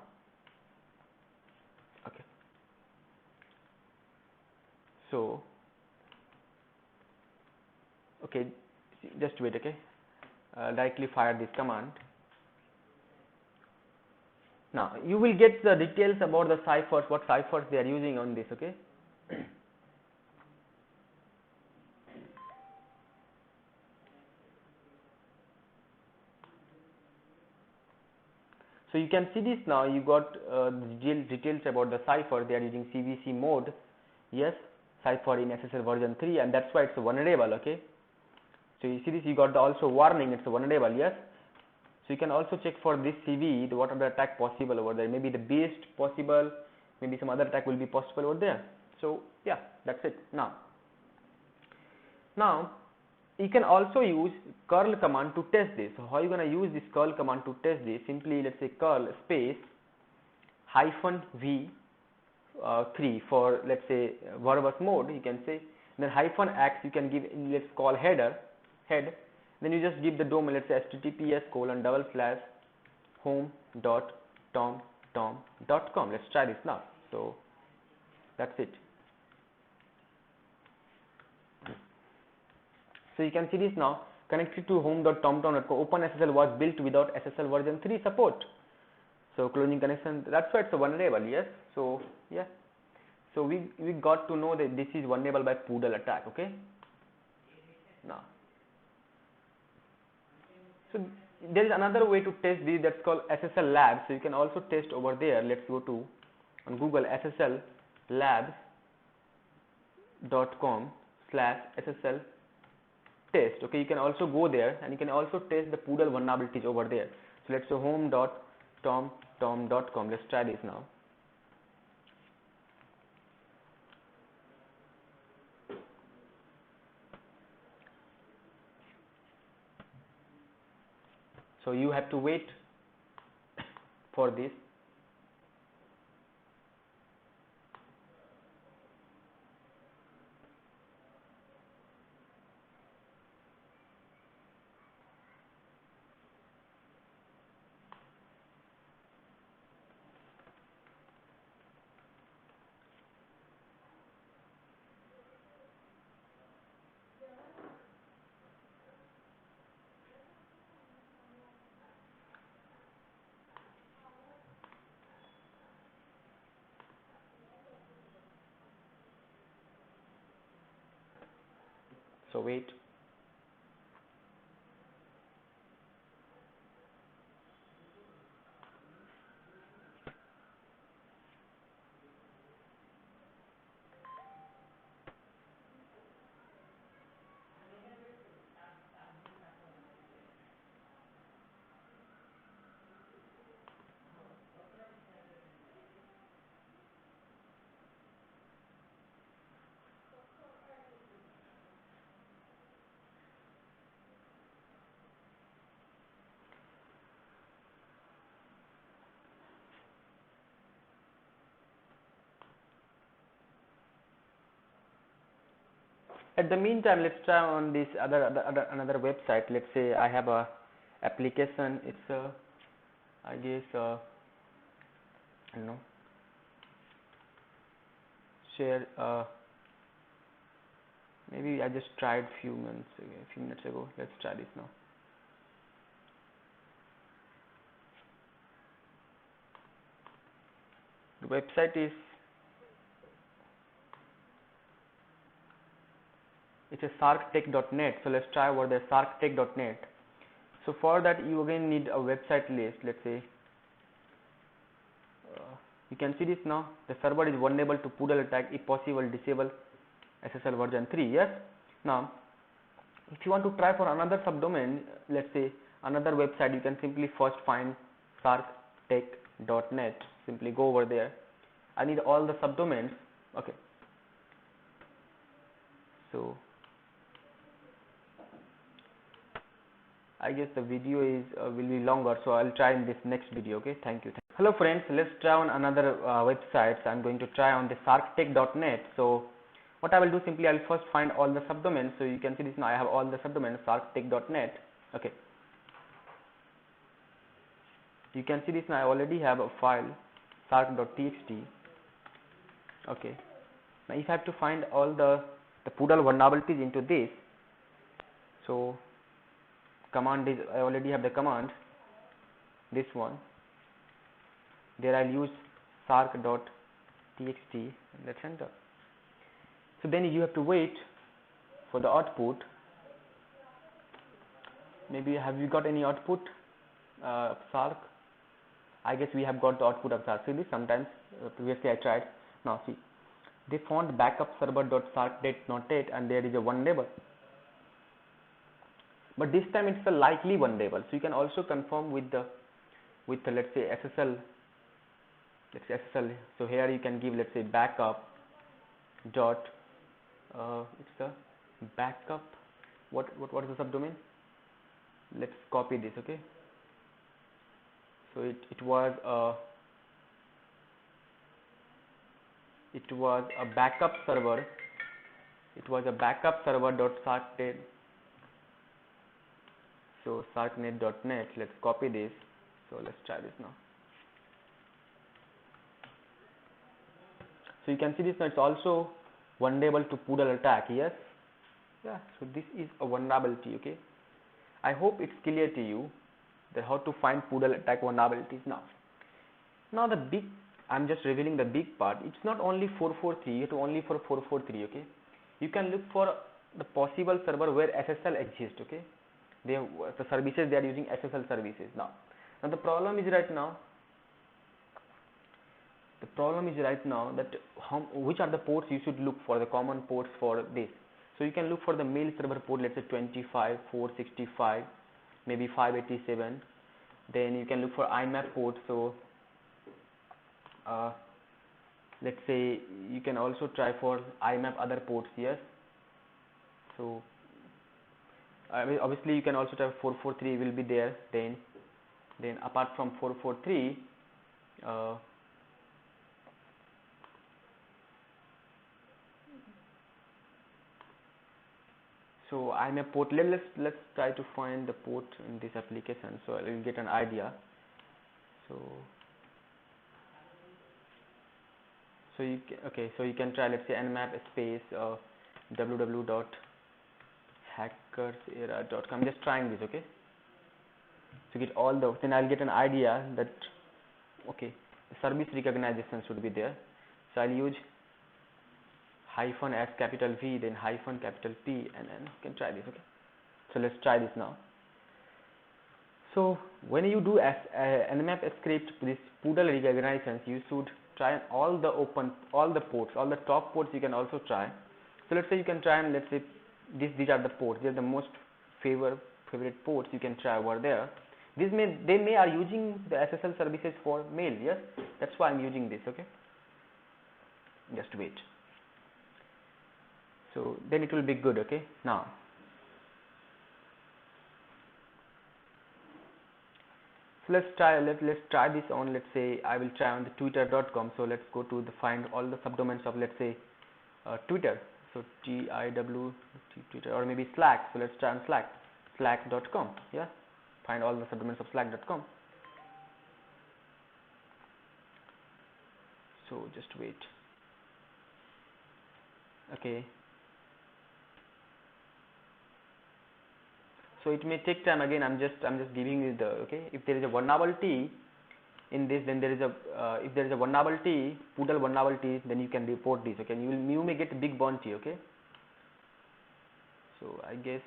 Okay, so okay, just wait. Okay, directly fire this command. Now you will get the details about the ciphers, what ciphers they are using on this. Okay, so you can see this now, you got details about the cipher. They are using CVC mode, yes, cipher in SSL version 3, and that's why it's vulnerable. Okay, so you see this, you got the also warning, it's vulnerable. Yes, so you can also check for this CV, what are the attack possible over there. Maybe the beast possible, maybe some other attack will be possible over there. So yeah, that's it. Now you can also use curl command to test this. So how are you going to use this curl command to test this? Simply, let's say, curl space -v 3 for, let's say, verbose mode, you can say, then -x you can give, let's call head, then you just give the domain, let's say https://home.tomtom.com. let's try this now. So that's it. So you can see this now, connected to home.tomtom.com. OpenSSL was built without SSL version 3 support. So closing connection, that's why it's a vulnerable. Yes, so yeah, so we got to know that this is vulnerable by poodle attack. Okay, now, so So there is another way to test this, that's called SSL Labs. So you can also test over there. Let's go to on Google sslabs.com/SSL test. Okay, you can also go there and you can also test the Poodle vulnerabilities over there. So let's go home.tomtom.com. Let's try this now. So you have to wait for this. So wait. At the meantime, let's try on this another website. Let's say I have a application. It's a, I guess, I don't know, share. Maybe I just tried few minutes ago. Let's try this now. The website is, it's a sarktech.net. So let's try over the sarktech.net. So for that you again need a website list. Let's say you can see this now. The server is vulnerable to Poodle attack. If possible, disable SSL version 3. Yes. Now, if you want to try for another subdomain, let's say another website, you can simply first find sarktech.net. Simply go over there. I need all the subdomains. Okay. So I guess the video is will be longer, so I'll try in this next video. Okay, thank you. Hello friends, let's try on another website. So I'm going to try on the sarktech.net. So what I will do, simply I'll first find all the subdomains. So you can see this now, I have all the subdomains sarktech.net. Okay, you can see this now, I already have a file sark.txt. Okay, now if I have to find all the Poodle vulnerabilities into this, so command is, I already have the command, this one. There I'll use sark.txt and let's enter. So then you have to wait for the output. Maybe have you got any output of sark? I guess we have got the output of sark. See this, sometimes previously I tried. Now see, they found backup server.sark.net and there is a vulnerable. But this time it's a likely vulnerable. So you can also confirm with the let's say SSL. Let's say SSL. So here you can give, let's say, backup dot. It's a backup. What is the subdomain? Let's copy this. Okay. So it was a backup server. It was a backup server dot sarknet. So sarknet.net. Let's copy this. So let's try this now. So you can see this now, it's also vulnerable to Poodle attack. Yes. Yeah. So this is a vulnerability. Okay. I hope it's clear to you that how to find Poodle attack vulnerabilities now. Now the big, I'm just revealing the big part. It's not only 443. You have to only for 443. Okay. You can look for the possible server where SSL exists. Okay. the services they are using SSL services now. Now the problem is right now that which are the ports you should look for, the common ports for this. So you can look for the mail server port, let's say 25, 465, maybe 587. Then you can look for IMAP port. So let's say you can also try for IMAP other ports. Yes. So obviously you can also try 443 will be there. Then apart from 443, so IMAP port. Let's try to find the port in this application, so I will get an idea. So you can try, let's say, nmap space www.hackersera.com. Just trying this, okay, to get all the, then I'll get an idea that okay, service recognition should be there. So I'll use hyphen as capital V, then hyphen capital P, and then you can try this. Okay, so let's try this now. So when you do nmap script, this POODLE recognitions, you should try all the ports, all the top ports you can also try. So let's say you can try, and let's say these are the ports, they're the most favorite ports you can try over there. They may are using the SSL services for mail. Yes, that's why I'm using this. Okay, just wait. So then it will be good. Okay, now so let's try this on, let's say I will try on the twitter.com. so let's go to the find all the subdomains of, let's say, Twitter. So TIW Twitter, or maybe Slack. So let's try on slack.com. Yeah, find all the subdomains of slack.com. So just wait. Okay, so it may take time. Again, I'm just giving you the, okay, if there is a vulnerability in this, then there is a if there is a vulnerability, POODLE vulnerability, then you can report this. Okay, you may get a big bounty. Okay, so I guess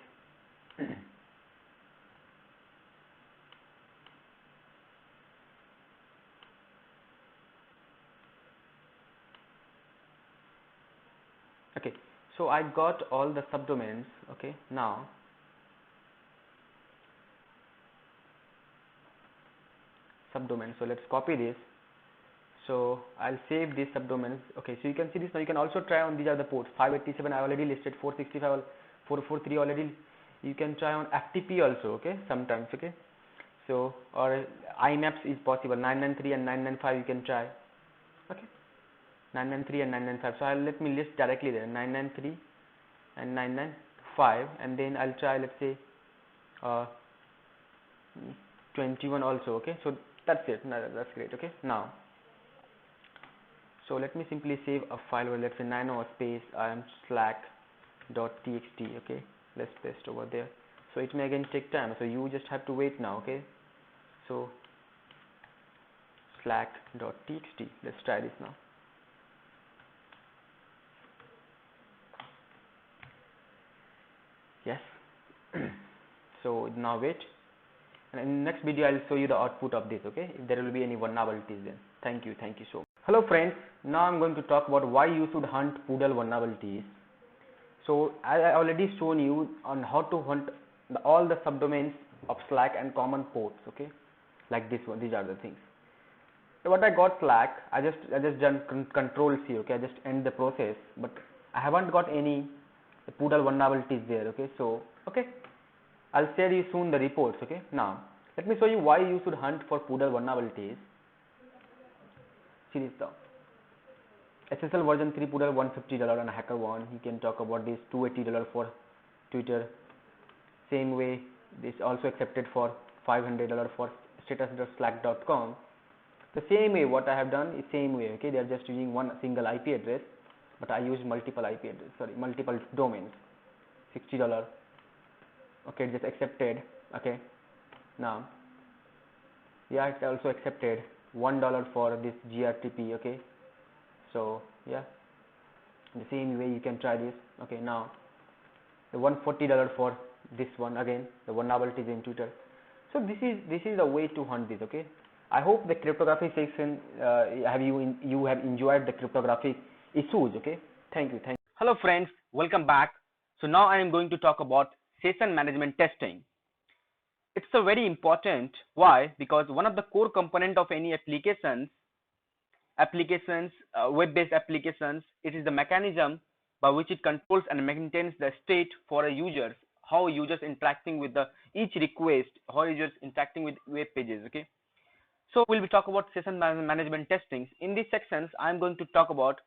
okay, so I got all the subdomains. Okay, now subdomain, so let's copy this. So I'll save these subdomains. Okay, so you can see this now. You can also try on, these are the ports. 587 I already listed, 465, 443 already. You can try on FTP also. Okay, sometimes. Okay, so or IMAPs is possible. 993 and 995 you can try. Okay, 993 and 995. So let me list directly there, 993 and 995, and then I'll try, let's say, 21 also. Okay, so that's it. No, that's great. Okay, now so let me simply save a file where, let's say, nano space slack.txt. okay, let's paste over there. So it may again take time, so you just have to wait now. Okay, so slack.txt, let's try this now. Yes. So now wait, and in the next video I'll show you the output of this. Okay, if there will be any vulnerabilities, then thank you so much. Hello friends, now I'm going to talk about why you should hunt POODLE vulnerabilities. So I already shown you on how to hunt all the subdomains of Slack and common ports. Okay, like this one, these are the things. So what I got Slack, I just done control C. Okay, I just end the process, but I haven't got any POODLE vulnerabilities there. Okay, so okay, I'll share you soon the reports. Okay, now let me show you why you should hunt for POODLE vulnerabilities. See this down. SSL version 3 POODLE $150 on HackerOne. You can talk about this, $280 for Twitter. Same way, this also accepted for $500 for status.slack.com. The same way what I have done is same way. Okay, they are just using one single IP address, but I use multiple IP address. Sorry, multiple domains. $60. Okay, just accepted. Okay, now yeah, it's also accepted. $1 for this GRTP. Okay, so yeah, the same way you can try this. Okay, now the $140 for this one again, the vulnerabilities in Twitter. So this is the way to hunt this. Okay, I hope the cryptography section you have enjoyed the cryptographic issues. Okay, thank you. Hello friends, welcome back. So now I am going to talk about session management testing. It's a very important. Why? Because one of the core component of any web-based applications, it is the mechanism by which it controls and maintains the state for a user, how users interacting with each request, how users interacting with web pages. Okay, so we'll be talking about session management testings. In these sections, I'm going to talk about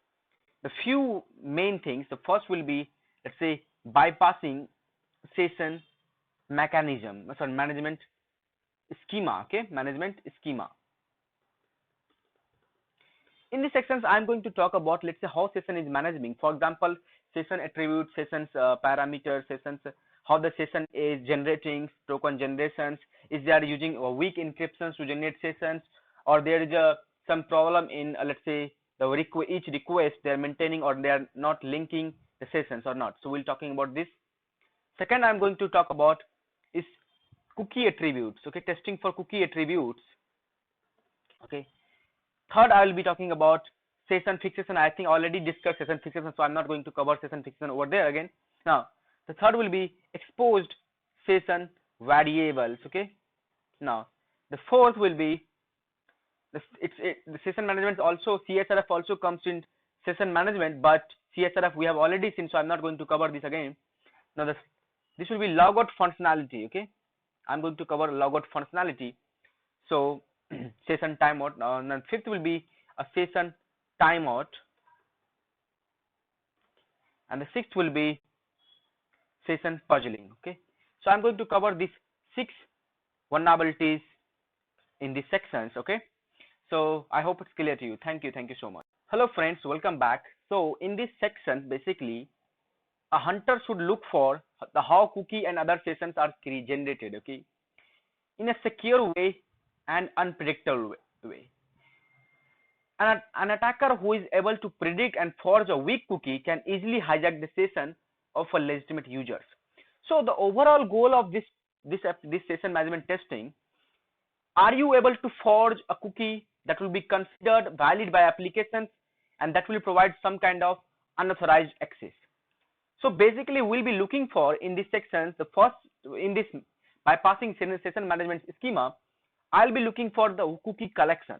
the few main things. The first will be, let's say, bypassing session management schema. Okay, management schema. In these sections, I'm going to talk about, let's say, how session is managing. For example, session attributes, sessions parameters, sessions, how the session is generating token generations. Is they are using weak encryptions to generate sessions, or there is some problem in let's say each request they are maintaining, or they are not linking the sessions or not. So we'll talking about this. Second, I'm going to talk about is cookie attributes. Okay, testing for cookie attributes. Okay. Third, I will be talking about session fixation. I think I already discussed session fixation, so I'm not going to cover session fixation over there again. Now, the third will be exposed session variables. Okay. Now, the fourth will be the session management. Also, CSRF also comes in session management, but CSRF we have already seen, so I'm not going to cover this again. Now, this will be logout functionality. Okay, I'm going to cover logout functionality. So session timeout. And then fifth will be a session timeout, and the sixth will be session puzzling. Okay, so I'm going to cover these 6 vulnerabilities in these sections. Okay, so I hope it's clear to you. Thank you so much. Hello friends, welcome back. So in this section, basically a hunter should look for how cookie and other sessions are generated. Okay, in a secure way and unpredictable way. An attacker who is able to predict and forge a weak cookie can easily hijack the session of a legitimate users. So the overall goal of this session management testing, are you able to forge a cookie that will be considered valid by applications and that will provide some kind of unauthorized access? So basically we'll be looking for in this section, the first in this bypassing session management schema, I'll be looking for the cookie collection.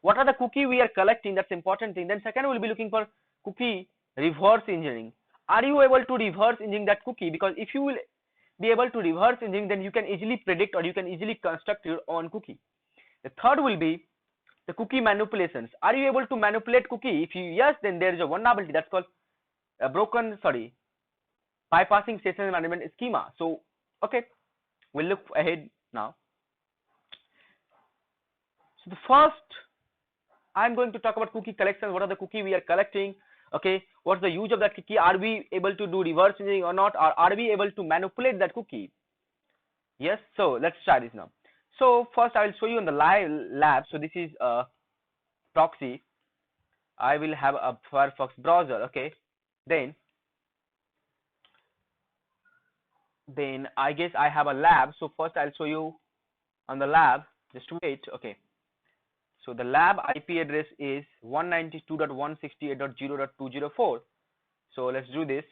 What are the cookie we are collecting? That's important thing. Then second, we'll be looking for cookie reverse engineering. Are you able to reverse engineer that cookie? Because if you will be able to reverse engineer, then you can easily predict or you can easily construct your own cookie. The third will be the cookie manipulations. Are you able to manipulate cookie? If you yes, then there is a vulnerability that's called bypassing session management schema. So okay, we'll look ahead now. So the first, I'm going to talk about cookie collection. What are the cookie we are collecting? Okay, what's the use of that cookie? Are we able to do reverse engineering or not? Or are we able to manipulate that cookie? Yes, so let's try this now. So first I will show you in the live lab. So this is a proxy. I will have a Firefox browser. Okay, then I guess I have a lab. So first I'll show you on the lab. Just wait. Okay. So the lab IP address is 192.168.0.204. So let's do this.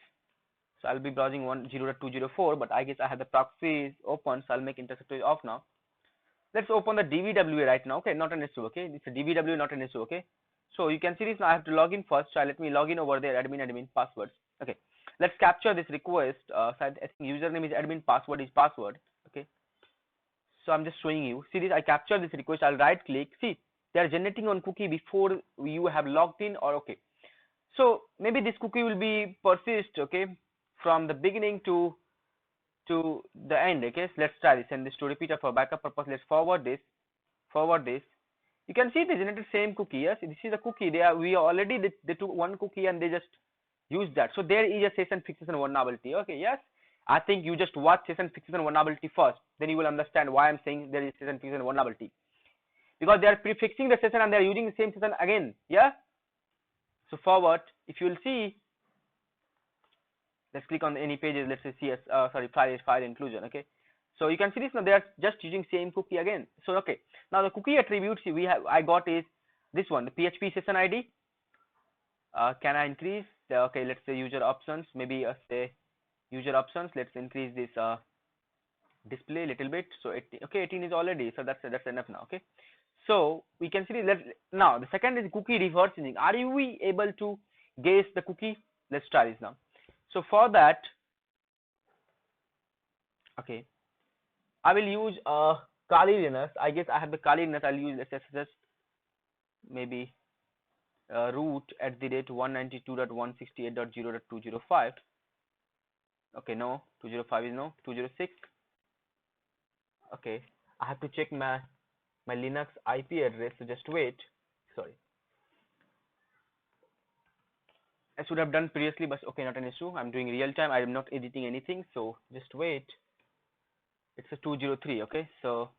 So I'll be browsing 10.204, but I guess I have the proxy open, so I'll make interceptor off now. Let's open the DBWA right now. Okay, not an issue. Okay, it's a DBWA, not an issue. Okay, so you can see this now. I have to log in first. So let me log in over there. Admin passwords. Okay, let's capture this request. So I think username is admin, password is password. Okay, so I'm just showing you. See this? I capture this request. I'll right click. See, they are generating on cookie before you have logged in, or okay. So maybe this cookie will be persist. Okay, from the beginning to the end. Okay, so let's try this, and this to repeat it for backup purpose. Let's forward this. You can see they generated same cookie. Yes, this is a cookie. We already they took one cookie and they just used that. So there is a session fixation vulnerability. Okay, yes, I think you just watch session fixation vulnerability first, then you will understand why I'm saying there is session fixation vulnerability, because they are prefixing the session and they are using the same session again. Yeah, so forward, if you will see, Let's click on any pages. Let's say CS, sorry, file inclusion. Okay, so you can see this now. They are just using same cookie again. So okay, now the cookie attributes I got is this one, the PHP session ID. Can I increase? Okay, let's say user options. Maybe say user options. Let's increase this display a little bit. So 18, okay, 18 is already, so that's enough now. Okay, so we can see this. Now the second is cookie reverse engineering. Are we able to guess the cookie? Let's try this now. So for that, okay, I will use Kali Linux. I guess I have the Kali Linux. I'll use SSH maybe root at the rate 192.168.0.205. Okay, no, 205 is no, 206. Okay, I have to check my Linux IP address. So just wait. Sorry, I should have done previously, but okay, not an issue. I'm doing real time. I am not editing anything, so just wait. It's a 203. Okay, so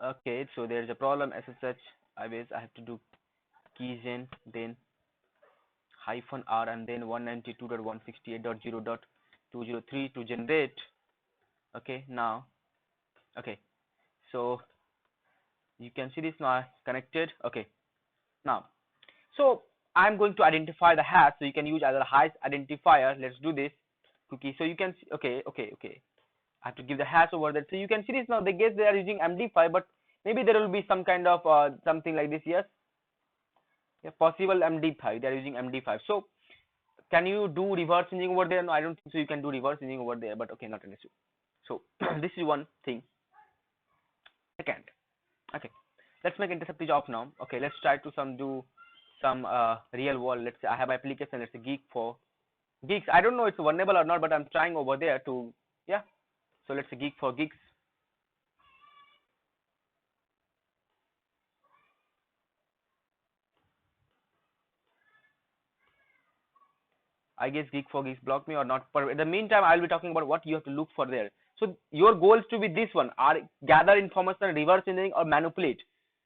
okay, so there's a problem. SSH IBS. I have to do keygen, then -r, and then 192.168.0.203 to generate. Okay, now okay, so you can see this now connected. Okay, now so I'm going to identify the hash, so you can use either hash identifier. Let's do this cookie. So you can see, okay, I have to give the hash over there. So you can see this now. They guess they are using MD5, but maybe there will be some kind of something like this. Yes, yeah, possible MD5. They are using MD5. So can you do reverse engineering over there? No, I don't think so. You can do reverse engineering over there, but okay, not an issue. So this is one thing. Second, okay, let's make intercept off now. Okay, let's try to do some real world. Let's say I have application. Let's say Geek for Geeks. I don't know it's vulnerable or not, but I'm trying over there to, yeah. So let's say Geek for Geeks. I guess Geek for Geeks blocked me or not. But in the meantime, I'll be talking about what you have to look for there. So your goal is to be this one: are gather information, reverse engineering, or manipulate.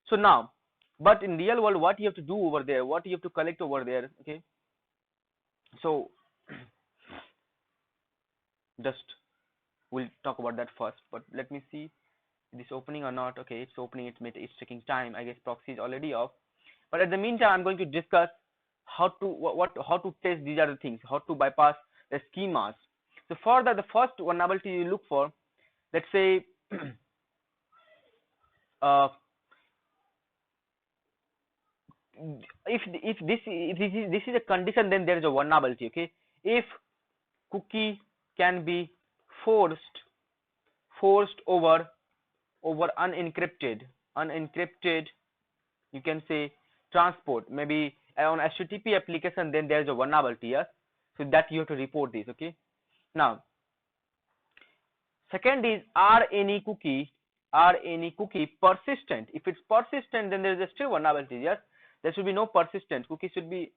So now, but in real world, what you have to do over there, what you have to collect over there. Okay. So just we'll talk about that first. But let me see this opening or not. Okay, it's opening. It's taking time. I guess proxy is already off. But at the meantime, I'm going to discuss how to how to test these other things, how to bypass the schemas. So for that, the first vulnerability you look for, let's say if this is a condition, then there is a vulnerability. Okay, if cookie can be forced over unencrypted, you can say transport, maybe on HTTP application, then there is a vulnerability. Yes, so that you have to report this. Okay, now second is are any cookie persistent? If it's persistent, then there is a still vulnerability. Yes, there should be no persistent cookie should be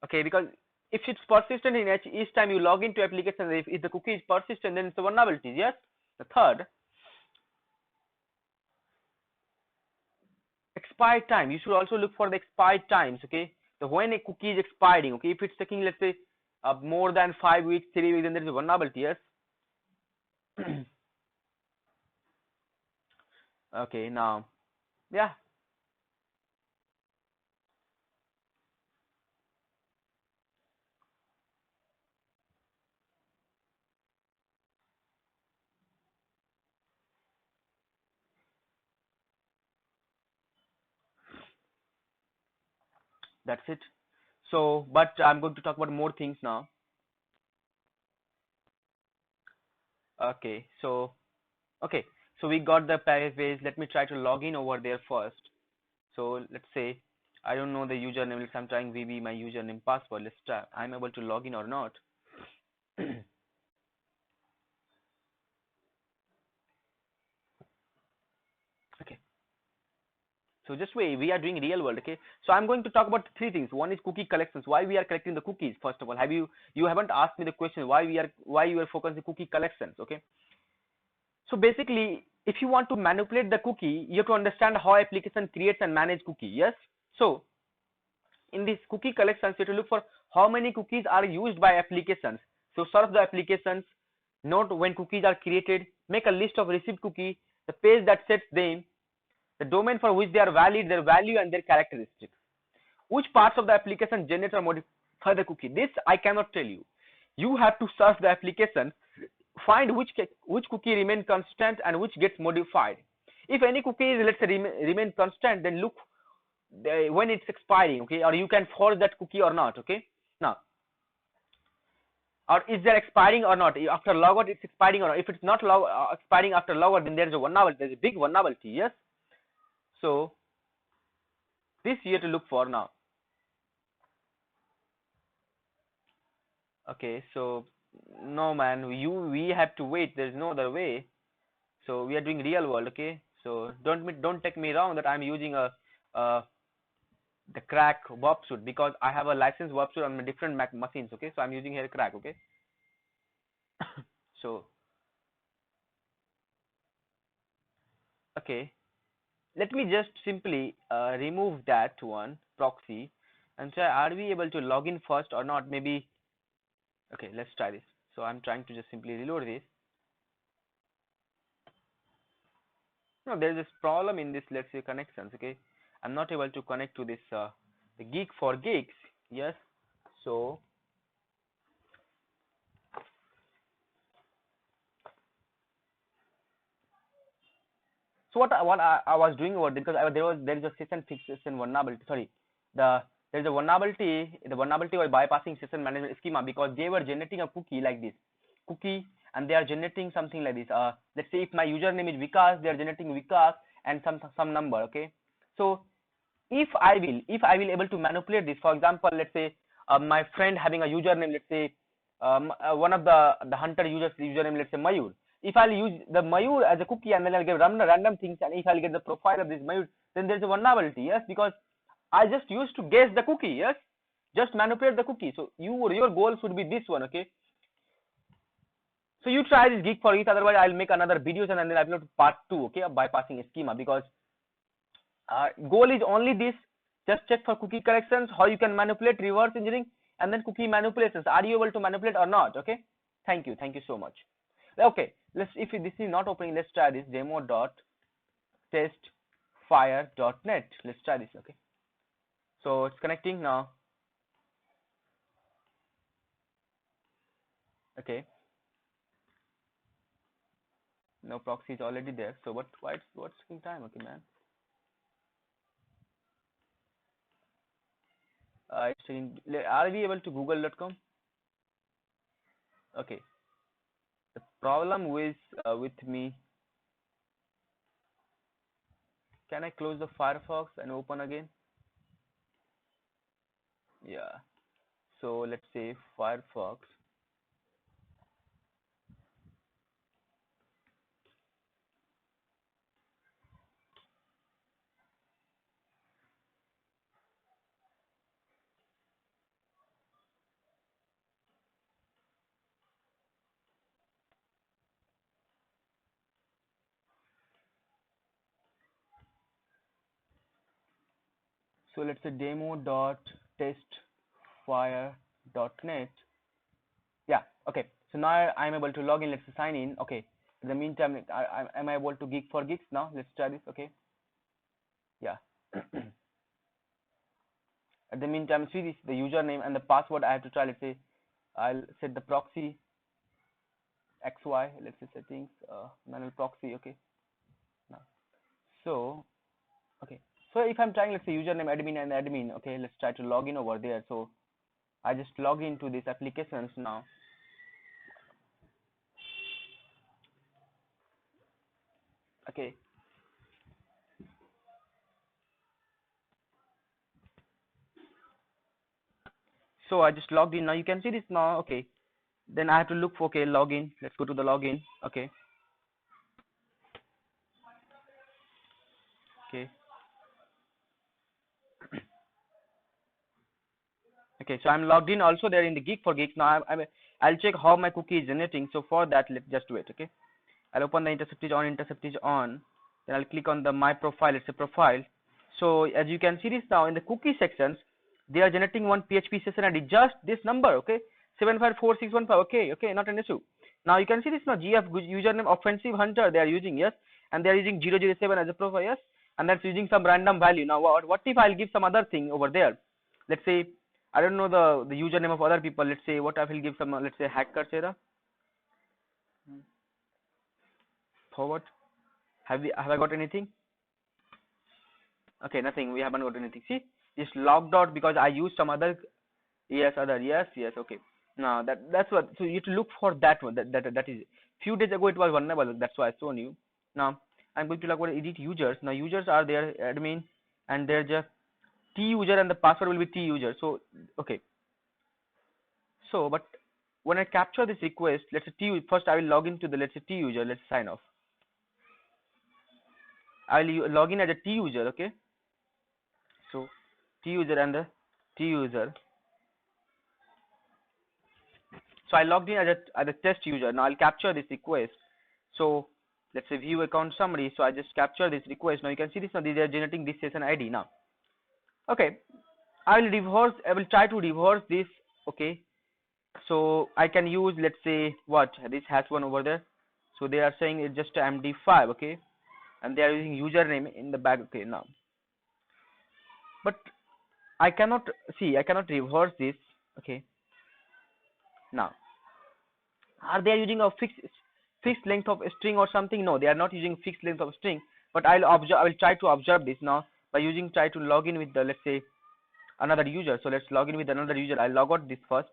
okay, because if it's persistent in each time you log into application, if the cookie is persistent, then it's a vulnerability. Yes, the third, expired time. You should also look for the expired times. Okay, so when a cookie is expiring, okay, if it's taking, let's say, more than 5 weeks, 3 weeks, then there is a vulnerability. Yes. Okay, now, yeah, that's it. So, but I'm going to talk about more things now. Okay, so we got the page. Let me try to log in over there first. So let's say I don't know the username. Let's, I'm trying VB my username password. Let's try. I'm able to log in or not. Okay. So just wait. We are doing real world. Okay. So I'm going to talk about three things. One is cookie collections. Why we are collecting the cookies? First of all, you haven't asked me the question why you are focusing cookie collections. Okay. So basically, if you want to manipulate the cookie, you have to understand how application creates and manage cookie. Yes. So in this cookie collections, you have to look for how many cookies are used by applications. So search the applications, note when cookies are created, make a list of received cookie, the page that sets them, the domain for which they are valid, their value and their characteristics. Which parts of the application generate or modify the cookie? This I cannot tell you. You have to search the application, find which cookie remain constant and which gets modified. If any cookie is, let's say, remain constant, then look when it's expiring, okay, or you can force that cookie or not, okay. Now, or is there expiring or not? After logout it's expiring or not? If it's not expiring after logout, then there is a vulnerability, there's a big vulnerability, yes. So this you have to look for now. Okay, so no man, we have to wait, there's no other way. So we are doing real world, okay. So don't take me wrong that I'm using the crack warp suit, because I have a licensed warp suit on my different Mac machines, okay. So I'm using here crack, okay. So okay, let me just simply remove that one proxy and say, are we able to log in first or not? Maybe. Okay, let's try this. So I'm trying to just simply reload this. No, there is this problem in this, let's say, connections, okay. I'm not able to connect to this the Geek for Geeks, yes. So what I was doing over there, because there is a session fixation vulnerability, sorry, there is a vulnerability, the vulnerability was bypassing session management schema, because they were generating a cookie like this cookie, and they are generating something like this. Let's say if my username is Vikas, they are generating Vikas and some number, okay. So if I will able to manipulate this, for example, let's say my friend having a username, let's say one of the hunter users username, let's say Mayur. If I'll use the Mayur as a cookie and then I'll get random things, and if I'll get the profile of this Mayur, then there's a vulnerability, yes, because I just used to guess the cookie, yes, just manipulate the cookie. So your goal should be this one, okay. So you try this Geek for Geeks, otherwise I'll make another videos and then I'll upload part 2, okay, of bypassing schema, because goal is only this. Just check for cookie corrections, how you can manipulate, reverse engineering, and then cookie manipulations. Are you able to manipulate or not? Okay. Thank you so much. Okay, let's, if this is not opening, let's try this demo.testfire.net. Let's try this. Okay, so it's connecting now. Okay, no proxy is already there. So what's taking time? Okay, man. It's taking, are we able to google.com? Okay, the problem with me, can I close the Firefox and open again? Yeah, so let's say Firefox. So let's say demo.testfire.net. Yeah, okay. So now I'm able to log in. Let's sign in. Okay. In the meantime, am I able to Geek for Geeks now? Let's try this. Okay. Yeah. At the meantime, see this, the username and the password I have to try. Let's say I'll set the proxy XY. Let's say settings, manual proxy. Okay. Now, so okay. So if I'm trying, let's say username admin and admin. Okay. Let's try to log in over there. So I just log into these applications now. Okay. So I just logged in. Now you can see this now. Okay. Then I have to look for, okay, login. Let's go to the login. Okay. Okay. Okay. So I'm logged in also there in the Geek for Geeks. Now I'll check how my cookie is generating. So for that, let's just wait. Okay. I'll open the intercept is on. Then I'll click on the my profile. It's a profile. So as you can see this now in the cookie sections, they are generating one PHP session ID, just this number, okay, 754615, okay, not an issue. Now you can see this now, GF username offensive hunter they are using, yes, and they are using 007 as a profile, yes, and that's using some random value. Now what if I'll give some other thing over there? Let's say I don't know the username of other people. Let's say what I will give some, let's say hacker Sarah. Forward. Have I got anything? Okay, nothing. We haven't got anything. See, it's logged out because I used some other. Yes, other. Yes. Okay. Now that's what. So you have to look for that one. That is. Few days ago it was vulnerable. That's why I shown you. Now I'm going to look at edit users. Now users are there, admin, and they're just T user, and the password will be T user. So okay. So but when I capture this request, let's say T first I will log into the, let's say T user. Let's sign off. I will log in as a T user. Okay. So T user and the T user. So I logged in as a test user. Now I'll capture this request. So let's say view account summary. So I just capture this request. Now you can see this. Now they are generating this session ID now. Okay, I will try to reverse this. Okay, so I can use, let's say what this has one over there. So they are saying it's just a MD5. Okay, and they are using username in the back. Okay, now but I cannot reverse this. Okay, now are they using a fixed length of string or something? No, they are not using fixed length of string, but I will try to observe this now by try to log in with the, let's say another user. So let's log in with another user. I'll log out this first.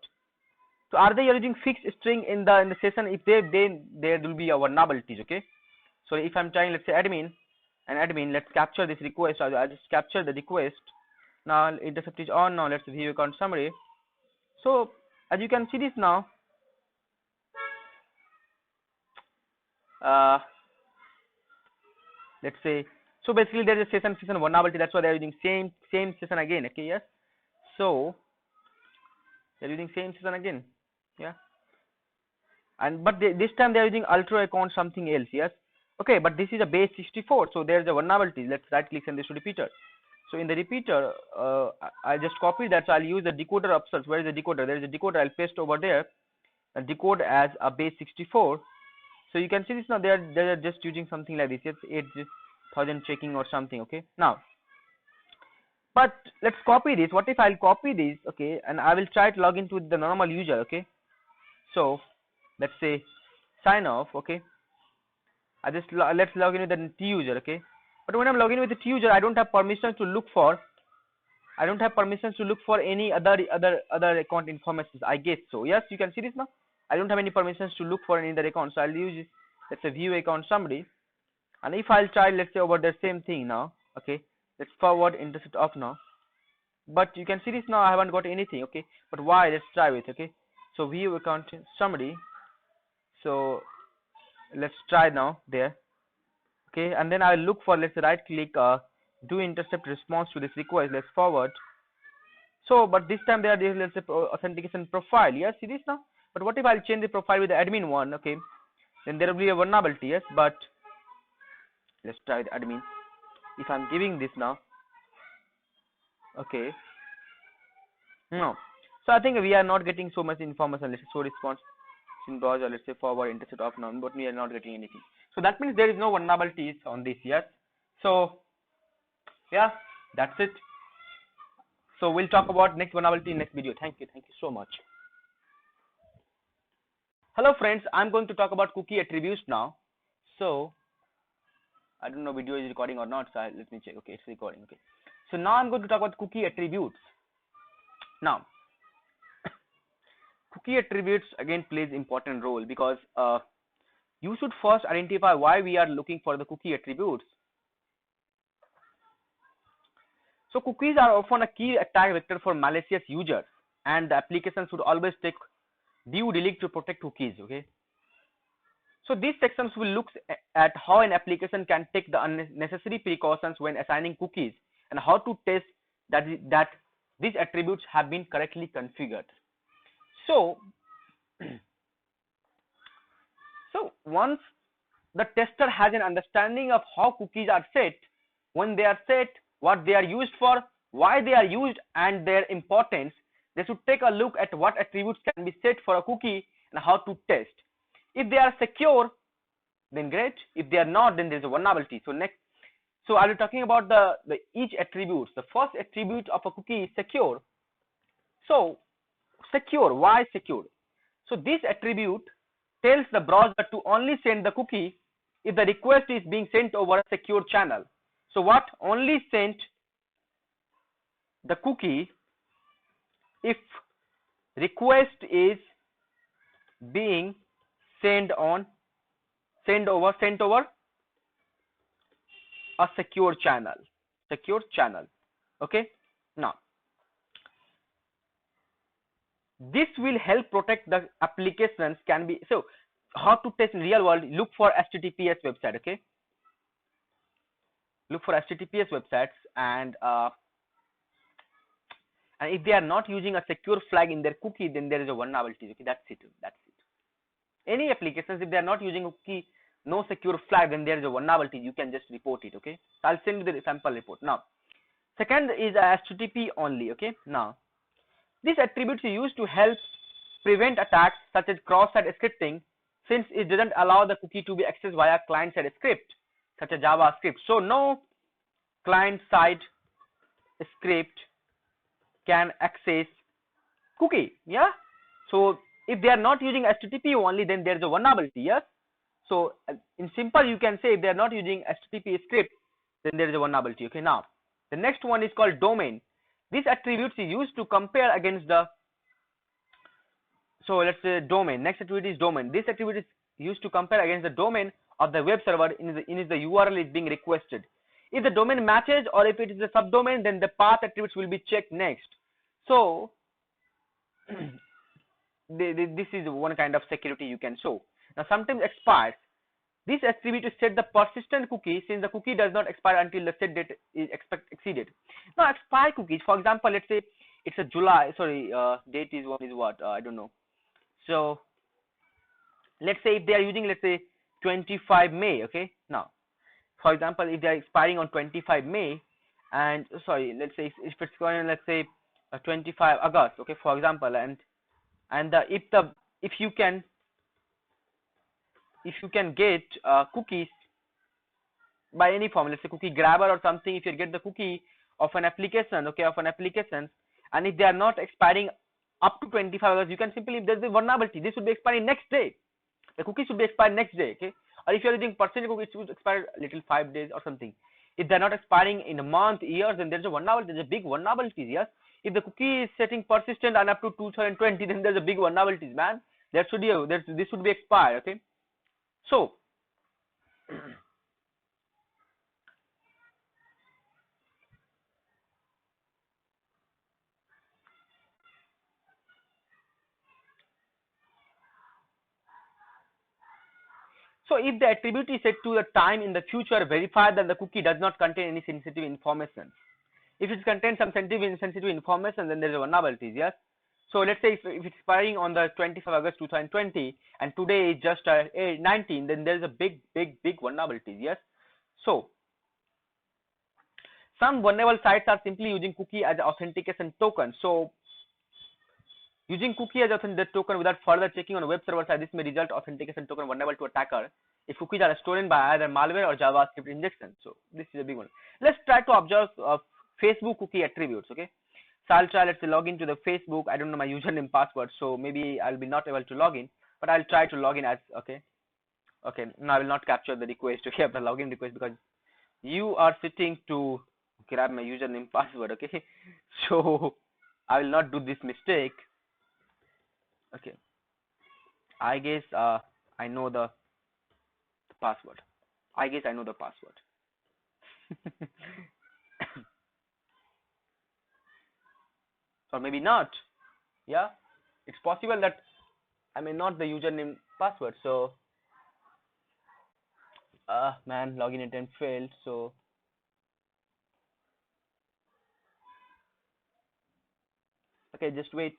So are they using fixed string in the session? If there will be a vulnerabilities. Okay, so if I'm trying, let's say admin, let's capture this request. I just capture the request. Now intercept is on. Now let's view account summary. So as you can see this now, let's say, so basically there is a session vulnerability. That's why they are using same session again. Okay, yes. So they're using same session again. Yeah, and but this time they are using ultra account something else. Yes. Okay, but this is a base 64. So there's a vulnerability. Let's right click and this repeater. So in the repeater, I just copied that. So I'll use the decoder upsells. Where is the decoder? There is a decoder. I'll paste over there and decode as a base 64. So you can see this now. They are just using something like this. It's 8,000 checking or something. Okay. Now, but let's copy this. What if I'll copy this? Okay, and I will try to log into the normal user. Okay. So let's say sign off. Okay. Let's log in with the T user. Okay. But when I'm logging with the T user, I don't have permissions to look for. Any other account information. I guess so. Yes, you can see this now. I don't have any permissions to look for any other account. So I'll use, let's say view account summary. And if I'll try, let's say over the same thing now. Okay. Let's forward intercept off now. But you can see this now. I haven't got anything. Okay. But why? Let's try with. Okay. So view account summary. So let's try now there. Okay, and then I'll look for, let's say right click, do intercept response to this request. Let's forward. So but this time there is, let's say authentication profile. Yes, see this now. But what if I'll change the profile with the admin one? Okay, then there will be a vulnerability. Yes, but let's try the admin. If I'm giving this now, okay, no. So I think we are not getting so much information. Let's say show response in browser. Let's say forward intercept off now, but we are not getting anything. So that means there is no vulnerabilities on this. Yes. So yeah, that's it. So we'll talk about next vulnerability in next video. Thank you so much. Hello friends, I'm going to talk about cookie attributes now. So I don't know video is recording or not, so let me check. Okay, it's recording. Okay, so now I'm going to talk about cookie attributes. Now cookie attributes again plays important role because you should first identify why we are looking for the cookie attributes. So cookies are often a key attack vector for malicious users, and the application should always take due diligence to protect cookies. Okay. So these sections will look at how an application can take the unnecessary precautions when assigning cookies and how to test that these attributes have been correctly configured. So once the tester has an understanding of how cookies are set, when they are set, what they are used for, why they are used and their importance, they should take a look at what attributes can be set for a cookie and how to test. If they are secure, then great. If they are not, then there is a vulnerability. So I'll be talking about the each attributes. The first attribute of a cookie is secure. So secure, why secure? So this attribute tells the browser to only send the cookie if the request is being sent over a secure channel. So what? Only sent the cookie if request is being sent over a secure channel. Okay. Now this will help protect the applications can be. So how to test in real world? Look for HTTPS website. Okay, look for HTTPS websites, and if they are not using a secure flag in their cookie, then there is a vulnerability. Okay, that's it. Any applications, if they are not using a cookie, no secure flag, then there is a vulnerability. You can just report it. Okay, so I'll send you the sample report. Now second is HTTP only. Okay, now this attribute is used to help prevent attacks such as cross-site scripting, since it doesn't allow the cookie to be accessed via client-side script such as JavaScript. So no client-side script can access cookie. Yeah. So if they are not using HTTP only, then there is a vulnerability. Yes. So in simple, you can say if they are not using HTTP script, then there is a vulnerability. Okay. Now the next one is called domain. This attribute is used to compare against the. So let's say domain. Next attribute is domain. This attribute is used to compare against the domain of the web server in the URL is being requested. If the domain matches or if it is a subdomain, then the path attributes will be checked next. So this is one kind of security you can show. Now sometimes expires. This attribute is set the persistent cookie, since the cookie does not expire until the set date is exceeded. Now expire cookies, for example, let's say it's a July, date is what, I don't know. So let's say if they are using, let's say 25 May, okay. Now for example, if they are expiring on 25 May, and let's say if it's going on, let's say 25 August, okay, for example, if you can get cookies by any form, let's say cookie grabber or something, if you get the cookie of an application, okay, and if they are not expiring up to 25 hours, you can simply, if there's a vulnerability, this would be expiring next day. The cookie should be expired next day, okay. Or if you are using percentage cookies, it would expire little 5 days or something. If they're not expiring in a month, years, then there's a vulnerability. There's a big vulnerability. Yes. If the cookie is setting persistent and up to 2020, then there's a big vulnerability, man. This should be expired, okay. So if the attribute is set to the time in the future, verify that the cookie does not contain any sensitive information. If it contains some sensitive information, then there is a vulnerability. Yes. So let's say if it's expiring on the 25 August 2020 and today is just 19, then there is a big vulnerability. Yes. So some vulnerable sites are simply using cookie as authentication token. So using cookie as authentication token without further checking on a web server side, this may result authentication token vulnerable to attacker if cookies are stolen by either malware or JavaScript injection. So this is a big one. Let's try to observe Facebook cookie attributes. Okay. So I'll try, let's say, log into the Facebook. I don't know my username password, so maybe I'll be not able to log in, but I'll try to log in as, okay. No, I will not capture the request, okay, the login request, because you are sitting to grab my username password, okay. So I will not do this mistake. Okay, I guess I know the password. Or maybe not. Yeah, it's possible that I may not the username password. So man, login attempt failed. So okay, just wait.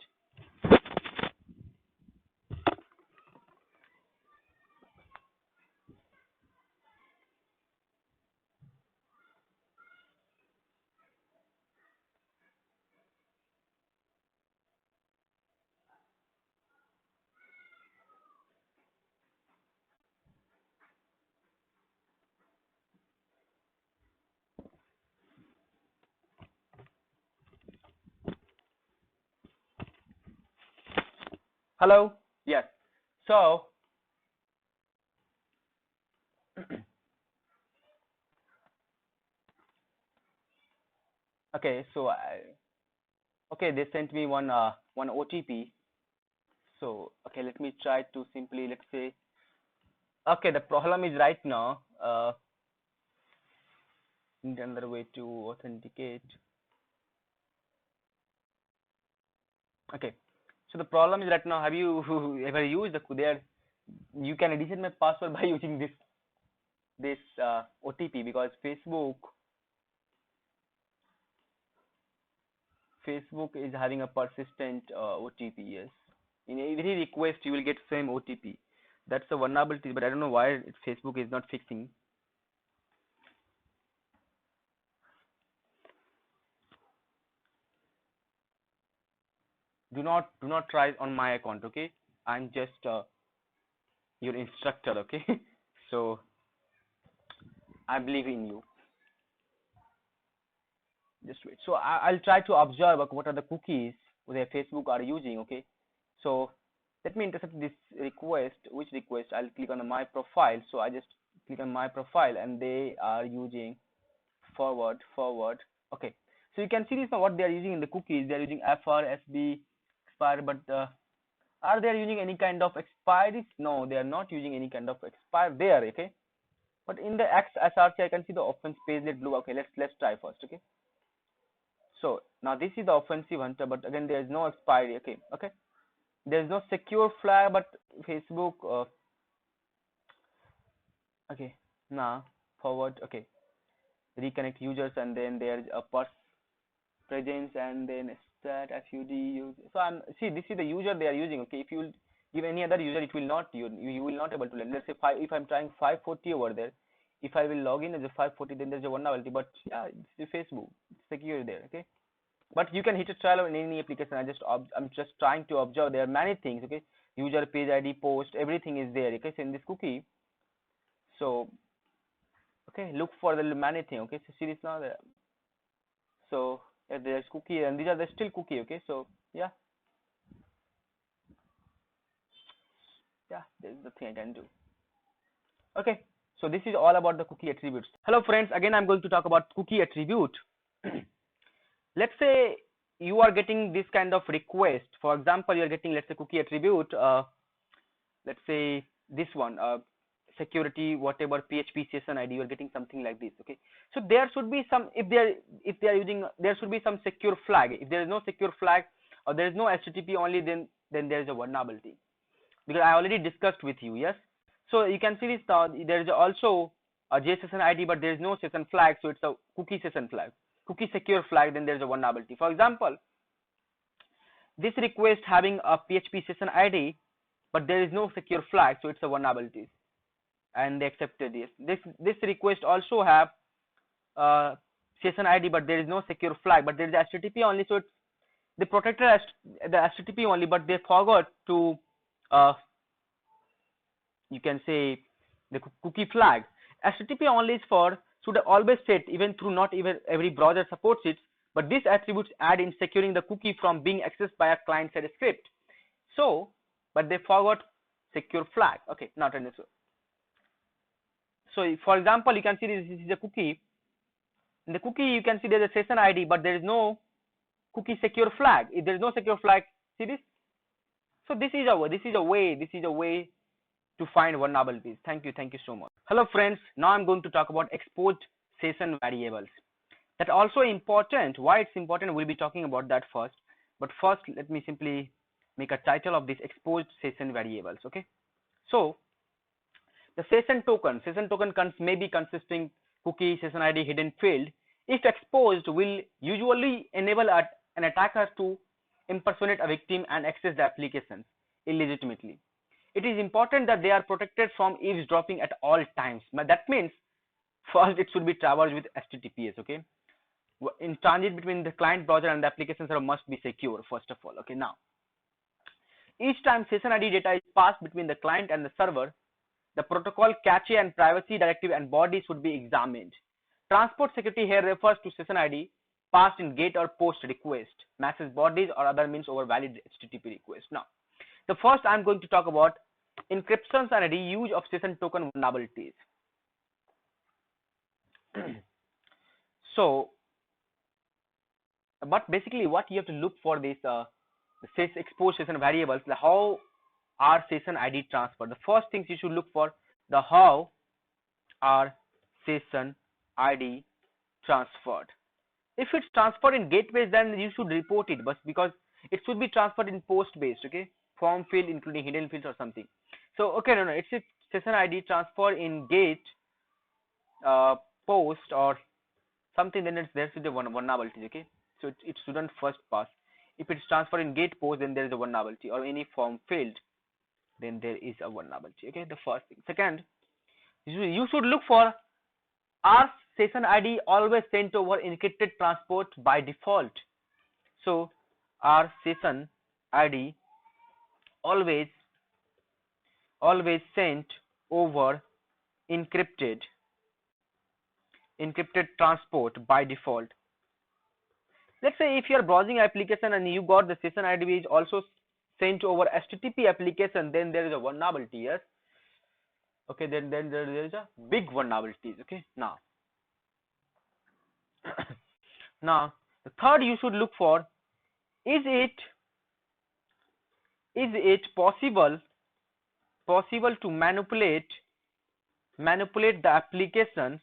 Hello? Yes. So, okay, so okay, they sent me one OTP. So, okay, let me try to simply, let's say, okay, the problem is right now, need another way to authenticate. Okay, so the problem is right now, have you ever used the there? You can reset my password by using this OTP, because Facebook is having a persistent OTP. Yes, in every request you will get same OTP. That's a vulnerability, but I don't know why Facebook is not fixing. Do not try on my account. Okay, I'm just your instructor. Okay, so I believe in you. Just wait. So I'll try to observe what are the cookies that Facebook are using. Okay, so let me intercept this request. Which request? I'll click on my profile. So I just click on my profile, and they are using forward. Okay, so you can see this now, what they are using in the cookies. They are using FRSB expire, but are they using any kind of expiries? No, they are not using any kind of expire there. Okay, but in the XSRC I can see the offense page blue. Okay, let's try first. Okay, so now this is the offensive hunter, but again there is no expiry. Okay, there is no secure flag, but Facebook okay, now forward. Okay, reconnect users, and then there is a presence, and then stat FUD use. So I'm see, this is the user they are using. Okay, if you will give any other user, it will not, you will not able to learn. Let's say if I'm trying 540 over there, if I will log in as a 540, then there's a vulnerability. But yeah, it's Facebook, it's secure there. Okay, but you can hit a trial in any application. I'm just trying to observe, there are many things. Okay, user, page ID, post, everything is there. Okay, so in this cookie, so okay, look for the many thing. Okay, so see this now there. So there's cookie, and these are the still cookie. Okay, so yeah, this is the thing I can do. Okay, so this is all about the cookie attributes. Hello friends, again I'm going to talk about cookie attribute. Let's say you are getting this kind of request. For example, you are getting, let's say, cookie attribute, let's say this one, security whatever PHP session ID, you are getting something like this. Okay, so there should be some, if they are using, there should be some secure flag. If there is no secure flag, or there is no HTTP only, then there is a vulnerability, because I already discussed with you. Yes, so you can see this now, there is also a JSession ID, but there is no session flag, so it's a cookie session flag, cookie secure flag, then there is a vulnerability. For example, this request having a PHP session ID, but there is no secure flag, so it's a vulnerability, and they accepted this. This request also have session ID, but there is no secure flag, but there is HTTP only, so it's, they protected the HTTP only, but they forgot to you can say the cookie flag. HTTP only is for, should always set, even through not even every browser supports it, but these attributes add in securing the cookie from being accessed by a client-side script. So, but they forgot secure flag. Okay, not an issue. So, for example, you can see this is a cookie. In the cookie, you can see there's a session ID, but there is no cookie secure flag. If there is no secure flag, see this. So this is a way to find vulnerabilities. Thank you so much. Hello friends, now I'm going to talk about exposed session variables. That also important. Why it's important, we'll be talking about that first. But first, let me simply make a title of this exposed session variables. Okay, so the session token may be consisting cookie, session ID, hidden field. If exposed, will usually enable an attacker to impersonate a victim and access the applications illegitimately. It is important that they are protected from eavesdropping at all times. That means first it should be traversed with HTTPS. Okay, in transit between the client browser and the application server must be secure first of all. Okay, now each time session ID data is passed between the client and the server, the protocol cache and privacy directive and body should be examined. Transport security here refers to session ID passed in GET or POST request, message bodies or other means over valid HTTP request. Now, The first I'm going to talk about encryptions and reuse of session token vulnerabilities. So, but basically what you have to look for this exposed session variables, how are session ID transferred. The first things you should look for, the how are session ID transferred. If it's transferred in gate based, then you should report it, but because it should be transferred in post based, okay, form field including hidden fields or something. So okay, no, it's a session ID transfer in gate, post or something, then there should be one vulnerability, okay. So it shouldn't first pass. If it's transferred in gate post, then there is a vulnerability, or any form field, then there is a vulnerability, okay. The first thing. Second, you should look for, are session ID always sent over encrypted transport by default. So our session ID always sent over encrypted transport by default. Let's say if you are browsing application and you got the session ID is also sent over HTTP application, then there is a vulnerability, yes. Okay, then there is a big vulnerability, okay. Now the third you should look for, is it possible to manipulate the applications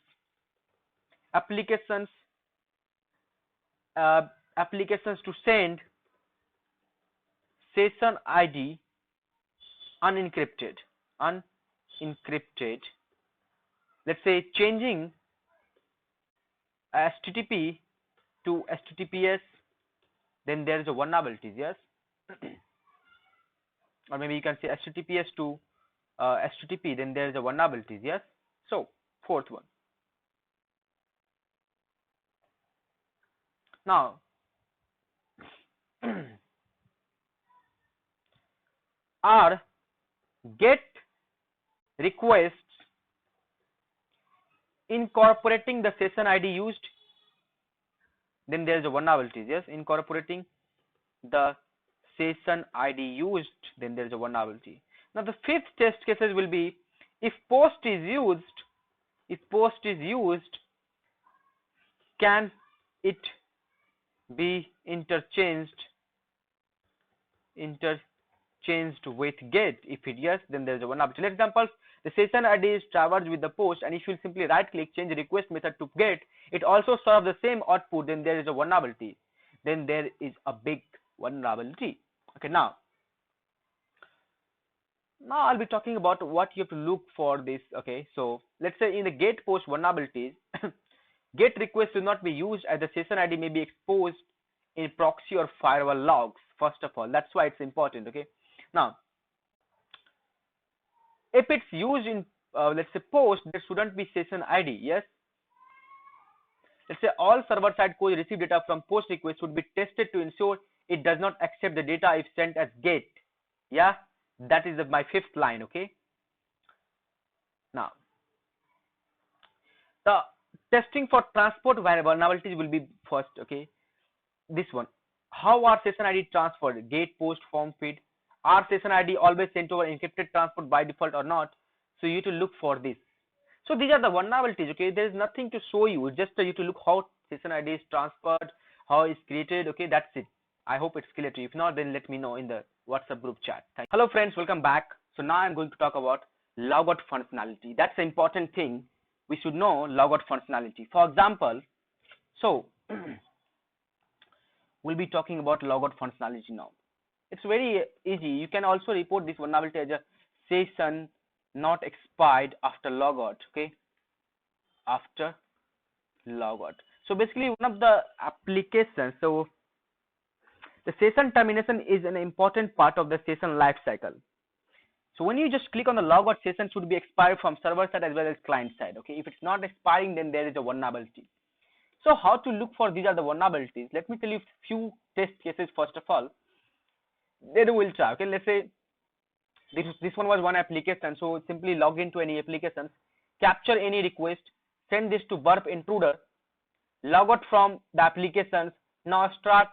to send session ID unencrypted. Let's say changing HTTP to HTTPS, then there is a vulnerability, yes. Or maybe you can say HTTPS to HTTP, then there is a vulnerability, yes. So fourth one. Now are GET requests incorporating the session ID used, then there is a vulnerability, yes. Incorporating the session ID used, then there is a vulnerability. Now the fifth test cases will be, if post is used, can it be interchanged with GET? If it yes, then there is a vulnerability. For example, the session ID is traversed with the post, and if you simply right click change request method to GET, it also serves the same output, then there is a vulnerability. Then there is a big vulnerability. Okay, now I'll be talking about what you have to look for this. Okay, so let's say in the GET post vulnerabilities, GET request will not be used as the session ID may be exposed in proxy or firewall logs. First of all, that's why it's important. Okay, now if it's used in let's say post, there shouldn't be session ID, yes. Let's say all server side code receive data from post request should be tested to ensure it does not accept the data if sent as GET. Yeah, that is my fifth line. Okay, now the testing for transport vulnerabilities will be first. Okay, this one, how are session ID transferred, GET, post, form, feed, are session ID always sent over encrypted transport by default or not? So you have to look for this. So these are the vulnerabilities. Okay, there is nothing to show you, just you to look how session ID is transferred, how it's created. Okay, that's it. I hope it's clear to you. If not, then let me know in the WhatsApp group chat. Hello friends, welcome back. So now I'm going to talk about logout functionality. That's an important thing. We should know logout functionality. For example, so we'll be talking about logout functionality now. It's very easy. You can also report this vulnerability as a session not expired after logout. Okay, after logout. So basically one of the applications, so the session termination is an important part of the session life cycle. So when you just click on the logout, session should be expired from server side as well as client side. Okay, if it's not expiring, then there is a vulnerability. So how to look for these are the vulnerabilities? Let me tell you few test cases. First of all, then we'll try. Okay, let's say this one was one application. So simply log into any applications, capture any request, send this to burp intruder, log out from the applications. Now start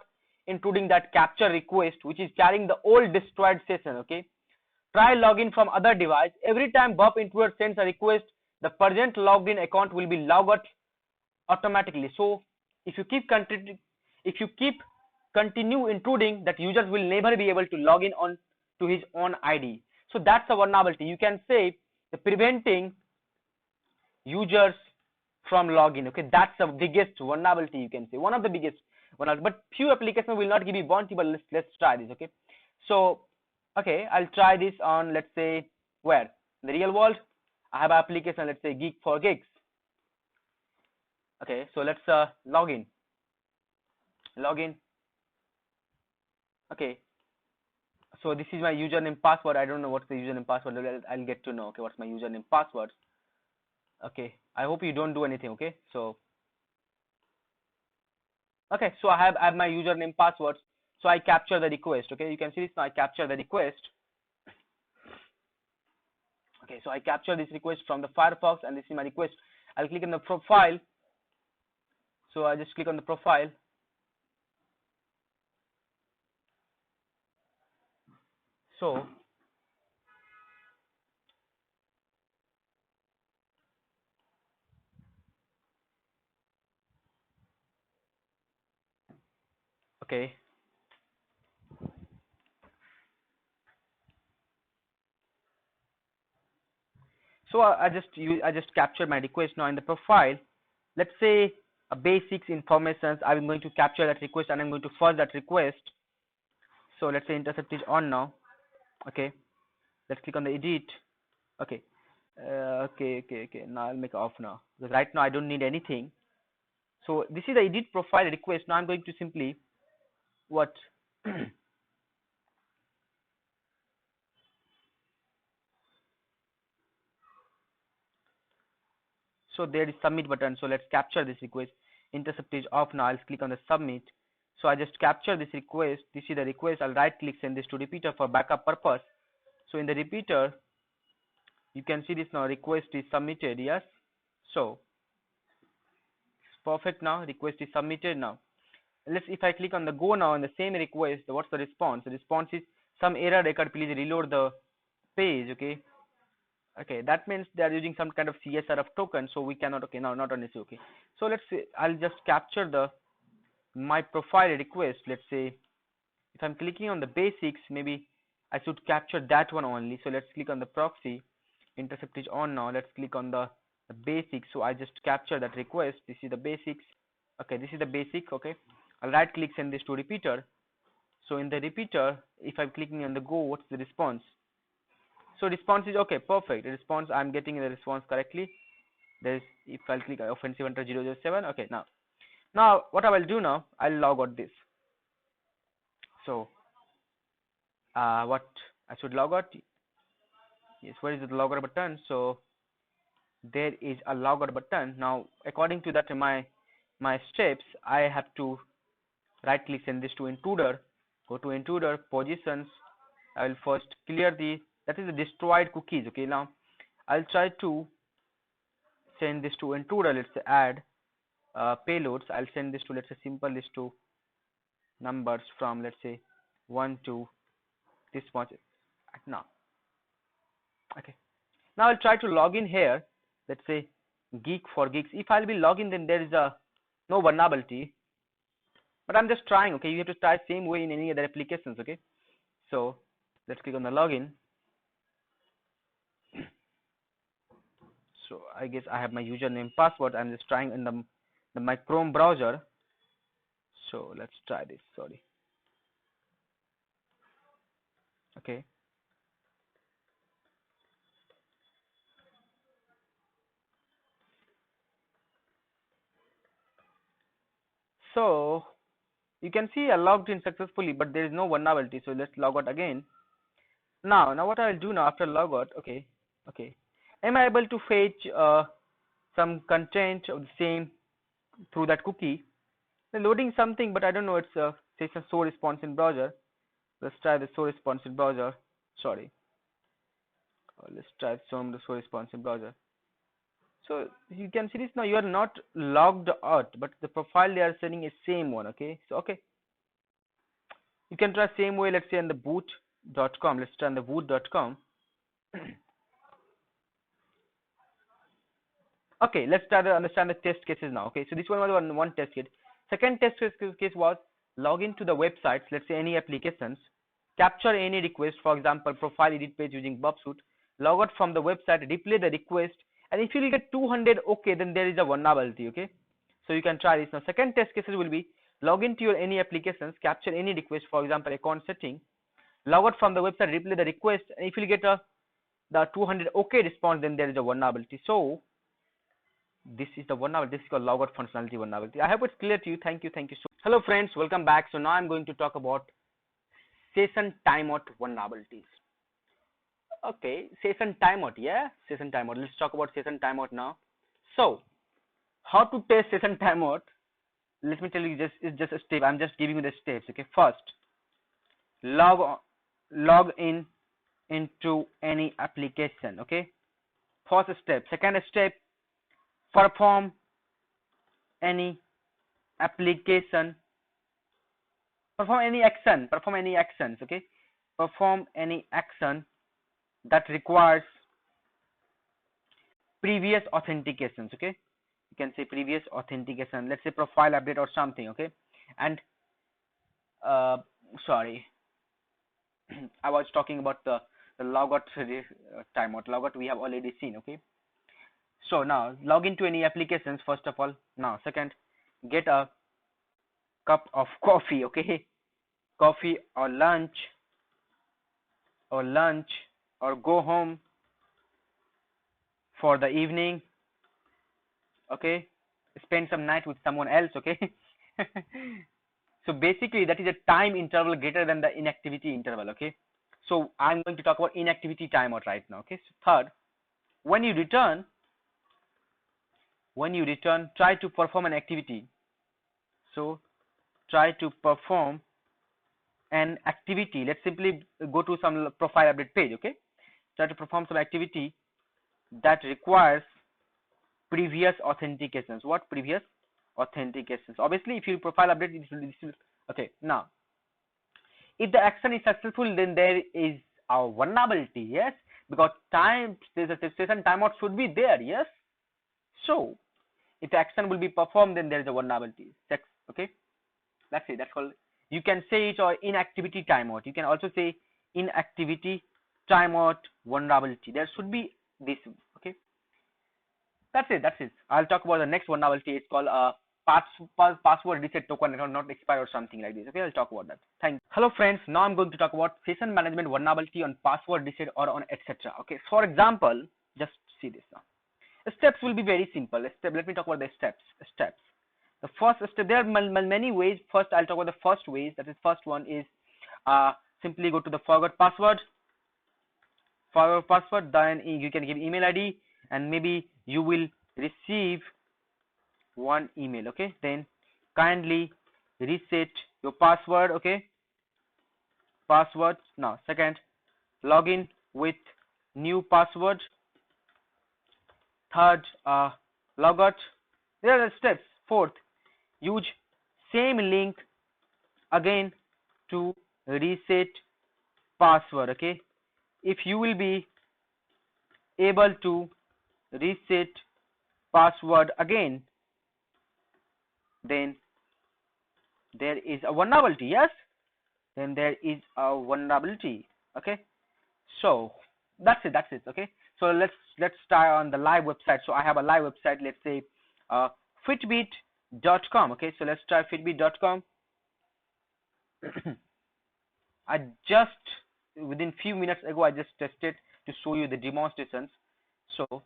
including that capture request which is carrying the old destroyed session. Okay, try login from other device. Every time Burp intruder sends a request, the present logged in account will be logged out automatically. So if you keep continue intruding, that users will never be able to log in on to his own ID. So that's a vulnerability. You can say the preventing users from login. Okay, that's the biggest vulnerability, you can say one of the biggest vulnerability, but few applications will not give you bounty. But let's try this. Okay, so okay, I'll try this on, let's say, where in the real world I have an application, let's say Geek for Gigs. Okay, so let's log in. Okay, so this is my username password. I don't know what's the username password. I'll get to know. Okay, what's my username password. Okay, I hope you don't do anything. Okay, so okay, so I have my username passwords. So I capture the request. Okay, you can see this now. I capture the request. Okay, so I capture this request from the Firefox, and this is my request. I'll click on the profile. So I just click on the profile. So okay, so I just captured my request. Now in the profile, let's say a basics information. I'm going to capture that request, and I'm going to fuzz that request. So let's say intercept is on now. Okay, let's click on the edit. Okay, okay. Now I'll make off now, because right now I don't need anything. So this is the edit profile request. Now I'm going to simply what so there is submit button. So let's capture this request. Intercept is off now. I'll click on the submit. So I just capture this request. This is the request. I'll right click, send this to repeater for backup purpose. So in the repeater, you can see this now, request is submitted. Yes, so it's perfect. Now request is submitted. Now let's, if I click on the go now on the same request, what's the response? The response is some error record, please reload the page. Okay, that means they are using some kind of CSRF token, so we cannot. Okay, now not on this. Okay, so let's say I'll just capture the my profile request. Let's say if I'm clicking on the basics, maybe I should capture that one only. So let's click on the proxy. Intercept is on now. Let's click on the basics. So I just capture that request. This is the basics. Okay, this is the basic. Okay, I'll right click, send this to repeater. So in the repeater, if I'm clicking on the go, what's the response? So response is okay, perfect. The response, I'm getting the response correctly. There's, if I'll click offensive hunter 007. Okay, now what I will do now, I'll log out this. So what I should log out? Yes, where is the log out button? So there is a log out button. Now according to that my steps, I have to right click, send this to intruder. Go to intruder positions. I will first clear that is the destroyed cookies. Okay, now I'll try to send this to intruder. Let's say add payloads. I'll send this to, let's say, simple list to numbers from, let's say, 1 to this much now. Okay, now I'll try to log in here. Let's say Geek for Gigs. If I'll be logging, then there is a no vulnerability, but I'm just trying. Okay, you have to try same way in any other applications. Okay, so let's click on the login. So I guess I have my username password. I'm just trying in my Chrome browser. So let's try this. Sorry. Okay, so you can see I logged in successfully, but there is no vulnerability. So let's log out again. Now what I'll do now after log out? Okay, am I able to fetch some content of the same through that cookie? They're loading something, but I don't know. It's says a show response in browser. Let's try the show response in browser. Sorry, let's try some the show response in browser. So you can see this now. You are not logged out, but the profile they are sending is same one. Okay, so okay. You can try same way, let's say on the boot.com. Let's try on the boot.com. Okay, let's try to understand the test cases now. Okay, so this one was one test case. Second test case was log into the websites, let's say any applications, capture any request, for example, profile edit page using Bubsuit, log out from the website, replay the request, and if you will get 200 okay, then there is a vulnerability. Okay, so you can try this. Now, second test cases will be log into your any applications, capture any request, for example, account setting, log out from the website, replay the request, and if you get the 200 okay response, then there is a vulnerability. So this is the vulnerability. This is called logout functionality vulnerability. I hope it's clear to you. Thank you. Thank you so much. Hello friends, welcome back. So now I'm going to talk about session timeout vulnerabilities. Okay, session timeout. Yeah, session timeout. Let's talk about session timeout now. So how to test session timeout? Let me tell you, it's just a step. I'm just giving you the steps. Okay, first log in into any application. Okay, first step. Second step, perform any application, perform any actions. Okay, perform any action that requires previous authentications. Okay, you can say previous authentication, let's say profile update or something. Okay, and sorry, I was talking about the logout timeout. Logout we have already seen. Okay, so now log into any applications first of all. Now second, get a cup of coffee. Okay, coffee or lunch or go home for the evening. Okay, spend some night with someone else. Okay, so basically that is a time interval greater than the inactivity interval. Okay, so I'm going to talk about inactivity timeout right now. Okay, so third, when you return, try to perform an activity. So try to perform an activity. Let's simply go to some profile update page. Okay, try to perform some activity that requires previous authentications. What previous authentications? Obviously, if you profile update, this will okay. Now, if the action is successful, then there is a vulnerability. Yes, because there's a session timeout should be there. Yes, so if the action will be performed, then there is a vulnerability. Okay, that's it. That's called. You can say it or inactivity timeout. You can also say inactivity timeout vulnerability. There should be this. Okay. That's it. I'll talk about the next vulnerability. It's called password reset token not expire or something like this. Okay, I'll talk about that. Thank you. Hello friends. Now I'm going to talk about session management vulnerability on password reset or on etc. Okay. For example, just see this now. The steps will be very simple. Let me talk about the steps. The first step, there are many ways. First, I'll talk about the first ways. That is, first one is simply go to the forgot password. Then you can give email ID, and maybe you will receive one email. Okay, then kindly reset your password. Okay, password. Now second, login with new password. Third, logout. There are the steps. Fourth, use same link again to reset password. Okay, if you will be able to reset password again, then there is a vulnerability. Yes, then there is a vulnerability. Okay, so that's it. Okay, so let's start on the live website. So I have a live website, let's say fitbit.com. okay, so let's try fitbit.com. I just within few minutes ago I just tested to show you the demonstrations. So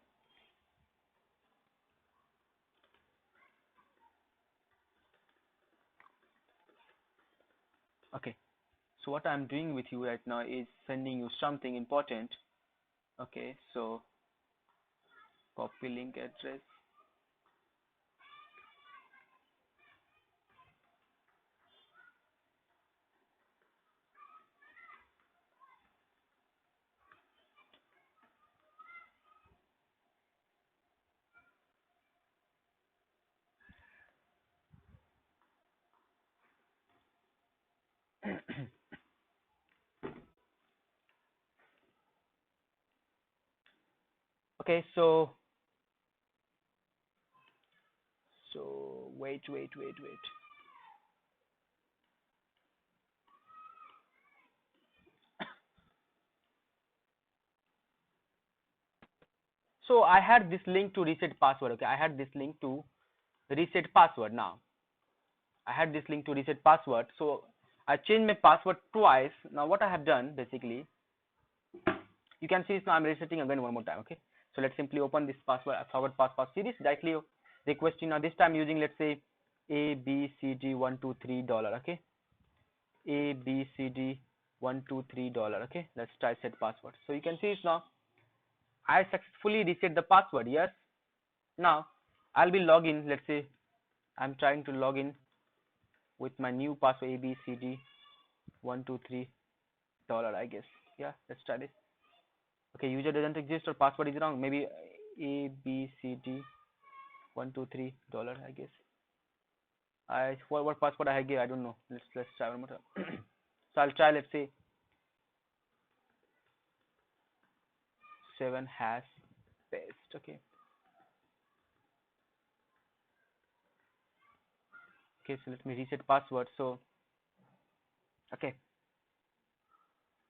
okay, so what I'm doing with you right now is sending you something important. Okay, so copy link address. Okay, so wait. So I had this link to reset password. Okay, I had this link to reset password. Now I had this link to reset password, so I changed my password twice. Now what I have done basically, you can see, now I'm resetting again one more time. Okay, so let's simply open this password forward password series, directly requesting. Now this time using, let's say, ABCD123 okay, ABCD123 okay. Let's try set password. So you can see it's now I successfully reset the password. Yes, now I'll be login. Let's say I'm trying to log in with my new password, ABCD123 I guess. Yeah, let's try this. Okay, user doesn't exist or password is wrong. Maybe ABCD123 I guess. What password I gave, I don't know. Let's try one more time. So I'll try, let's say, 7 hash paste. Okay. Okay, so let me reset password. So okay,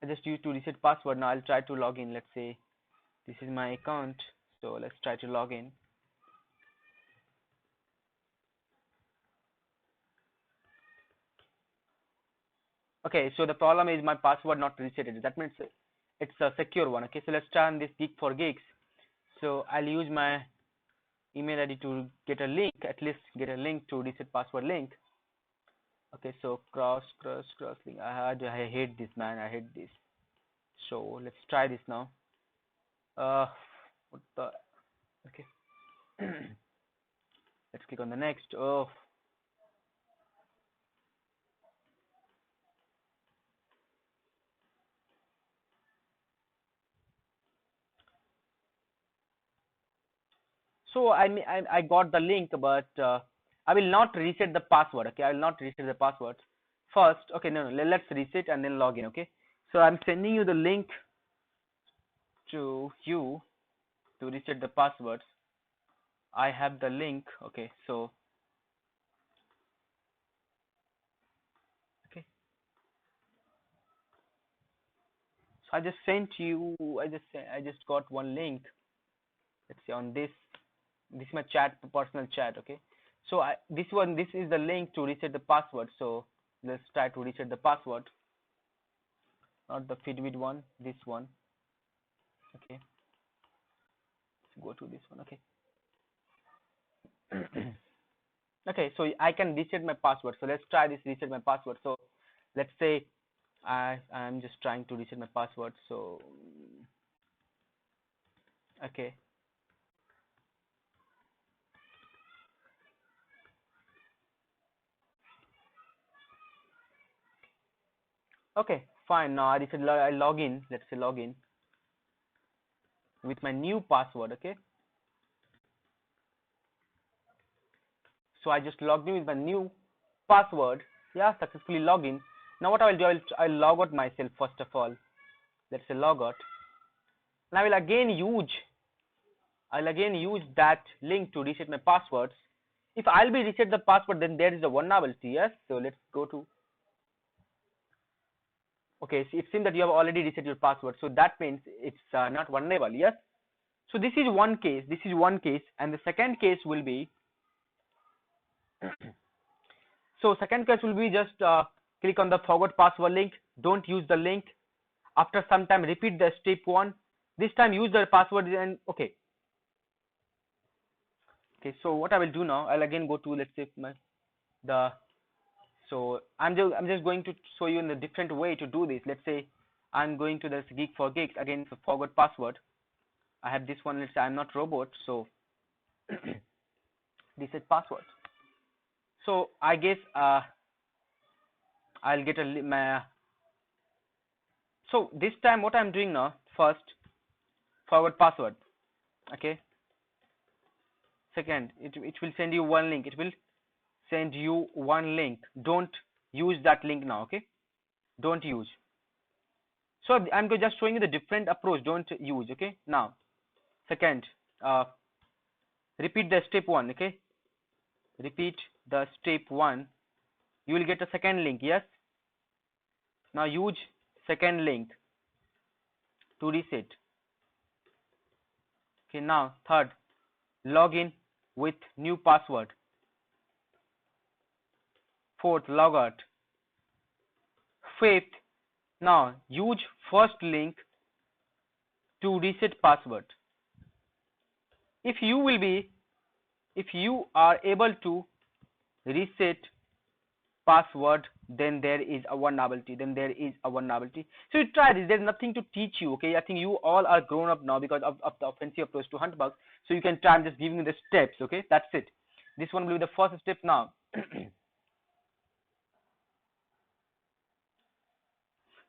I just used to reset password. Now I'll try to log in. Let's say this is my account, so let's try to log in. Okay, so the problem is my password not resetted. That means it's a secure one. Okay, so let's try on this Geek for Geeks. So I'll use my email ID to get a link, at least get a link to reset password link. Okay, so cross link. I hate this, man. I hate this. So let's try this now. What the? Okay. Let's click on the next. Oh. So I got the link, but I will not reset the password. Okay, I will not reset the password first. Okay, no, let's reset and then log in. Okay, so I'm sending you the link to you to reset the passwords. I have the link. Okay, so okay, so I just sent you. I just got one link. Let's see on this. This is my chat, personal chat. Okay, so this is the link to reset the password. So let's try to reset the password. Not the Fitbit one, this one. Okay, let's go to this one. Okay. Okay, so I can reset my password. So let's try this reset my password. So let's say I'm just trying to reset my password. So okay. Okay, fine. Now I log in. Let's say log in with my new password. Okay. So I just logged in with my new password. Yeah, successfully login. Now what I will do, I'll log out myself first of all. Let's say log out. And I'll again use that link to reset my passwords. If I'll be reset the password, then there is a vulnerability. Yes. So let's go to. Okay, so it seems that you have already reset your password. So that means it's not vulnerable. Yes. So this is one case. This is one case, and the second case will be. So second case will be just click on the forward password link. Don't use the link. After some time, repeat the step one. This time use the password and okay. Okay, so what I will do now, I'll again go to, let's say, so I'm just going to show you in a different way to do this. Let's say I'm going to this Geek for Geeks, again for forward password. I have this one. Let's say I'm not robot, so reset password. So I guess I'll get my. So this time what I'm doing now, first forward password. Okay. Second, it will send you one link. It will send you one link. Don't use that link now. Okay. Don't use. So I'm just showing you the different approach. Don't use. Okay. Now Second, repeat the step 1. Okay, repeat the step 1. You will get a second link. Yes, now use second link to reset. Okay, now third, log in with new password. Fourth, log out. Fifth, now use first link to reset password. If you are able to reset password, then there is a vulnerability. So you try this. There's nothing to teach you. Okay, I think you all are grown up now because of the offensive approach to hunt bugs. So you can try. I'm just giving you the steps. Okay, that's it. This one will be the first step now.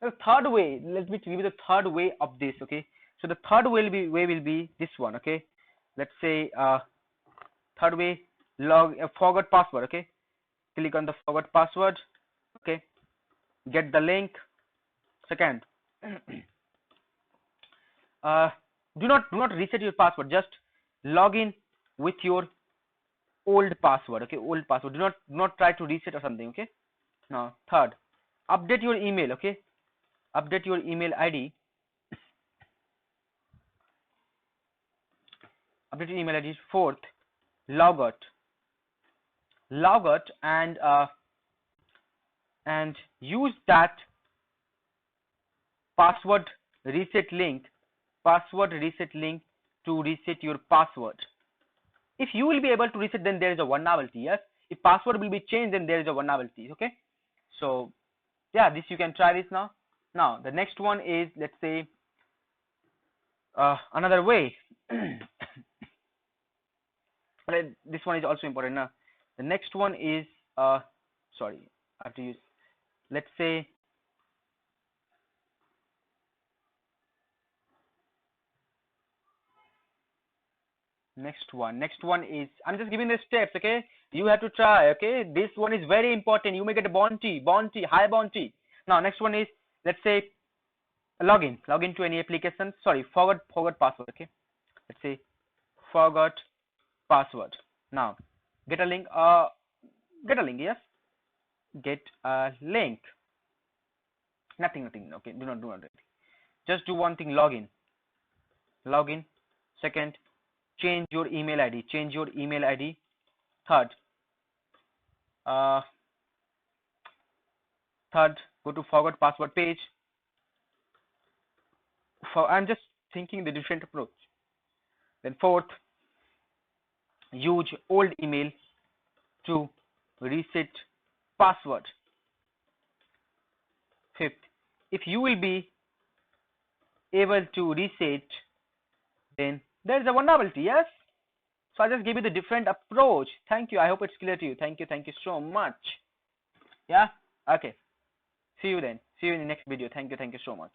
The third way, let me give you the third way of this. Okay, so the third way will be this one. Okay, let's say third way, forgot password. Okay, click on the forgot password. Okay, get the link. Second, do not reset your password. Just log in with your old password. Okay, old password. Do not try to reset or something. Okay. Now third, update your email. Okay, update your email ID. Update your email ID. Fourth, log out and use that password reset link to reset your password. If you will be able to reset, then there is a vulnerability. Yes, if password will be changed, then there is a vulnerability. Okay, so yeah, this you can try this now. Now the next one is, let's say, another way. This one is also important. Now the next one is sorry, I have to use, let's say, next one is, I'm just giving the steps. Okay, you have to try. Okay, this one is very important. You may get a bounty, high bounty. Now next one is, let's say, login to any application. Sorry, forgot password. Okay, let's say forgot password. Now get a link. Yes, get a link. Nothing. Okay, do not do anything. Just do one thing. Login. Second, change your email ID. Third, go to forgot password page. I'm just thinking the different approach. Then fourth, use old email to reset password. Fifth, if you will be able to reset, then there is a vulnerability. Yes, so I just give you the different approach. Thank you. I hope it's clear to you. Thank you so much. Yeah, okay, see you then. See you in the next video. Thank you so much.